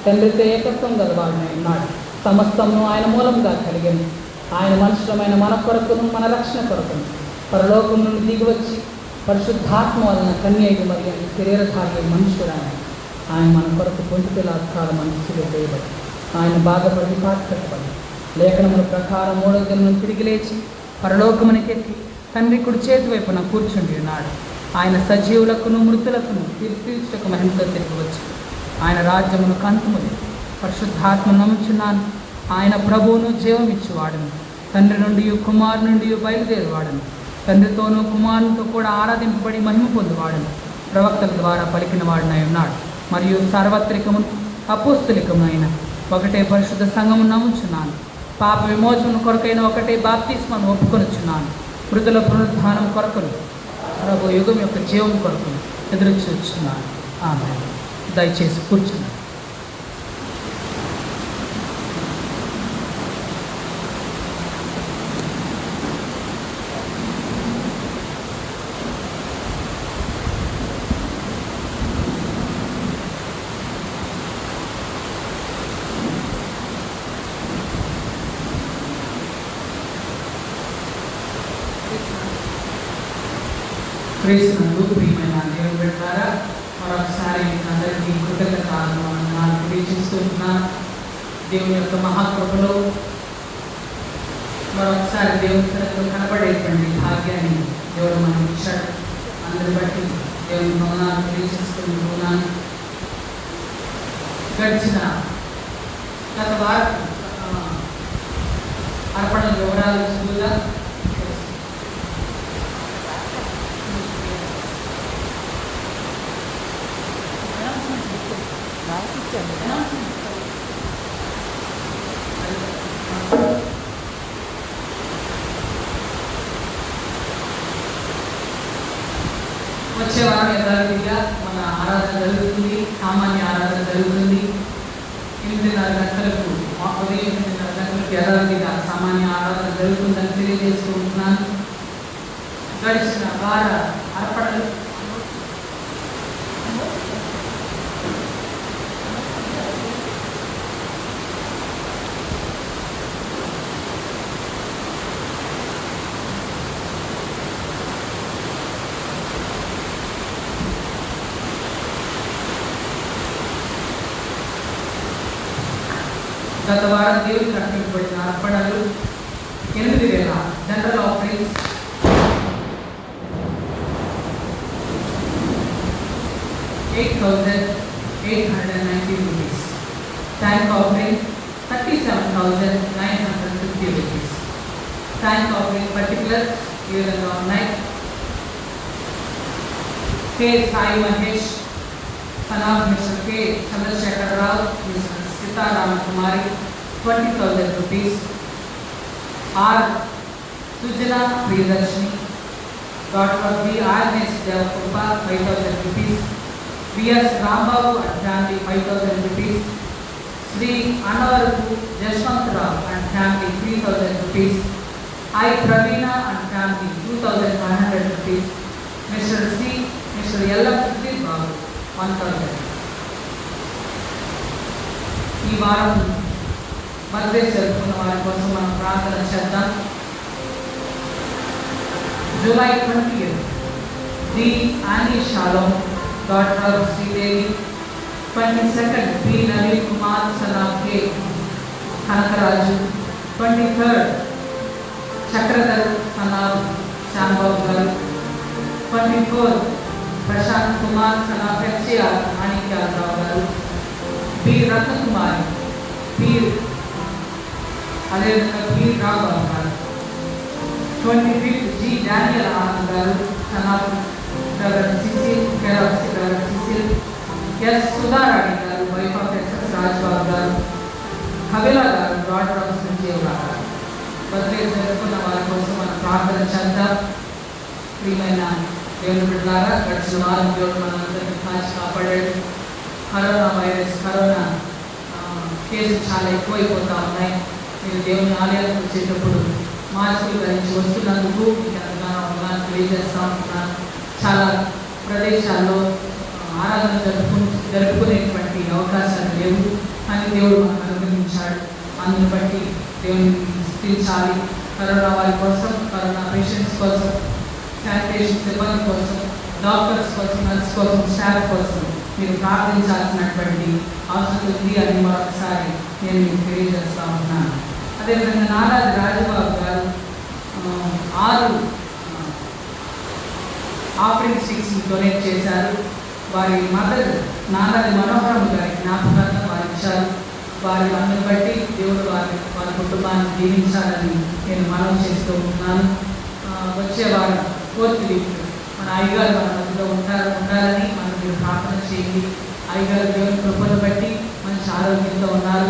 తండ్రితో ఏకత్వం గలవాడునై ఉన్నాడు. సమస్తమును ఆయన మూలంగా కలిగింది. ఆయన మనుషులమైన మన కొరకును, మన రక్షణ కొరకును పరలోకం నుండి దిగివచ్చి పరిశుద్ధాత్మ వలన కన్యకు మరియు శరీరధారి మనుషుడాయన. ఆయన మన కొరకు పొంటిపిల్ల అర్థాల మనసులో వేయబడి, ఆయన బాధపడి పాటుపడి లేఖనముల ప్రకారం 3వ దినం తిరిగి లేచి పరలోకమునికెక్కి తండ్రి కుడి చేతి వైపున కూర్చుండి ఉన్నాడు. ఆయన సజీవులకును మృతులకును తీర్చుటకు మహిమతో తిరిగి వచ్చి ఆయన రాజ్యమును కంతుములు. పరిశుద్ధాత్మను నమ్ముచున్నాను. ఆయన ప్రభువును జీవమిచ్చువాడును, తండ్రి నుండి కుమారు నుండి బయలుదేరువాడును, తండ్రితోనూ కుమారునితో కూడా ఆరాధింపబడి మహిమ పొందువాడును, ప్రవక్తల ద్వారా పలికిన వాడునై ఉన్నాడు. మరియు సార్వత్రికము అపోస్తలికమైన ఒకటే పరిశుద్ధ సంఘము నమ్ముచున్నాను. పాప విమోచన కొరకైన ఒకటే బాప్తిస్మను ఒప్పుకొనుచున్నాను. మృతుల పునరుద్ధానం కొరకును ప్రభు యుగం యొక్క జీవం కొరకు ఎదురు చూస్తున్నాను. ఆమేన్. దయచేసి కూర్చున్నాను. క్రీస్తునందు ప్రియమైన దేవుని బిడ్డలారా, మరొకసారి అందరికీ కృతజ్ఞతలు తెలియజేస్తున్నాను. దేవుని యొక్క మహాకృపలో మరొకసారి దేవుని సన్నిధిలో కనబడేటువంటి భాగ్యాన్ని దేవుడు మనం ఇచ్చాడు. అందరి బట్టి దేవుని వందనాలు తెలియజేస్తున్నాను. గత వారం అర్పణ వివరాలు చూద్దా. వచ్చే వారం యథావిధిగా మన ఆరాధన జరుగుతుంది. సామాన్య ఆరాధన జరుగుతుంది. 8:30 గంటలకు, ఉదయం 8:30 గంటలకు యథావిధిగా సామాన్య ఆరాధన జరుగుతుందని తెలియజేస్తూ ఉంటున్నాను. గడిచిన వార అర్పణలు గత వారం దేవునికి అర్పింపబడిన అర్పణలు 8,000. General offerings 8,890 rupees. Thank offering 37,950 rupees. Thank offering particular ఈ విధంగా ఉన్నాయి. K. Sai Mahesh, son of Mr. K. Chandrasekhar Rao, Mrs. Sita Ramakumari, 20,000 rupees. R. Sujana Priyadarshini, daughter of B. R.S. Devakrupa, 5,000 rupees. B.S. Rambabu and family, 5,000 rupees. Sri Anavaru Jashwant Rao and family, 3,000 rupees. I. Pravina and family, 2,500 rupees. Mr. C. Mr. Yellaputri Babu, 1,000. ఈ వారం birthday జరుపుకున్న వారి కోసం మనం ప్రార్థన చేద్దాం. July 20th, D. Annie Shalom, daughter of Sridevi. 22nd, B. Naveen Kumar, son of K. Kanakaraju. 23rd, Chakradhar, son of Shambhav Garu. 24th, Prashant Kumar, son of H.R. Manikya Rao Garu. B. Ratnakumari, P. అదేవిధంగా P. Raghav Garu. 25th, G. Daniel Anand Garu, son of Reverend Cecil, care of Reverend Cecil. S. Sudharani Garu, wife of S.S. Rajbab Garu. Kavila Garu, daughter of Sanjeev Garu. Birthday జరుపుకున్న వారి కోసం మనం ప్రార్థన చేద్దాం. ప్రియమైన దేవుని బిడ్డలారా, గడిచిన వారం దేవుడు మనందరినీ కాచి కాపాడాడు. కరోనా వైరస్, కరోనా కేసులు చాలా ఎక్కువైపోతూ ఉన్నాయి. మీరు దేవుని ఆలయాలకు వచ్చేటప్పుడు మాస్కులు ధరించి వస్తున్నందుకు మీకు ఎంతగానో తెలియజేస్తూ ఉంటున్నాను. చాలా ప్రదేశాల్లో ఆరాధన జరుపుకునేటువంటి అవకాశాలు లేవు, కానీ దేవుడు మనకు అనుగ్రహించాడు. అందుని బట్టి దేవుని స్థితించాలి. కరోనా వారి కోసం, కరోనా పేషెంట్స్ కోసం, శానిటేషన్ సిబ్బంది కోసం, డాక్టర్స్ కోసం, నర్స్ కోసం, స్టాఫ్ కోసం మీరు ప్రార్థించాల్సినటువంటి అవసరం ఉంది అని మరొకసారి నేను మీకు తెలియజేస్తూ ఉన్నాను. అదేవిధంగా నారాజు రాజబాబు గారు 6 ఆఫరింగ్ స్టిక్స్ డొనేట్ చేశారు. వారి మదర్ నారాజు మనోహరం గారి జ్ఞాపకాలను వారు ఇచ్చారు. వారి అందరిని బట్టి దేవుడు వారి కుటుంబాన్ని దీవించాలని నేను మనవి చేస్తూ ఉంటున్నాను. వచ్చే వారం 4th వీక్ మన అయ్యగారు మన మధ్యలో ఉండాలని మనం మీరు ప్రార్థన చేయండి. అయ్యగారు దేవుని కృపను బట్టి మంచి ఆరోగ్యంతో ఉన్నారు.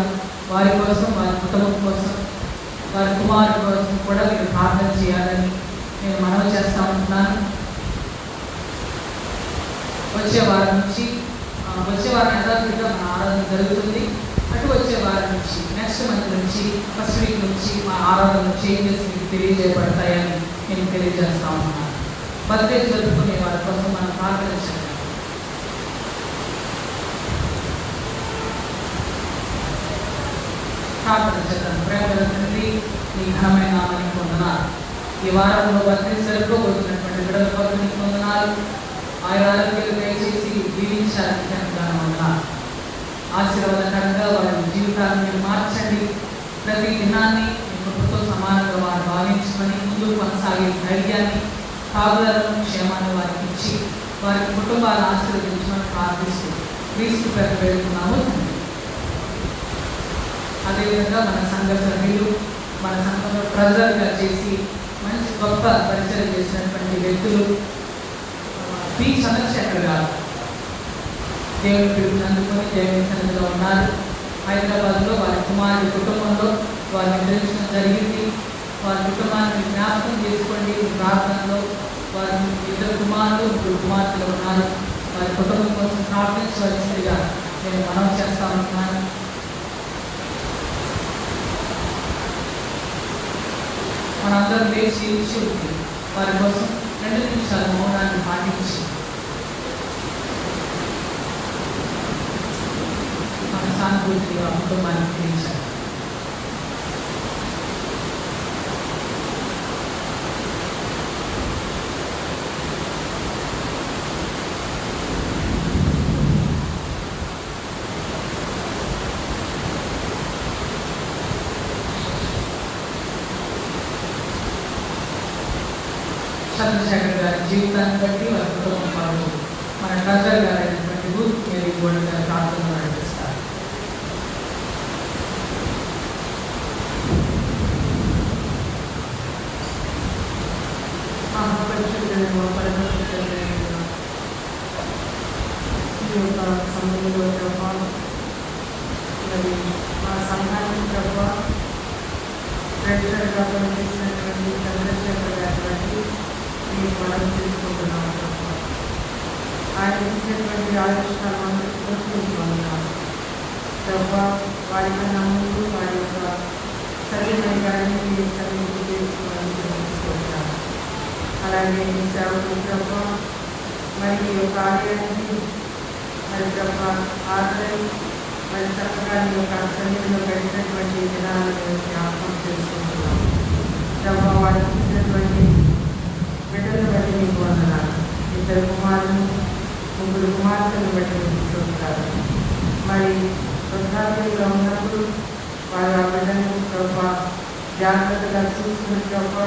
వారి కోసం, వారి కుటుంబం కోసం, వారి కుమారుడి కోసం కూడా మీరు ప్రార్థన చేయాలని నేను మనవి చేస్తూ ఉంటున్నాను. వచ్చే వారం యథావిధిగా మన ఆరాధన జరుగుతుంది. అటు వచ్చే వారం నుంచి, నెక్స్ట్ మంత్ నుంచి, ఫస్ట్ వీక్ నుంచి మా ఆరాధన చేంజెస్ మీకు తెలియజేయబడతాయని నేను తెలియజేస్తా ఉన్నాను. బర్త్డే జరుపుకునే వారి కోసం మనం ప్రార్థన చేద్దాం. ప్రేమ తండ్రి, నీ ఘనమైన నామానికి వందనాలు. ఈ వారంలో బర్త్డే జరుపుకోబోతున్నటువంటి బిడ్డల కొరకు నీకు వందనాలు. ఆయన ఆరోగ్యాలు దయచేసి జీవించాలని ఎంతగానో వందనాలు. ఆశీర్వాదకరంగా వారి జీవితాలను మీరు మార్చండి. ప్రతి దినాన్ని మీ కృపతో సమానంగా వారు భావించుకొని ముందుకు కొనసాగే ధైర్యాన్ని, కాపుదలను, క్షేమాన్ని వారికి ఇచ్చి వారి కుటుంబాలను ఆశీర్వదించమని ప్రార్థిస్తూ క్రీస్తు పేరు వేడుకున్నాము. అదేవిధంగా మన సంఘ సభ్యులు, మన సంఘంలో ట్రెజరర్గా చేసి మంచి గొప్ప పరిచయం చేసినటువంటి వ్యక్తులు P. చంద్రశేఖర్ గారు దేవుని పిలుపుని అందుకొని దేవుని సన్నిధిలో ఉన్నారు. హైదరాబాద్లో వారి కుమారుడి కుటుంబంలో వారిని పిలిచడం జరిగింది. వారి కుటుంబాన్ని జ్ఞాపకం చేసుకోండి. ప్రార్థనలో వారి 2 కుమారులు, 3 కుమార్తెలు ఉన్నారు. వారి కుటుంబం కోసం ప్రార్థించవలసిందిగా నేను మనవి చేస్తా ఉంటున్నాను. మనందరం లేచి నిలిచి వారి కోసం 2 నిమిషాలు మౌనాన్ని పాటించి మన సానుభూతిగా కుటుంబాన్ని పిలిచారు. చంద్రశేఖర్ గారి జీవితాన్ని బట్టి వారి కుటుంబం పాటు మన ట్రెజర్ గారు అయినటువంటి రూత్ మేరీ గోల్డ్ గారి ప్రాంతంలో నడిపిస్తారు. ఈ యొక్క సమయంలో ప్రభా మరి మా సంఘానికి ప్రభా రెగ్యులర్గా పనిచేసినటువంటి చంద్రశేఖర్ గారి బట్టి మేము మనం తీసుకుంటున్నాం ప్రభా. ఆయన ఇచ్చినటువంటి ఆలోచనలు గుర్తించుకుంటున్నాం ప్రభా. వారి కన్నా ముందు వారి యొక్క సరైన గారిని చదివి చేసుకోవాలని తెలుసుకుంటున్నాం. అలాగే మీ సేవకు ప్రభా మరి ఈ యొక్క ఆలయానికి మరి ప్రభా ఆదరణ మరి చక్కగా ఈ యొక్క సన్నిధిలో గడిచినటువంటి దినాలను జ్ఞాపకం చేసుకుంటున్నాం ప్రభా. వారికి ఇచ్చినటువంటి బిడ్డలను బట్టి మీకు వందనాలు. 2 కుమారులు 3 కుమార్తెలను బట్టి తీసుకుంటారు. మరి వృద్ధాప్యంలో ఉన్నప్పుడు వారు ఆ బిడ్డను ప్రభా జాగ్రత్తగా చూసుకుని ప్రభా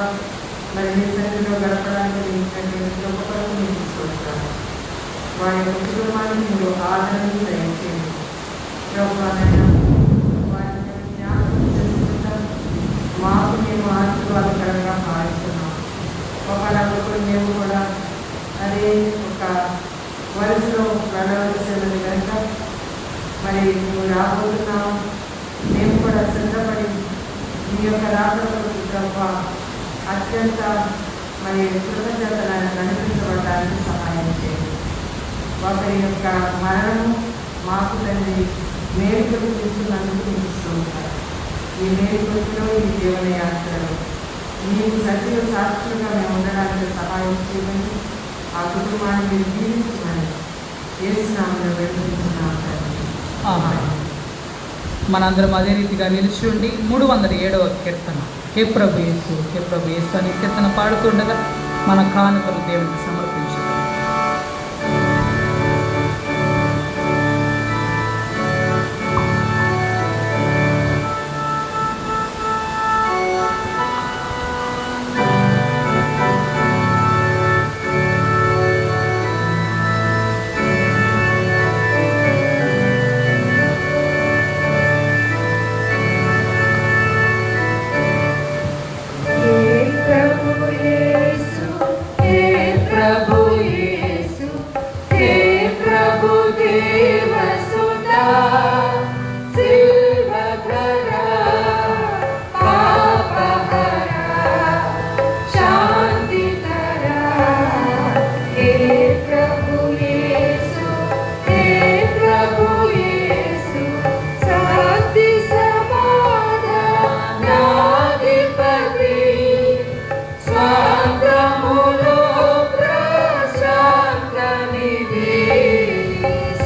మరి మీ సన్నిధిలో గడపడానికి ఇచ్చినటువంటి గొప్పలను మీరు తీసుకుంటారు. వారి యొక్క కుటుంబాన్ని మీరు ఆదరణ దయచేయండి ప్రభా. వారిని జ్ఞాపకం చేసుకుంటాం. మాకు మేము ఆశీర్వాదకరంగా భావిస్తున్నాం. ఒకళ్ళప్పుడు మేము కూడా అదే ఒక వరుసలో వెళ్ళవలసినది కనుక మరి మేము రాబోతున్నాం. మేము కూడా సిద్ధపడి మీ యొక్క రాబోతులకు ప్రభా అత్యంత మరి కృతజ్ఞతలను కనిపించబడడానికి సహాయం చేయండి. ఒకరి యొక్క మరణము మాకు తండ్రి మేలుకొలు తీసుకున్నందుకు ఇస్తూ ఉంటారు. ఈ మేలుకొలులో ఈ జీవన యాత్రలో మీకు సజీవ సాక్షులుగా మేము ఉండడానికి సహాయం చేయమని ఆ కుటుంబాన్ని మీరు జీవించమని చేస్తున్నామని వెళ్తున్నాం తండ్రి. మనందరం అదే రీతిగా నిలిచి ఉండి 307వ కీర్తన హే ప్రభు యేసు అని కీర్తన పాడుతుండగా మన కానుకలు దేవునికి సమర్పించారు.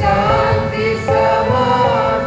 శాంతి సమాధానాధిపతి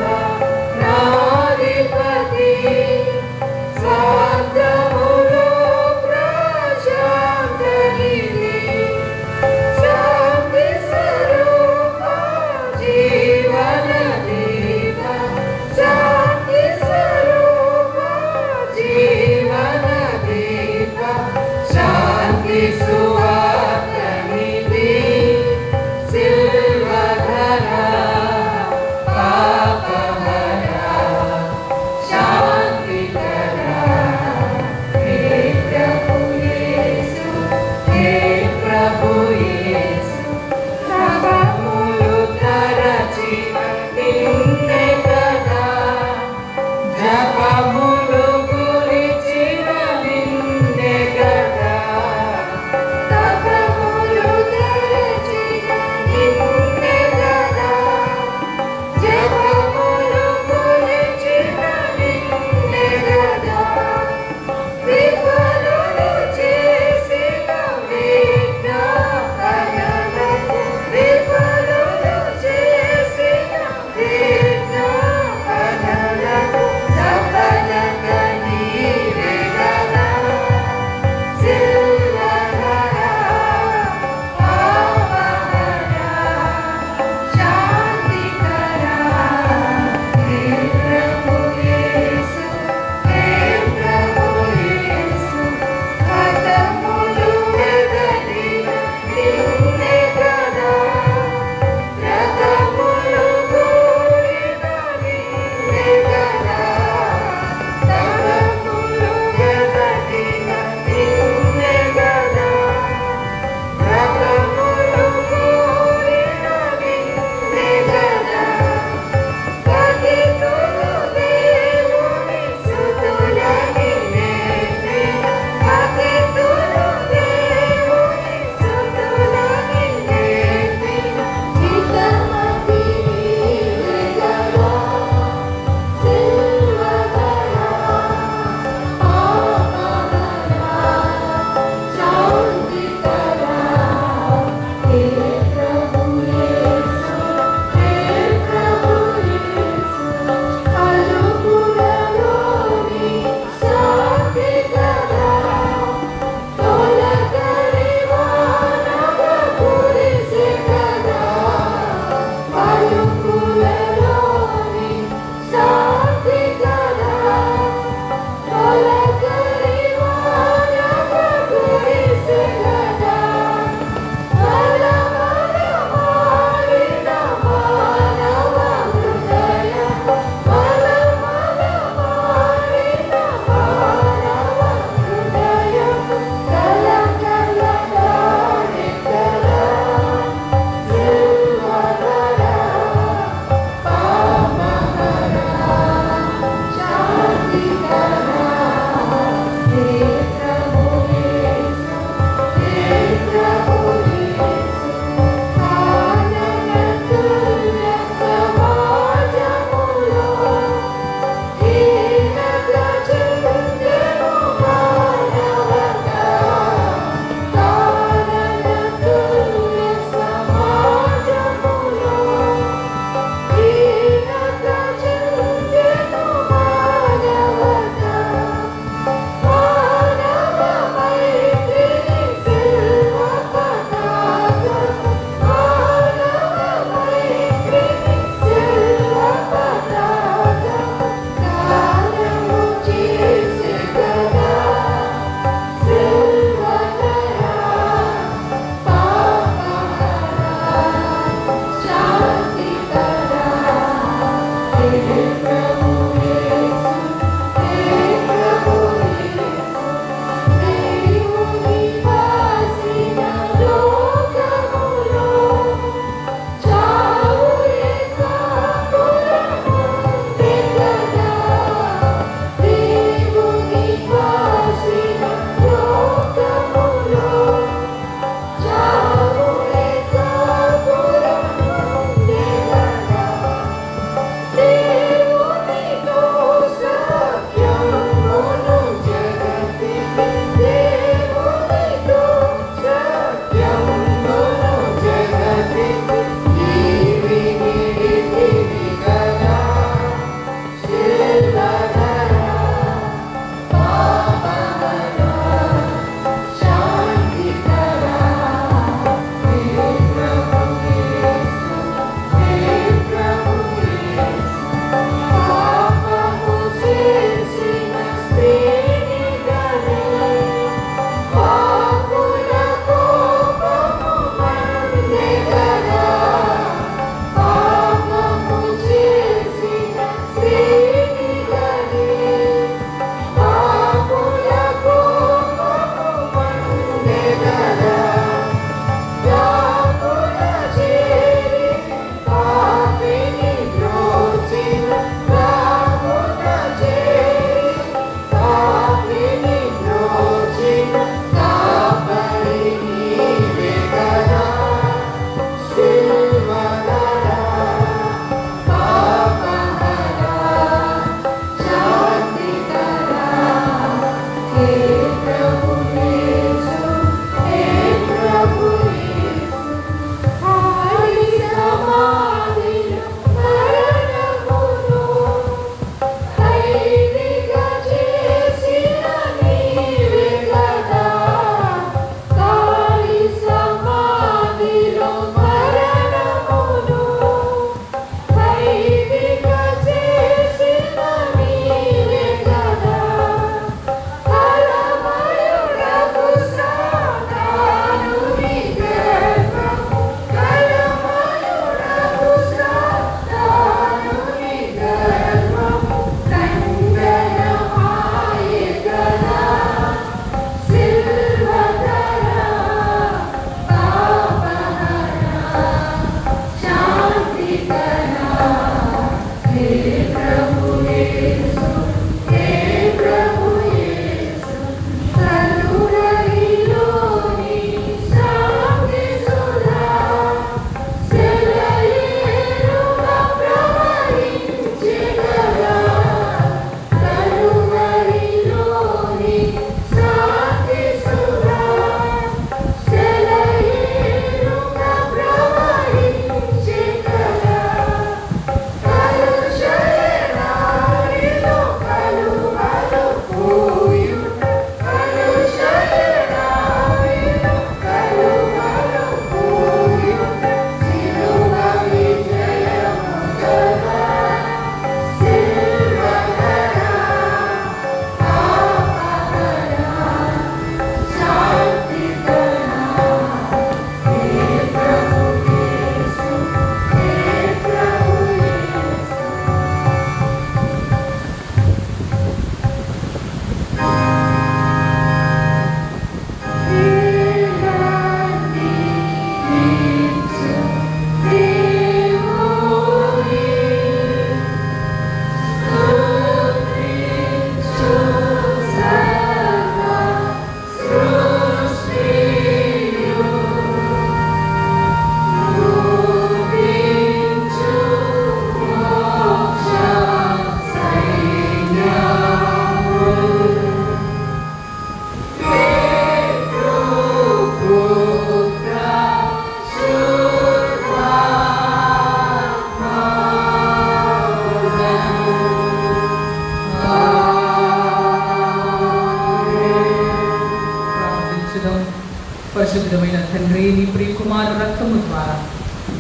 పరిశుద్ధమైన తండ్రి, నీ ప్రియ కుమారుడు రక్తము ద్వారా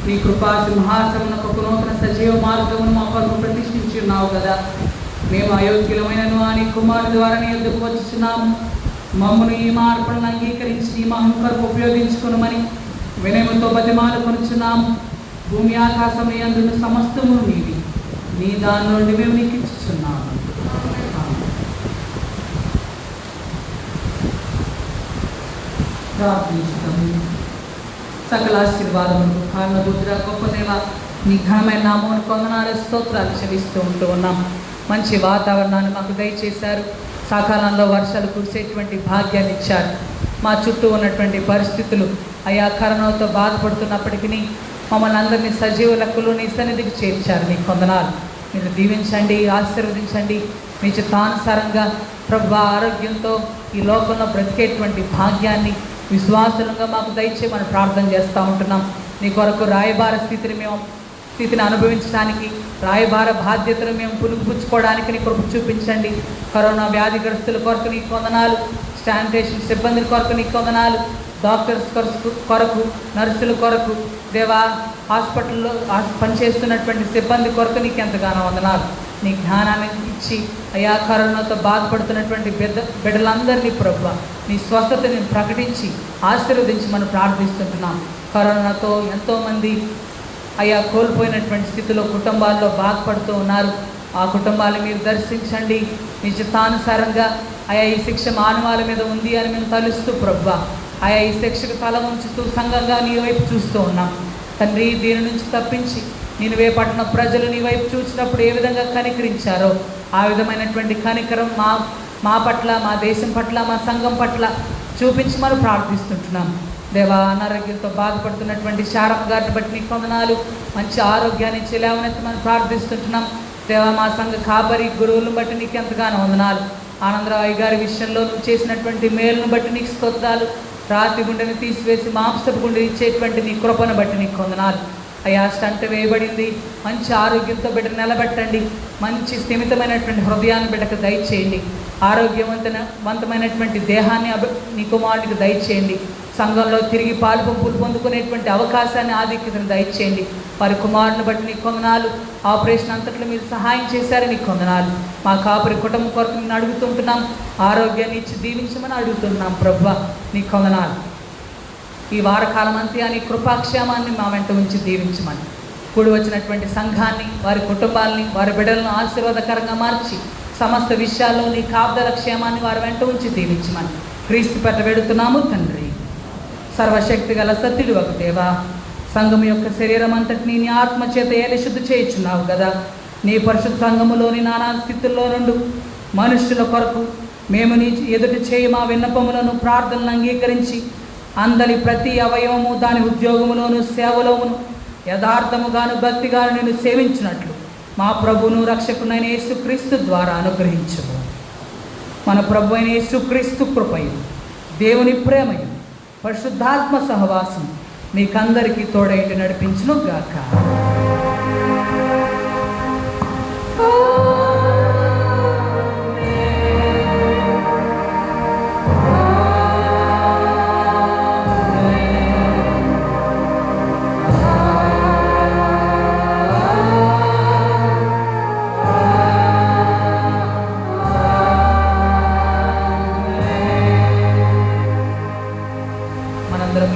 నీ కృపా సింహాసమునకు ఒక నూతన సజీవ మార్గమును మా కొరకు ప్రతిష్ఠించి ఉన్నావు కదా. మేము అయోగ్యులమైనను నీ కుమారుడు ద్వారా నీ యొద్దకు వచ్చుచున్నాము. మమ్మను ఈ మార్పులను అంగీకరించి నీ మహిమ కొరకు ఉపయోగించుకునమని వినయముతో బతిమాలు కొనుచున్నాము. భూమి ఆకాశం యందున్న సమస్తము నీవి, నీ దాని నుండి మేము నీకు ఇచ్చుచున్నాము. ప్రార్థించుతాము. సకల ఆశీర్వాదములకు కారణభూతుడ గొప్ప దేవ, నీ ఘనమైన నామమును కొందనాలు స్తోత్రాలు చెల్లిస్తూ ఉంటూ ఉన్నాం. మంచి వాతావరణాన్ని మాకు దయచేశారు. సకాలంలో వర్షాలు కురిసేటువంటి భాగ్యాన్ని ఇచ్చారు. మా చుట్టూ ఉన్నటువంటి పరిస్థితులు అయా కరోనాతో బాధపడుతున్నప్పటికీ మమ్మల్ని అందరినీ సజీవ లెక్కలు నీ సన్నిధికి చేర్చారు. నీ కొందనాలు మీరు దీవించండి, ఆశీర్వదించండి. మీ చిత్తానుసారంగా ప్రభు ఆరోగ్యంతో ఈ లోకంలో బ్రతికేటువంటి భాగ్యాన్ని విశ్వాసంగా మాకు దయచేయమని ప్రార్థన చేస్తూ ఉంటున్నాం. నీ కొరకు రాయబార స్థితిని అనుభవించడానికి, రాయబార బాధ్యతను మేము పులుపుచ్చుకోవడానికి నీ కొరకు చూపించండి. కరోనా వ్యాధిగ్రస్తుల కొరకు నీ కొందనాలు, శానిటేషన్ సిబ్బందుల కొరకు నీ కొందనాలు, డాక్టర్స్ కొరకు, నర్సుల కొరకు, దేవా హాస్పిటల్లో పనిచేస్తున్నటువంటి సిబ్బంది కొరకు నీకు ఎంతగానో వందనాలు. నీ జ్ఞానాన్ని ఇచ్చి అయా కరోనాతో బాధపడుతున్నటువంటి బిడ్డలందరినీ ప్రభువా నీ స్వస్థతని ప్రకటించి ఆశీర్వదించి మనం ప్రార్థిస్తుంటున్నాం. కరోనాతో ఎంతోమంది అయా కోల్పోయినటువంటి స్థితిలో కుటుంబాల్లో బాధపడుతూ ఉన్నారు. ఆ కుటుంబాలను మీరు దర్శించండి. మీ చిత్తానుసారంగా అయా ఈ శిక్ష మానవాళి మీద ఉంది అని మేము తలుస్తూ ప్రభువా ఆయా ఈ శిక్షకు తల ఉంచుతూ సంఘంగా నీ వైపు చూస్తూ ఉన్నాం. తండ్రి, దీని నుంచి తప్పించి నినివే పట్టణ ప్రజలు నీ వైపు చూసినప్పుడు ఏ విధంగా కనికరించారో ఆ విధమైనటువంటి కనికరం మా పట్ల, మా దేశం పట్ల, మా సంఘం పట్ల చూపించి మనం ప్రార్థిస్తుంటున్నాం. దేవా, అనారోగ్యంతో బాధపడుతున్నటువంటి శారమ్మ గారిని బట్టి నీ కొందనాలు, మంచి ఆరోగ్యాన్ని ఇచ్చి లేవనెత్తి మనం ప్రార్థిస్తుంటున్నాం. దేవా, మా సంఘ కాపరి గురువులను బట్టి నీకు ఎంతగానో వందనాలు. ఆనందరావు గారి విషయంలో నువ్వు చేసినటువంటి మేలును బట్టి నీకు స్తోత్రాలు. రాతి గుండెని తీసివేసి మాంసపు గుండె ఇచ్చేటువంటి నీ కృపను బట్టి నీకు వందనాలు. అయా స్టంట్ వేయబడింది, మంచి ఆరోగ్యంతో బిడ్డను నిలబెట్టండి. మంచి స్థిమితమైనటువంటి హృదయాన్ని బిడ్డకు దయచేయండి. ఆరోగ్యవంతమైనటువంటి దేహాన్ని నీ కుమారునికి దయచేయండి. సంఘంలో తిరిగి పాలు పంపులు పొందుకునేటువంటి అవకాశాన్ని, ఆధిక్యతను దయచేయండి. వారి కుమారుని బట్టి నీ కొందనాలు. ఆపరేషన్ అంతట్లో మీరు సహాయం చేశారు, నీ కొందనాలు. మా కాపురి కుటుంబం కొరకు నేను అడుగుతుంటున్నాం. ఆరోగ్యాన్ని ఇచ్చి దీవించమని అడుగుతున్నాం ప్రభువా, నీ కొందనాలు. ఈ వారకాలం అంతా నీ కృపాక్షేమాన్ని మా వెంట ఉంచి దీవించమని, కూడి వచ్చినటువంటి సంఘాన్ని, వారి కుటుంబాలని, వారి బిడ్డలను ఆశీర్వాదకరంగా మార్చి సమస్త విషయాల్లో నీ కాపుదల క్షేమాన్ని వారి వెంట ఉంచి దీవించమని క్రీస్తు పెట్ట వేడుతున్నాము తండ్రి. సర్వశక్తి గల సత్యుడు ఒక దేవా, సంఘం యొక్క శరీరం అంతటినీ నీ ఆత్మచేత ఏలి శుద్ధి చేయుచున్నావు కదా. నీ పరిశుద్ధ సంఘములోని నానా స్థితుల్లో నుండి మనుష్యుల కొరకు మేము నీ ఎదుట చేయి మా విన్నపములను, ప్రార్థనలను అంగీకరించి అందరి ప్రతి అవయవము దాని ఉద్యోగములోను, సేవలోను యథార్థముగాను, భక్తిగాను నేను సేవించినట్లు మా ప్రభువును రక్షకునైన యేసుక్రీస్తు ద్వారా అనుగ్రహించుము. మన ప్రభు అయిన యేసుక్రీస్తు కృపయు, దేవుని ప్రేమయు, పరిశుద్ధాత్మ సహవాసం మీకందరికీ తోడైండి నడిపించును గాక.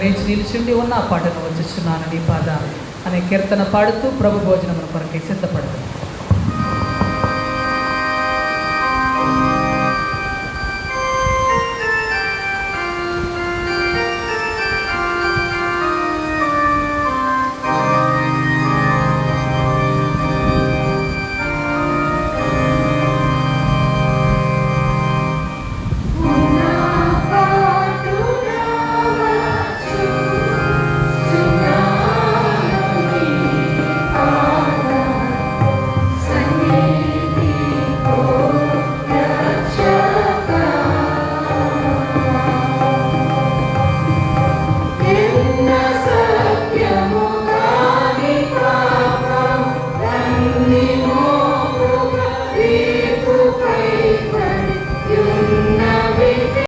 లేచి నిలిచిండి ఉన్న పాటను వచ్చుచున్నాను నీ పాద అనే కీర్తన పాడుతూ ప్రభు భోజనమును కొరకే సిద్ధపడతాను.